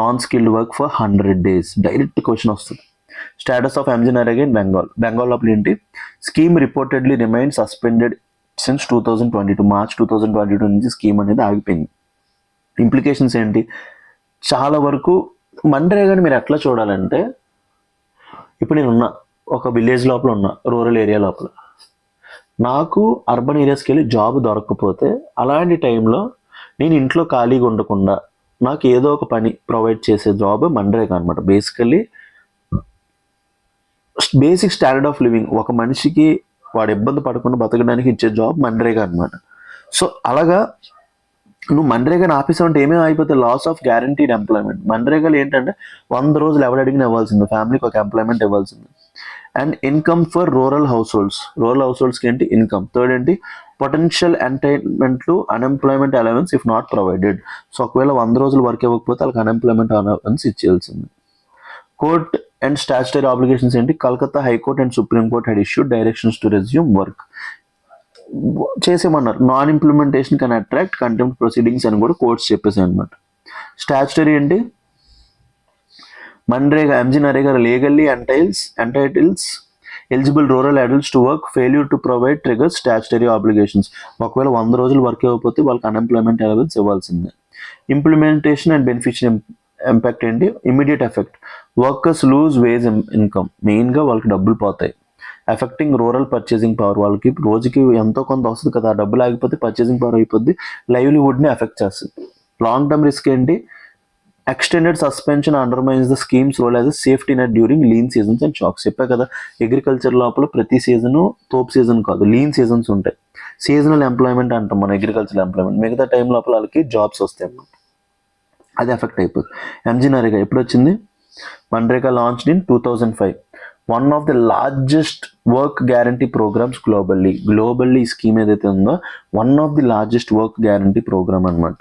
Non skilled work for 100 days. Direct question వస్తుంది. Status of MG NREGA in Bengal. Bengal లోపల ఏంటి? Scheme reportedly remain suspended since 2022. March 2022 నుంచి scheme అనేది ఆగిపోయింది. ఇంప్లికేషన్స్ ఏంటి? చాలా వరకు మన్రేగాని మీరు ఎట్లా చూడాలంటే, ఇప్పుడు నేను ఒక విలేజ్ లోపల ఉన్నా, రూరల్ ఏరియా లోపల, నాకు అర్బన్ ఏరియాస్కి వెళ్ళి జాబ్ దొరకకపోతే అలాంటి టైంలో నేను ఇంట్లో ఖాళీగా ఉండకుండా నాకు ఏదో ఒక పని ప్రొవైడ్ చేసే జాబ్ మన్రేగా అనమాట. బేసిక్ స్టాండర్డ్ ఆఫ్ లివింగ్, ఒక మనిషికి వాడు ఇబ్బంది పడకుండా బతకడానికి ఇచ్చే జాబ్ మన్రేగా అనమాట. సో అలాగా నువ్వు మన్రేగాని ఆపేసావంటే ఏమేమి అయిపోతే లాస్ ఆఫ్ గ్యారంటీడ్ ఎంప్లాయ్మెంట్. మన్రేగాలు ఏంటంటే 100 రోజులు ఎవరు అడిగినా ఇవ్వాల్సింది, ఫ్యామిలీకి ఒక ఎంప్లాయ్మెంట్ ఇవ్వాల్సింది. And income for rural households. Rural హౌస్ హోల్డ్స్కి ఏంటి? ఇన్కమ్. థర్డ్ ఏంటి? పొటెన్షియల్ ఎంటైన్మెంట్లు unemployment allowance if not provided. So ఒకవేళ 100 రోజులు వర్క్ ఇవ్వకపోతే వాళ్ళకి అన్ఎంప్లాయ్మెంట్ అలవెన్స్ ఇచ్చేయాల్సింది. కోర్ట్ అండ్ స్టాచ్యుటరీ ఆబ్లిగేషన్స్ ఏంటి? Calcutta high court and supreme court had issued directions to resume work. చేసేమన్నారు. Non implementation can attract contempt proceedings అని కూడా కోర్ట్స్ చెప్పేసాయి అనమాట. స్టాచ్యుటరీ ఏంటి? MNREGA MG NREGA legally entitles eligible rural adults to work. Failure to provide triggers statutory obligations. ఒకవేళ 100 రోజులు work ఇవ్వకపోతే వాళ్ళకి అన్ఎంప్లాయ్మెంట్ అలవెన్స్ ఇవ్వాల్సిందే. ఇంప్లిమెంటేషన్ అండ్ బెనిఫిషియల్ ఇంపాక్ట్ ఏంటి? Immediate effect. Workers lose wage income. మెయిన్గా వాళ్ళకి డబ్బులు పోతాయి. Affecting rural purchasing power. వాళ్ళకి రోజుకి ఎంతో కొంత వస్తుంది కదా, ఆ డబ్బులు ఆగిపోతే పర్చేసింగ్ పవర్ అయిపోద్ది, లైవ్లీహుడ్ని ఎఫెక్ట్ చేస్తుంది. లాంగ్ టర్మ్ రిస్క్ ఏంటి? Extended suspension undermines the schemes role as a safety net during lean seasons and shocks. చెప్పా కదా, అగ్రికల్చర్ లోపల ప్రతి సీజను తోపు సీజన్ కాదు, లీన్ సీజన్స్ ఉంటాయి. సీజనల్ ఎంప్లాయ్మెంట్ అంటాం మన అగ్రికల్చర్ ఎంప్లాయ్మెంట్. మిగతా టైం లోపల వాళ్ళకి జాబ్స్ వస్తాయి అన్నమాట. అది ఎఫెక్ట్ అయిపోతుంది. ఎంజీ నరేగా ఎప్పుడు వచ్చింది? MNREGA launched in 2005. One of the largest work guarantee programmes globally ఈ స్కీమ్ ఏదైతే ఉందో one of the largest work guarantee programme అనమాట.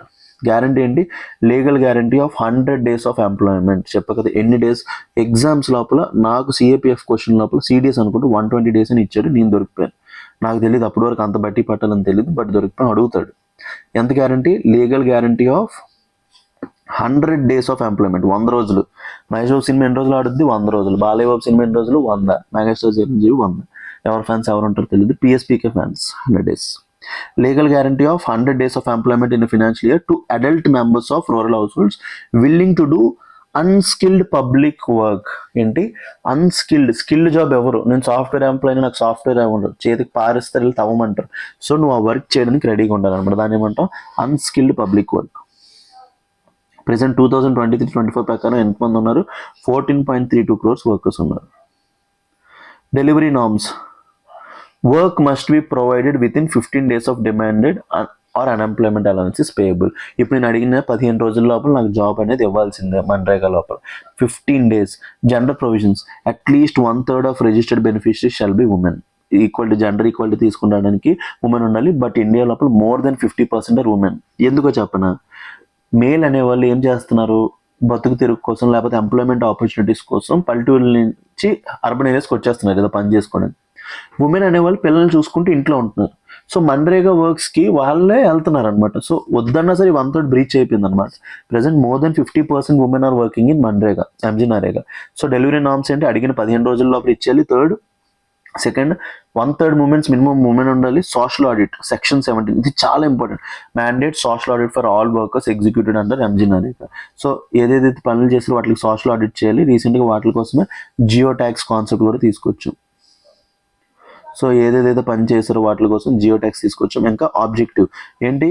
గ్యారంటీ ఏంటి? Legal guarantee of 100 days of employment. చెప్ప కదా ఎన్ని డేస్. ఎగ్జామ్స్ లోపల నాకు సిఏపిఎఫ్ క్వశ్చన్ లోపల సిడిఎస్ అనుకుంటూ 120 days అని ఇచ్చాడు. నేను దొరికిపోయాను. నాకు తెలియదు అప్పటి వరకు అంత బట్టి పట్టాలని తెలియదు, బట్ దొరికిపోయాను. అడుగుతాడు ఎంత guarantee? Legal guarantee of 100 days of employment, 100 రోజులు. మహేష్ బాబు సినిమా ఎన్ని రోజులు ఆడుద్ది? 100 రోజులు. బాలయ్య బాబు సినిమా ఎన్ని రోజులు? 100. మెగాస్టార్ చిరంజీవి 100. ఎవరి ఫ్యాన్స్ ఎవరు ఉంటారో తెలియదు. PSPK fans 100 days. Legal guarantee of 100 days of employment in financial year to adult members of rural house holds willing to do unskilled public work. ఏంటి అన్స్కిల్డ్? స్కిల్డ్ జాబ్ ఎవరు? నేను software employee, నాకు software ఉండదు, చేతికి పారిస్తారు, వెళ్ళి తవ్వమంటారు. So నువ్వు ఆ work చేయడానికి రెడీగా ఉండాలన్నమాట. దాన్ని ఏమంటాం? Unskilled public work. ప్రెసెంట్ 2023-24 ప్రకారం ఎంతమంది ఉన్నారు? 14.32 crores వర్కర్స్ ఉన్నారు. Delivery norms. Work must be provided within 15 days of demanded or unemployment allowances payable. ఇప్పుడు నేను అడిగిన 15 రోజుల లోపల నాకు జాబ్ అనేది ఇవ్వాల్సిందే మన్రేగా లోపల. 15 days. Gender provisions. At least 1/3 of registered beneficiaries shall be women. Equality, gender equality తీసుకురావడానికి ఉమెన్ ఉండాలి. బట్ ఇండియా లోపల మోర్ దెన్ 50% ఆర్ ఉమెన్. ఎందుకో చెప్పనా? మేల్ అనేవాళ్ళు ఏం చేస్తున్నారు? బతుకు తెరుగు కోసం, లేకపోతే ఎంప్లాయ్మెంట్ ఆపర్చునిటీస్ కోసం పల్లెటూరు నుంచి అర్బన్ ఏరియాస్కి వచ్చేస్తున్నారు కదా పని చేసుకోవడానికి. ఉమెన్ అనేవాళ్ళు పిల్లల్ని చూసుకుంటూ ఇంట్లో ఉంటున్నారు. సో మన్రేగా వర్క్స్కి వాళ్ళే వెళ్తున్నారు అనమాట. సో వద్దన్నా సరే 1/3 బ్రీచ్ అయిపోయింది అనమాట. Present more than 50% women are working in MNREGA, MG NREGA. So delivery norms ఏంటి? అడిగిన 15 రోజుల లోపల ఇచ్చేయాలి. థర్డ్, సెకండ్, 1/3 మూమెంట్స్ మినిమం ఉమెన్ ఉండాలి. సోషల్ ఆడిట్ సెక్షన్ 17, ఇది చాలా important. Mandate social audit for all workers executed under MG NREGA. So ఏదైతే పనులు చేస్తారో వాటికి సోషల్ ఆడిట్ చేయాలి. రీసెంట్గా వాటి కోసమే జియో ట్యాక్స్ కాన్సెప్ట్ కూడా తీసుకొచ్చు. సో ఏదేదైతే పని చేస్తారో వాటి కోసం జియో ట్యాక్స్ తీసుకొచ్చాం. ఇంకా ఆబ్జెక్టివ్ ఏంటి?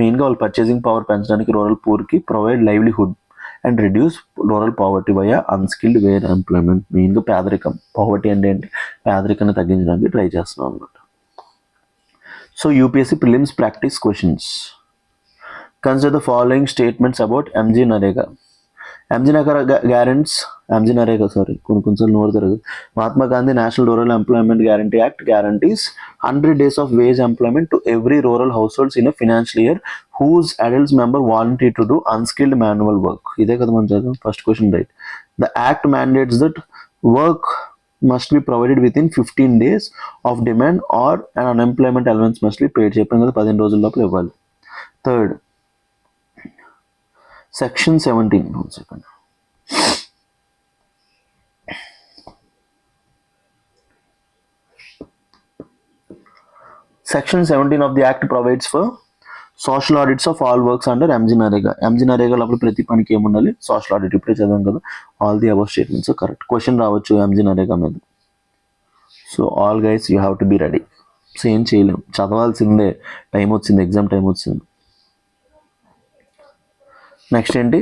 మెయిన్గా వాళ్ళు పర్చేసింగ్ పవర్ పెంచడానికి, రూరల్ పూర్కి provide livelihood and reduce rural poverty via unskilled wage employment. మెయిన్గా పేదరికం, పావర్టీ అంటే ఏంటి? పేదరికాన్ని తగ్గించడానికి ట్రై చేస్తున్నాం అనమాట. So UPSC prelims practice questions. Consider the following statements about MG NREGA. MG NREGA కొన్నిసార్లు నోరు తిరగదు. Mahatma Gandhi national rural employment guarantee act guarantees 100 days of wage employment to every rural households in a financial year whose adults member volunteer to do unskilled manual work. ఇదే కదా మనం చదివాం. First question right. The act mandates that work must be provided within 15 days of demand or an unemployment allowance must be paid. చెప్పాం కదా 15 రోజుల లోపల ఇవ్వాలి. Third, section 17. Section 17 of the Act provides for social audits of all works under MG Narega. MG Narega లోపల ప్రతి పనికి ఏముండాలి? Social audit. ఇప్పుడే చదివాం కదా. All the above statements correct. Question రావచ్చు MG Narega మీద. So all guys you have to be ready. So ఏం చేయలేం, చదవాల్సిందే. టైం వచ్చింది, ఎగ్జామ్ టైం వచ్చింది. నెక్స్ట్ ఏంటి?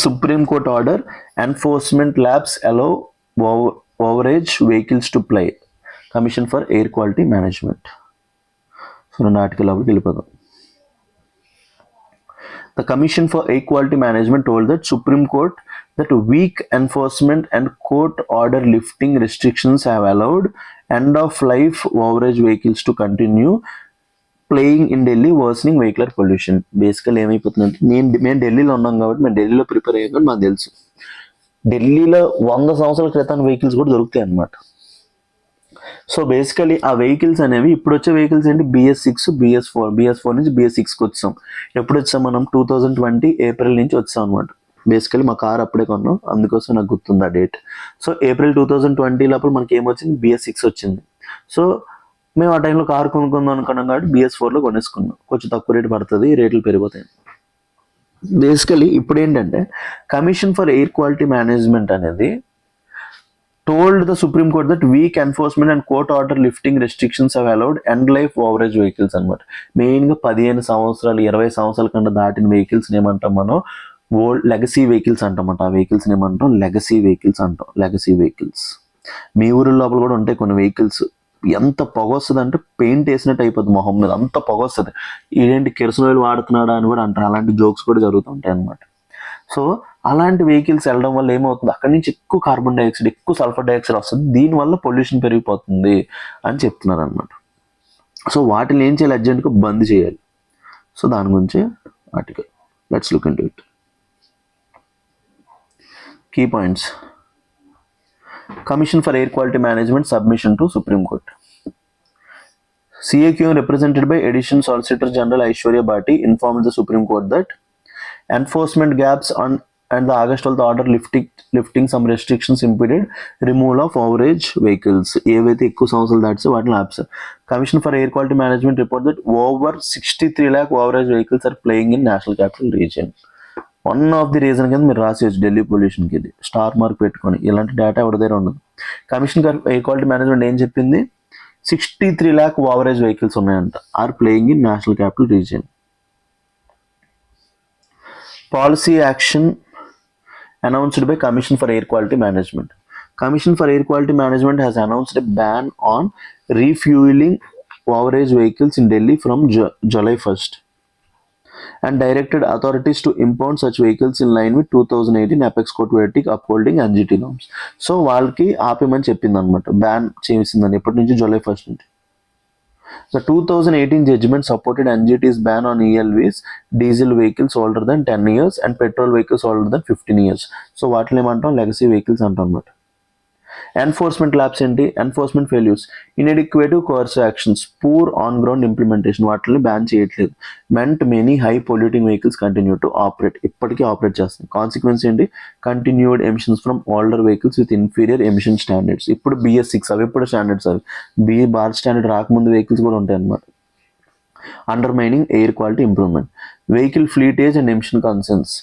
Supreme court order enforcement lapses allow overage vehicles to ply. Commission for air quality management. So రెండు article లోపలికి వెళ్ళిపోదాం. The Commission for Air Quality Management told that Supreme Court that weak enforcement and court order lifting restrictions have allowed end-of-life overage vehicles to continue playing in Delhi, worsening vehicular pollution. బేసికల్ ఏమైపోతుందంటే, మేము ఢిల్లీలో ఉన్నాం కాబట్టి, మేము ఢిల్లీలో prepare అయ్యాం కాబట్టి మాకు తెలుసు. ఢిల్లీలో 100 సంవత్సరాల క్రితం వెహికల్స్ కూడా దొరుకుతాయి అన్నమాట. సో బేసికలీ ఆ వెహికల్స్ అనేవి ఇప్పుడు వచ్చే వెహికల్స్ ఏంటి? BS6, BS4 నుంచి BS6కి వచ్చాం. ఎప్పుడు వచ్చాం మనం? 2020 ఏప్రిల్ నుంచి వచ్చాం అనమాట. బేసికలీ మా కార్ అప్పుడే కొన్నాం, అందుకోసం నాకు గుర్తుంది ఆ డేట్. సో ఏప్రిల్ 2020 లోపల మనకి ఏమొచ్చింది? BS6 వచ్చింది. సో మేము ఆ టైంలో కార్ కొనుక్కుందాం అనుకున్నాం కాబట్టి BS4లో కొనేసుకున్నాం. కొంచెం తక్కువ రేటు పడుతుంది, రేట్లు పెరిగిపోతాయి. బేసికలీ ఇప్పుడు ఏంటంటే, commission for air quality management అనేది told the Supreme Court that weak enforcement and court order lifting restrictions have allowed end-life overage vehicles అన్నమాట. మెయిన్గా 15 సంవత్సరాలు 20 సంవత్సరాల కన్నా దాటిన వెహికల్స్ ఏమంటాం మనం? ఓల్డ్ లెగసీ వెహికల్స్ అంటామంట. ఆ వెహికల్స్ ఏమంటాం? లెగసీ వెహికల్స్ అంటాం. Legacy vehicles. మీ ఊరి లోపల కూడా ఉంటాయి కొన్ని వెహికల్స్. ఎంత పొగ వస్తుంది అంటే పెయింట్ వేసినట్టు అయిపోతుంది మొహం మీద, అంత పొగ వస్తుంది. ఇదేంటి కెరసన్ ఆయిల్ వాడుతున్నాడా అని కూడా అంటారు. అలాంటి జోక్స్ కూడా జరుగుతుంటాయి అన్నమాట. సో అలాంటి వెహికల్స్ వెళ్ళడం వల్ల ఏమవుతుంది? అక్కడి నుంచి ఎక్కువ కార్బన్ డైఆక్సైడ్, ఎక్కువ సల్ఫర్ డైఆక్సైడ్ వస్తుంది. దీనివల్ల పొల్యూషన్ పెరిగిపోతుంది అని చెప్తున్నారు అనమాట. సో వాటిని ఏం చేయాలి? అర్జెంట్గా బంద్ చేయాలి. సో దాని గురించి article. Let's look into it. Key points. Commission for air quality management submission to supreme court. CAQM represented by Additional Solicitor General Aishwarya Bhatti informed the Supreme Court that Enforcement gaps on and the August 12th order lifting some restrictions impeded removal of overage vehicles. ఏవైతే ఎక్కువ సంవత్సరాలు దాటితే వాటిని apps. Commission for Air Quality Management report that over 63 lakh overage vehicles are playing in National Capital Region. One of the reason కింద మీరు రాసేయచ్చు ఢిల్లీ పొల్యూషన్కి, ఇది star mark పెట్టుకొని. ఇలాంటి డేటా ఎవరి దగ్గర ఉండదు. కమిషన్ ఎయిర్ క్వాలిటీ మేనేజ్మెంట్ ఏం చెప్పింది, 63 lakh ఓవరేజ్ వెహికల్స్ ఉన్నాయంట or plying in national capital region. Policy action announced by Commission for Air Quality Management. Commission for Air Quality Management has announced a ban on refueling overage vehicles in Delhi from July 1st and directed authorities to impound such vehicles in line with 2018 Apex Code verdict upholding NGT norms. So వాళ్ళకి ఆపేమని చెప్పింది అనమాట, ban చేసిందని. ఎప్పటి నుంచి, July 1st నుంచి. The 2018 judgment supported NGT's ban on ELVs, diesel vehicles older than 10 years and petrol vehicles older than 15 years. So వాటిని ఏమంటాం, legacy vehicles అంటాం అన్నమాట. ఎన్ఫోర్స్మెంట్ ల్యాబ్స్ ఏంటి, enforcement failures, inadequate course actions, poor on ground implementation, వాటిని ban చేయట్లేదు. మెంట్ many high polluting vehicles continue to operate, ఇప్పటికీ operate చేస్తుంది. కాన్సిక్వెన్స్ ఏంటి, continued emissions from older vehicles with inferior emission standards. ఇప్పుడు BS6 అవి ఇప్పుడు స్టాండర్డ్స్, అవి భారత్ స్టాండర్డ్ రాకముందు వెహికల్స్ కూడా ఉంటాయి అన్నమాట. Undermining air quality improvement, vehicle fleet age and emission concerns.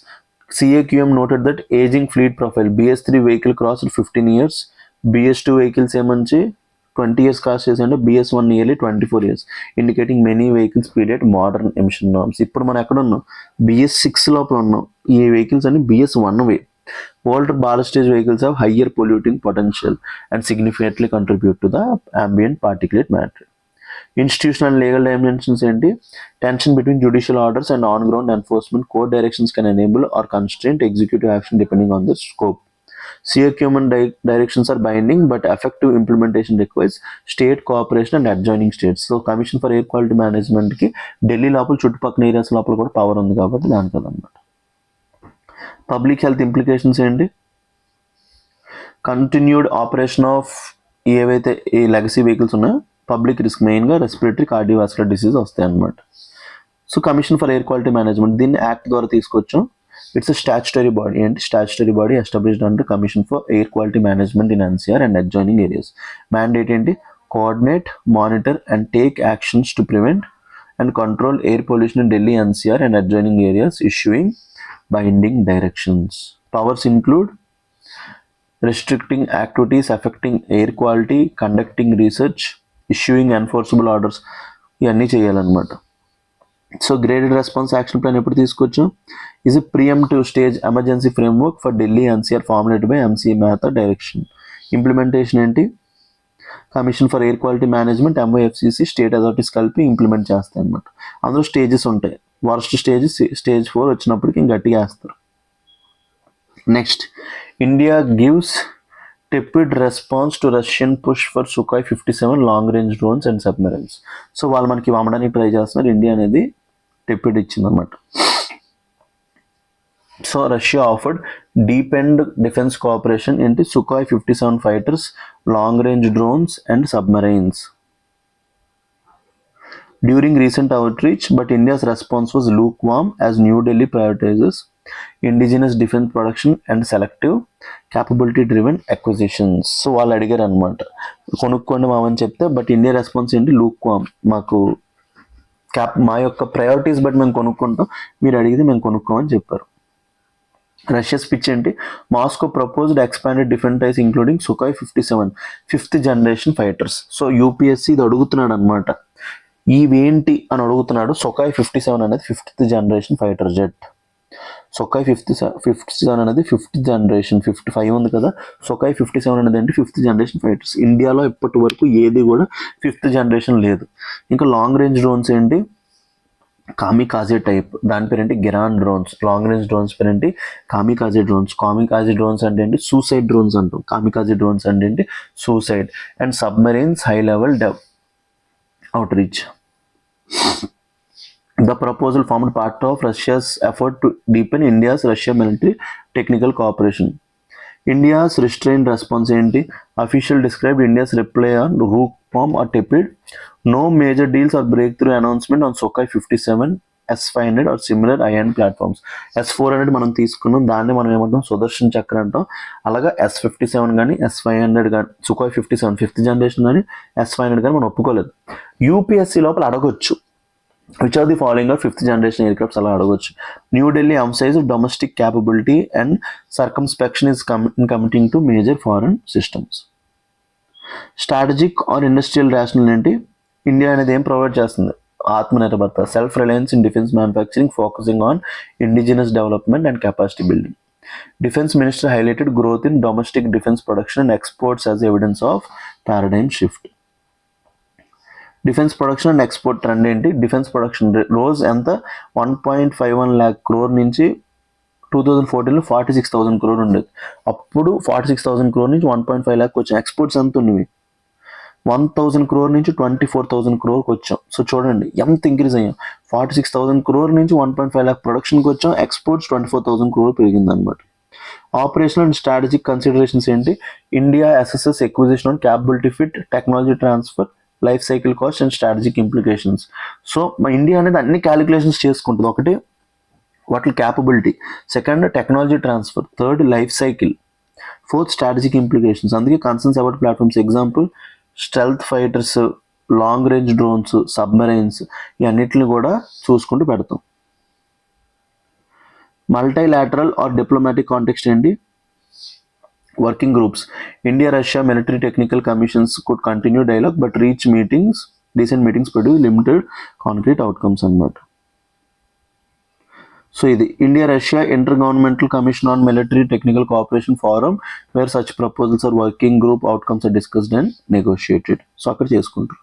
CAQM noted that aging fleet profile, BS3 vehicle crossed 15 years, BS2 vehicles ఏమంచి 20 years cross చేసి, BS1 nearly 24 years, indicating many vehicles period modern emission norms. ఇప్పుడు మనం ఎక్కడ ఉన్నాం, BS6 లోపల ఉన్నాం. ఈ vehicles అన్ని BS1 వే. ఓల్డర్ బాలస్టేజ్ vehicles have higher polluting potential and significantly contribute to the ambient particulate matter. Institutional legal dimensions ఏంటి, tension between judicial orders and on ground enforcement. Court directions can enable or constraint executive action depending on the scope. CAQM directions are binding but effective implementation requires state cooperation and adjoining states. So commission for air quality management కి ఢిల్లీ లోపల చుట్టుపక్కల areas లోపల కూడా power ఉంది కాబట్టి దానికి అదనమాట. Public health implications ఏంటి, కంటిన్యూడ్ ఆపరేషన్ ఆఫ్ ఏవైతే ఈ లెగసీ వెహికల్స్ ఉన్నాయో పబ్లిక్ రిస్క్, మెయిన్గా రెస్పిరేటరీ కార్డియోవాస్కులర్ డిసీజ్ వస్తాయి అన్నమాట. So commission for air quality management దీన్ని యాక్ట్ ద్వారా తీసుకొచ్చాం. It's statutory body. ఏంటి, statutory body established under commission for air quality management in NCR and adjoining areas. Mandate ఏంటి, coordinate, monitor and take actions to prevent and control air pollution in Delhi NCR and adjoining areas, issuing binding directions. Powers include restricting activities affecting air quality, conducting research, issuing enforceable orders. ఇవన్నీ చేయాలన్నమాట. So graded response action plan ఎప్పుడు తీసుకొచ్చాం, is a preemptive stage emergency framework for Delhi NCR formulated by MC Mehta direction. Implementation ఏంటి, commission for air quality management, MOFCC, state authorities కలిపి implement చేస్తాయి అన్నమాట. అందులో stages ఉంటాయి. వర్స్ట్ స్టేజ్ 4 వచ్చినప్పటికి గట్టిగా వేస్తారు. Next, India gives tepid response to Russian push for Sukhoi 57 long range drones and submarines. So వాళ్ళు మనకి అమ్మడానికి ట్రై చేస్తున్నారు, ఇండియా అనేది టెపిడ్ ఇచ్చిందన్నమాట. So Russia offered deep and defence cooperation ఏంటి, Sukhoi 57 fighters, long range drones and submarines during recent outreach, but India's response was lukewarm as New Delhi prioritizes indigenous defense production and selective capability driven acquisitions. So వాళ్ళు అడిగారు అనమాట, కొనుక్కోండి మామని చెప్తే, but India response ఏంటి, lukewarm, మాకు మా యొక్క ప్రయారిటీస్ బట్టి మేము కొనుక్కుంటాం, మీరు అడిగితే మేము కొనుక్కోమని చెప్పారు. రష్యా స్పిచ్ ఏంటి, Moscow proposed expanded defence including Sukhoi 57 5th generation fighters. So UPSC ఇది అడుగుతున్నాడు అనమాట, ఇవేంటి అని అడుగుతున్నాడు. Sukhoi 57 అనేది 5th generation fighter jet. Sukhoi 57 అనేది 5th జనరేషన్, 55 ఉంది కదా, Sukhoi 57 అనేది ఏంటి, 5th జనరేషన్ ఫైటర్స్. ఇండియాలో ఇప్పటి వరకు ఏది కూడా 5th జనరేషన్ లేదు. ఇంకా లాంగ్ రేంజ్ డ్రోన్స్ ఏంటి, కామికాజే టైప్, దాని పేరేంటి గిరాన్ డ్రోన్స్. లాంగ్ రేంజ్ డ్రోన్స్ పేరేంటి కామికాజే డ్రోన్స్. కామికాజే డ్రోన్స్ అంటే ఏంటి, సూసైడ్ డ్రోన్స్ అంటాం. కామికాజే డ్రోన్స్ అంటే ఏంటి, suicide. And submarines high level outreach. The proposal formed part of Russia's effort to deepen India's Russia military technical cooperation. India's restrained response ఏంటి, official described India's reply on lukewarm or tepid. No major deals or breakthrough announcement on Sukhoi 57 S500 or similar IN platforms. S400 మనం తీసుకున్నాం, దాన్ని మనం ఏమంటాం సుదర్శన్ చక్ర అంటాం. అలాగా S57 కానీ S500 కానీ సుఖోయ్ 57 5th జనరేషన్ కానీ S500 కానీ మనం ఒప్పుకోలేదు. యూపీఎస్సీ లోపల అడగొచ్చు which are the following are 5th generation aircrafts అలా అడగొచ్చు. New Delhi emphasised domestic capability and circumspection is committing to major foreign systems. Strategic or industrial rational ఏంటి, ఇండియా అనేది ఏం ప్రొవైడ్ చేస్తుంది, Atmanirbharta, self reliance in defence manufacturing focusing on indigenous development and capacity building. Defense Minister highlighted growth in domestic defense production and exports as evidence of paradigm shift. Defence production and export trend ఏంటి, defence production రోజు ఎంత 1.51 lakh crore నుంచి 2014లో 46,000 crore ఉండేది. అప్పుడు 46,000 crore నుంచి 1.5 lakh వచ్చాం. Exports ఎంత ఉన్నవి 1,000 crore నుంచి 24,000 crore వచ్చాం. సో చూడండి ఎంత ఇంక్రీజ్ అయ్యాం, 46,000 crore నుంచి 1.5 lakh ప్రొడక్షన్కి వచ్చాం, ఎక్స్పోర్ట్స్ 24,000 crore పెరిగింది అనమాట. ఆపరేషనల్ అండ్ స్ట్రాటజిక్ కన్సిడరేషన్స్ ఏంటి, India assesses acquisition on capability fit, technology transfer, life cycle cost and strategic implications. So మా ఇండియా అనేది అన్ని క్యాలిక్యులేషన్స్ చేసుకుంటుంది. ఒకటి వాటి capability, second technology transfer, third life cycle, fourth strategic implications. అందుకే concerns about platforms example stealth fighters, long range drones, submarines, ఈ అన్నిటిని కూడా చూసుకుంటూ పెడతాం. మల్టీలాటరల్ ఆర్ డిప్లొమాటిక్ కాంటెక్స్ట్ ఏంటి, working groups, India Russia military technical commissions could continue dialogue but reach meetings, decent meetings produce limited concrete outcomes అన్నమాట. So ఇది India Russia intergovernmental commission on military technical cooperation forum where such proposals are working group outcomes are discussed and negotiated. So అక్కడ చేసుకుంటారు.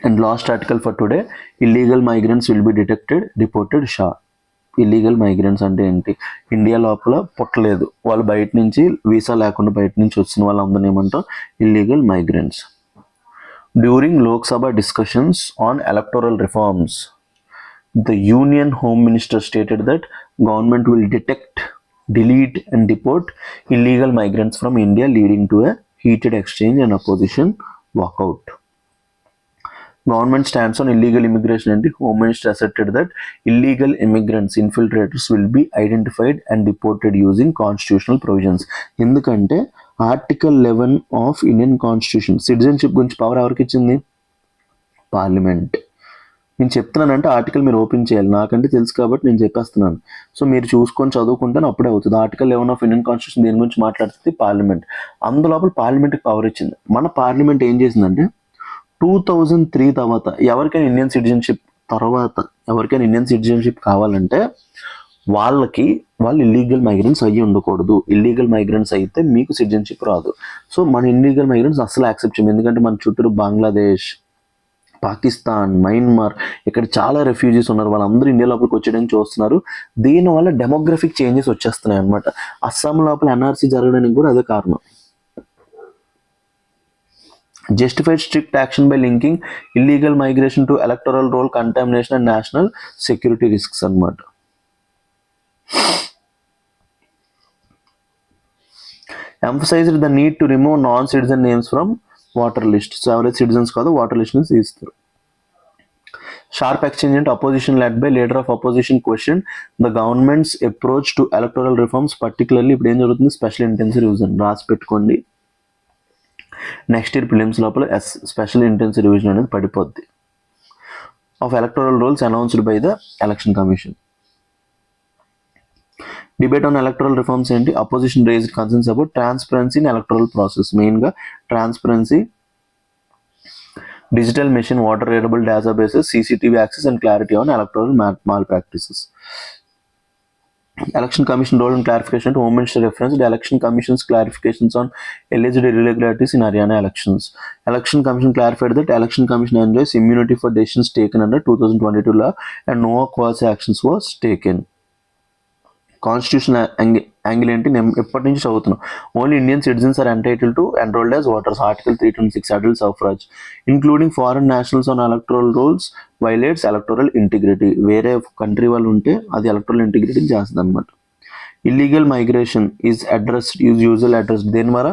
And last article for today, illegal migrants will be detected deported Shah. Illegal migrants అంటే ఏంటి, India లోపల పుట్టలేదు, వాళ్ళు బయట నుంచి visa లేకుండా బయట నుంచి వచ్చిన వాళ్ళందరినీ ఏమంటాం illegal migrants. During Lok Sabha discussions on electoral reforms, the Union Home Minister stated that government will detect, delete and deport illegal migrants from India, leading to a heated exchange and opposition walkout. Government stands on illegal immigration and the Home Minister asserted that illegal immigrants, infiltrators will be identified and deported using constitutional provisions. ఎందుకంటే article 11 of Indian constitution citizenship గురించి power ఎవరికి ఇచ్చింది, parliament. నేను చెప్తున్నానంటే article మీరు open చేయాలి, నాకంటే తెలుసు కాబట్టి నేను చెప్పేస్తున్నాను. సో మీరు చూసుకొని చదువుకుంటే అప్పుడే అవుతుంది. ఆర్టికల్ 11 ఆఫ్ ఇండియన్ కాన్స్టిట్యూషన్ దేని గురించి మాట్లాడుతుంది, పార్లమెంట్. అందులోపల పార్లమెంట్కి పవర్ ఇచ్చింది. మన పార్లమెంట్ ఏం చేసిందంటే 2003 తర్వాత ఎవరికైనా ఇండియన్ సిటిజన్షిప్ కావాలంటే వాళ్ళు ఇల్లీగల్ మైగ్రెంట్స్ అయ్యి ఉండకూడదు. ఇల్లీగల్ మైగ్రెంట్స్ అయితే మీకు సిటిజన్షిప్ రాదు. సో మన ఇల్లీగల్ మైగ్రెంట్స్ అసలు యాక్సెప్ట్ చేయం, ఎందుకంటే మన చుట్టూ బంగ్లాదేశ్, పాకిస్తాన్, మయన్మార్, ఇక్కడ చాలా రెఫ్యూజీస్ ఉన్నారు, వాళ్ళందరూ ఇండియా లోపలికి వచ్చేయడానికి చూస్తున్నారు. దీనివల్ల డెమోగ్రఫిక్ చేంజెస్ వచ్చేస్తున్నాయి అనమాట. అస్సాం లోపల ఎన్ఆర్సీ జరగడానికి కూడా అదే కారణం. Justified strict action by linking illegal migration to electoral roll contamination and national security risks అనమాట. Emphasised the need to remove non citizen names from voter list. So ఎవరైతే సిటిజన్స్ కాదో వాటర్ లిస్ట్ నుంచి తీస్తారు. Sharp exchange అంటే opposition led by leader of opposition question the government's approach to electoral reforms, particularly ఇప్పుడు ఏం జరుగుతుంది, special intensive revision రాసి పెట్టుకోండి. నెక్స్ట్ ఇయర్ ప్రిలిమ్స్ లోపల స్పెషల్ ఇంటెన్సివ్ రివిజన్ అనేది పడిపోద్ది. Of electoral rolls announced by the election commission. Debate on electoral reforms ఏంటి, opposition raised concerns about transparency in electoral process, మెయిన్గా transparency, digital machine, voter readable databases, CCTV access and clarity on electoral malpractices. Election Commission role and clarification to Home Minister referenced Election Commission's clarifications on alleged irregularities in Haryana elections. Election Commission clarified that Election Commission enjoys immunity for decisions taken under 2022 law and no quasi actions was taken. Constitution angle ఏంటి, నేను ఎప్పటి నుంచి చదువుతున్నాను. Only Indian citizens are entitled to enrolled as voters, article 326 adult suffrage, including foreign nationals on electoral rolls violates electoral integrity. వేరే country వాళ్ళు ఉంటే అది electoral ఇంటిగ్రిటీని చేస్తుంది అనమాట. Illegal migration is usual address దేని ద్వారా,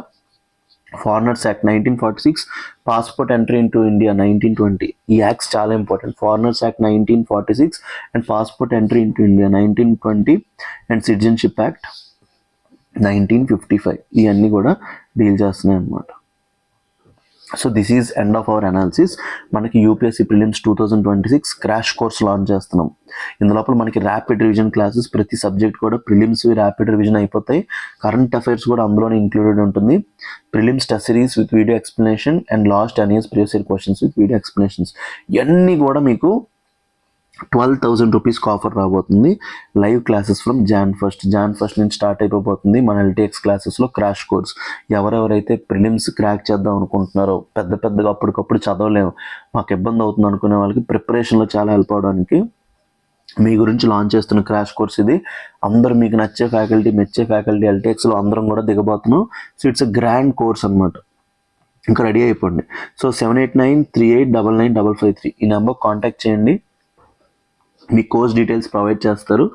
foreigners act 1946, passport entry into India 1920. ఈ యాక్ట్స్ చాలా important. Foreigners act 1946 and passport entry into India 1920 and citizenship act 1955. ఇవన్నీ కూడా డీల్ చేస్తున్నాయి అన్నమాట. So this is end of our analysis. మనకి UPSC prelims 2026 crash course launch చేస్తున్నాం. ఇందులోపల మనకి ర్యాపిడ్ రివిజన్ క్లాసెస్, ప్రతి సబ్జెక్ట్ కూడా ప్రిలిమ్స్ ర్యాపిడ్ రివిజన్ అయిపోతాయి. కరెంట్ అఫైర్స్ కూడా అందులోనే ఇంక్లూడెడ్ ఉంటుంది. Prelims test series with video explanation and last 10 years previous year questions with video explanations. ఇవన్నీ కూడా మీకు 12,000 రూపీస్కి ఆఫర్ రాబోతుంది. Live classes from Jan 1st నుంచి స్టార్ట్ అయిపోతుంది మన ఎల్టీఎక్స్ క్లాసెస్లో క్రాష్ కోర్స్. ఎవరెవరైతే ప్రిలిమ్స్ క్రాక్ చేద్దాం అనుకుంటున్నారో, పెద్దగా అప్పటికప్పుడు చదవలేము, మాకు ఇబ్బంది అవుతుంది అనుకునే వాళ్ళకి ప్రిపరేషన్లో చాలా హెల్ప్ అవడానికి మీ గురించి లాంచ్ చేస్తున్న క్రాష్ కోర్స్ ఇది. అందరూ మీకు నచ్చే ఫ్యాకల్టీ, మెచ్చే ఫ్యాకల్టీ, ఎల్టీఎక్స్లో అందరం కూడా దిగబోతున్నాం. So it's a grand course అనమాట. ఇంకా రెడీ అయిపోండి. సో 7893899553 ఈ నెంబర్ కాంటాక్ట్ చేయండి. మీ కోర్స్ డీటెయిల్స్ ప్రొవైడ్ చేస్తారు.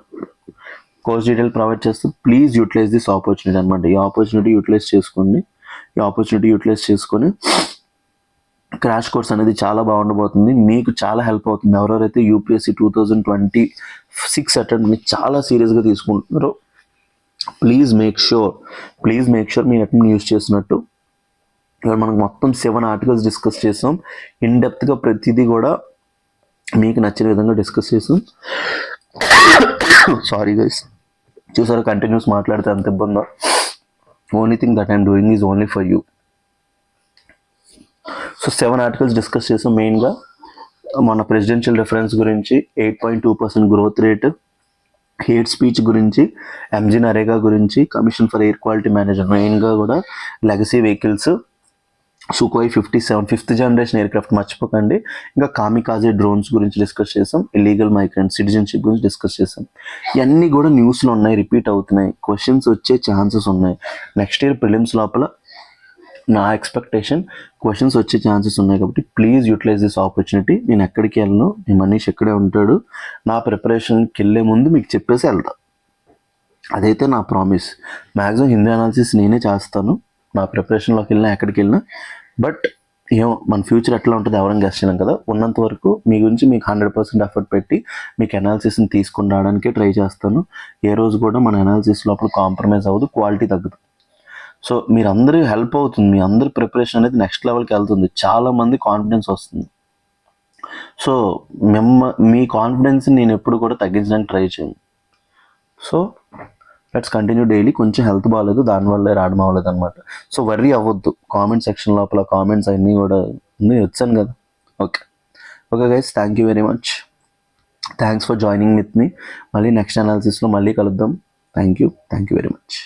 ప్లీజ్ యూటిలైజ్ దిస్ ఆపర్చునిటీ అనమాట. ఈ ఆపర్చునిటీ యూటిలైజ్ చేసుకొని క్రాష్ కోర్స్ అనేది చాలా బాగుండబోతుంది. మీకు చాలా హెల్ప్ అవుతుంది. ఎవరెవరైతే యూపీఎస్సీ 2026 అటెంప్ట్ని చాలా సీరియస్గా తీసుకుంటున్నారో ప్లీజ్ మేక్ షూర్ మీ అటెంప్ట్ యూజ్ చేసినట్టు. ఇవాళ మనకు మొత్తం 7 ఆర్టికల్స్ డిస్కస్ చేసాం. ఇన్ డెప్త్గా ప్రతిదీ కూడా మీకు నచ్చిన విధంగా డిస్కస్ చేసాం. సారీ గైస్, చూసారా కంటిన్యూస్ మాట్లాడితే అంత ఇబ్బందా? Only thing that I'm doing is only for you. So 7 articles discuss చేసాం. మెయిన్గా మన ప్రెసిడెన్షియల్ రిఫరెన్స్ గురించి, 8.2% గ్రోత్ రేట్, హేట్ స్పీచ్ గురించి, ఎంజీ నరేగా గురించి, commission for air quality management, మెయిన్గా కూడా legacy vehicles, Sukhoi 57 5th generation aircraft మర్చిపోకండి. ఇంకా కామికాజే డ్రోన్స్ గురించి డిస్కస్ చేసాం. ఇల్లీగల్ మైగ్రెంట్ సిటిజన్షిప్ గురించి డిస్కస్ చేసాం. ఇవన్నీ కూడా న్యూస్లో ఉన్నాయి, రిపీట్ అవుతున్నాయి, క్వశ్చన్స్ వచ్చే ఛాన్సెస్ ఉన్నాయి. నెక్స్ట్ ఇయర్ ప్రిలిమ్స్ లోపల నా ఎక్స్పెక్టేషన్ క్వశ్చన్స్ వచ్చే ఛాన్సెస్ ఉన్నాయి. కాబట్టి ప్లీజ్ యూటిలైజ్ దిస్ ఆపర్చునిటీ. నేను ఎక్కడికి వెళ్ళను, మీ మనీష్ ఎక్కడే ఉంటాడు. నా ప్రిపరేషన్కి వెళ్ళే ముందు మీకు చెప్పేసి వెళ్తా, అదైతే నా ప్రామిస్. మ్యాక్సిమం హిందీ అనాలిసిస్ నేనే చేస్తాను నా ప్రిపరేషన్లోకి వెళ్ళినా, ఎక్కడికి వెళ్ళినా. బట్ ఏమో మన ఫ్యూచర్ ఎట్లా ఉంటుంది ఎవరైనా గెస్ట్ చేయలేం కదా. ఉన్నంత వరకు మీ గురించి మీకు 100% ఎఫర్ట్ పెట్టి మీకు అనాలిసిస్ని తీసుకుని రావడానికే ట్రై చేస్తాను. ఏ రోజు కూడా మన అనాలిసిస్ లోపల కాంప్రమైజ్ అవ్వదు, క్వాలిటీ తగ్గదు. సో మీరందరూ హెల్ప్ అవుతుంది. మీ అందరి ప్రిపరేషన్ అనేది నెక్స్ట్ లెవెల్కి వెళ్తుంది. చాలామంది కాన్ఫిడెన్స్ వస్తుంది. సో మీ కాన్ఫిడెన్స్ని నేను ఎప్పుడు కూడా తగ్గించడానికి ట్రై చేయను. So let's continue daily. కొంచెం హెల్త్ బాగాలేదు, దానివల్ల రావడం అవ్వలేదు అనమాట. సో వర్రీ అవ్వద్దు. కామెంట్ సెక్షన్ లోపల కామెంట్స్ అన్నీ కూడా వచ్చాను కదా. Okay guys, thank you very much. Thanks for joining with me. మళ్ళీ నెక్స్ట్ అనాలిసిస్లో మళ్ళీ కలుద్దాం. Thank you very much.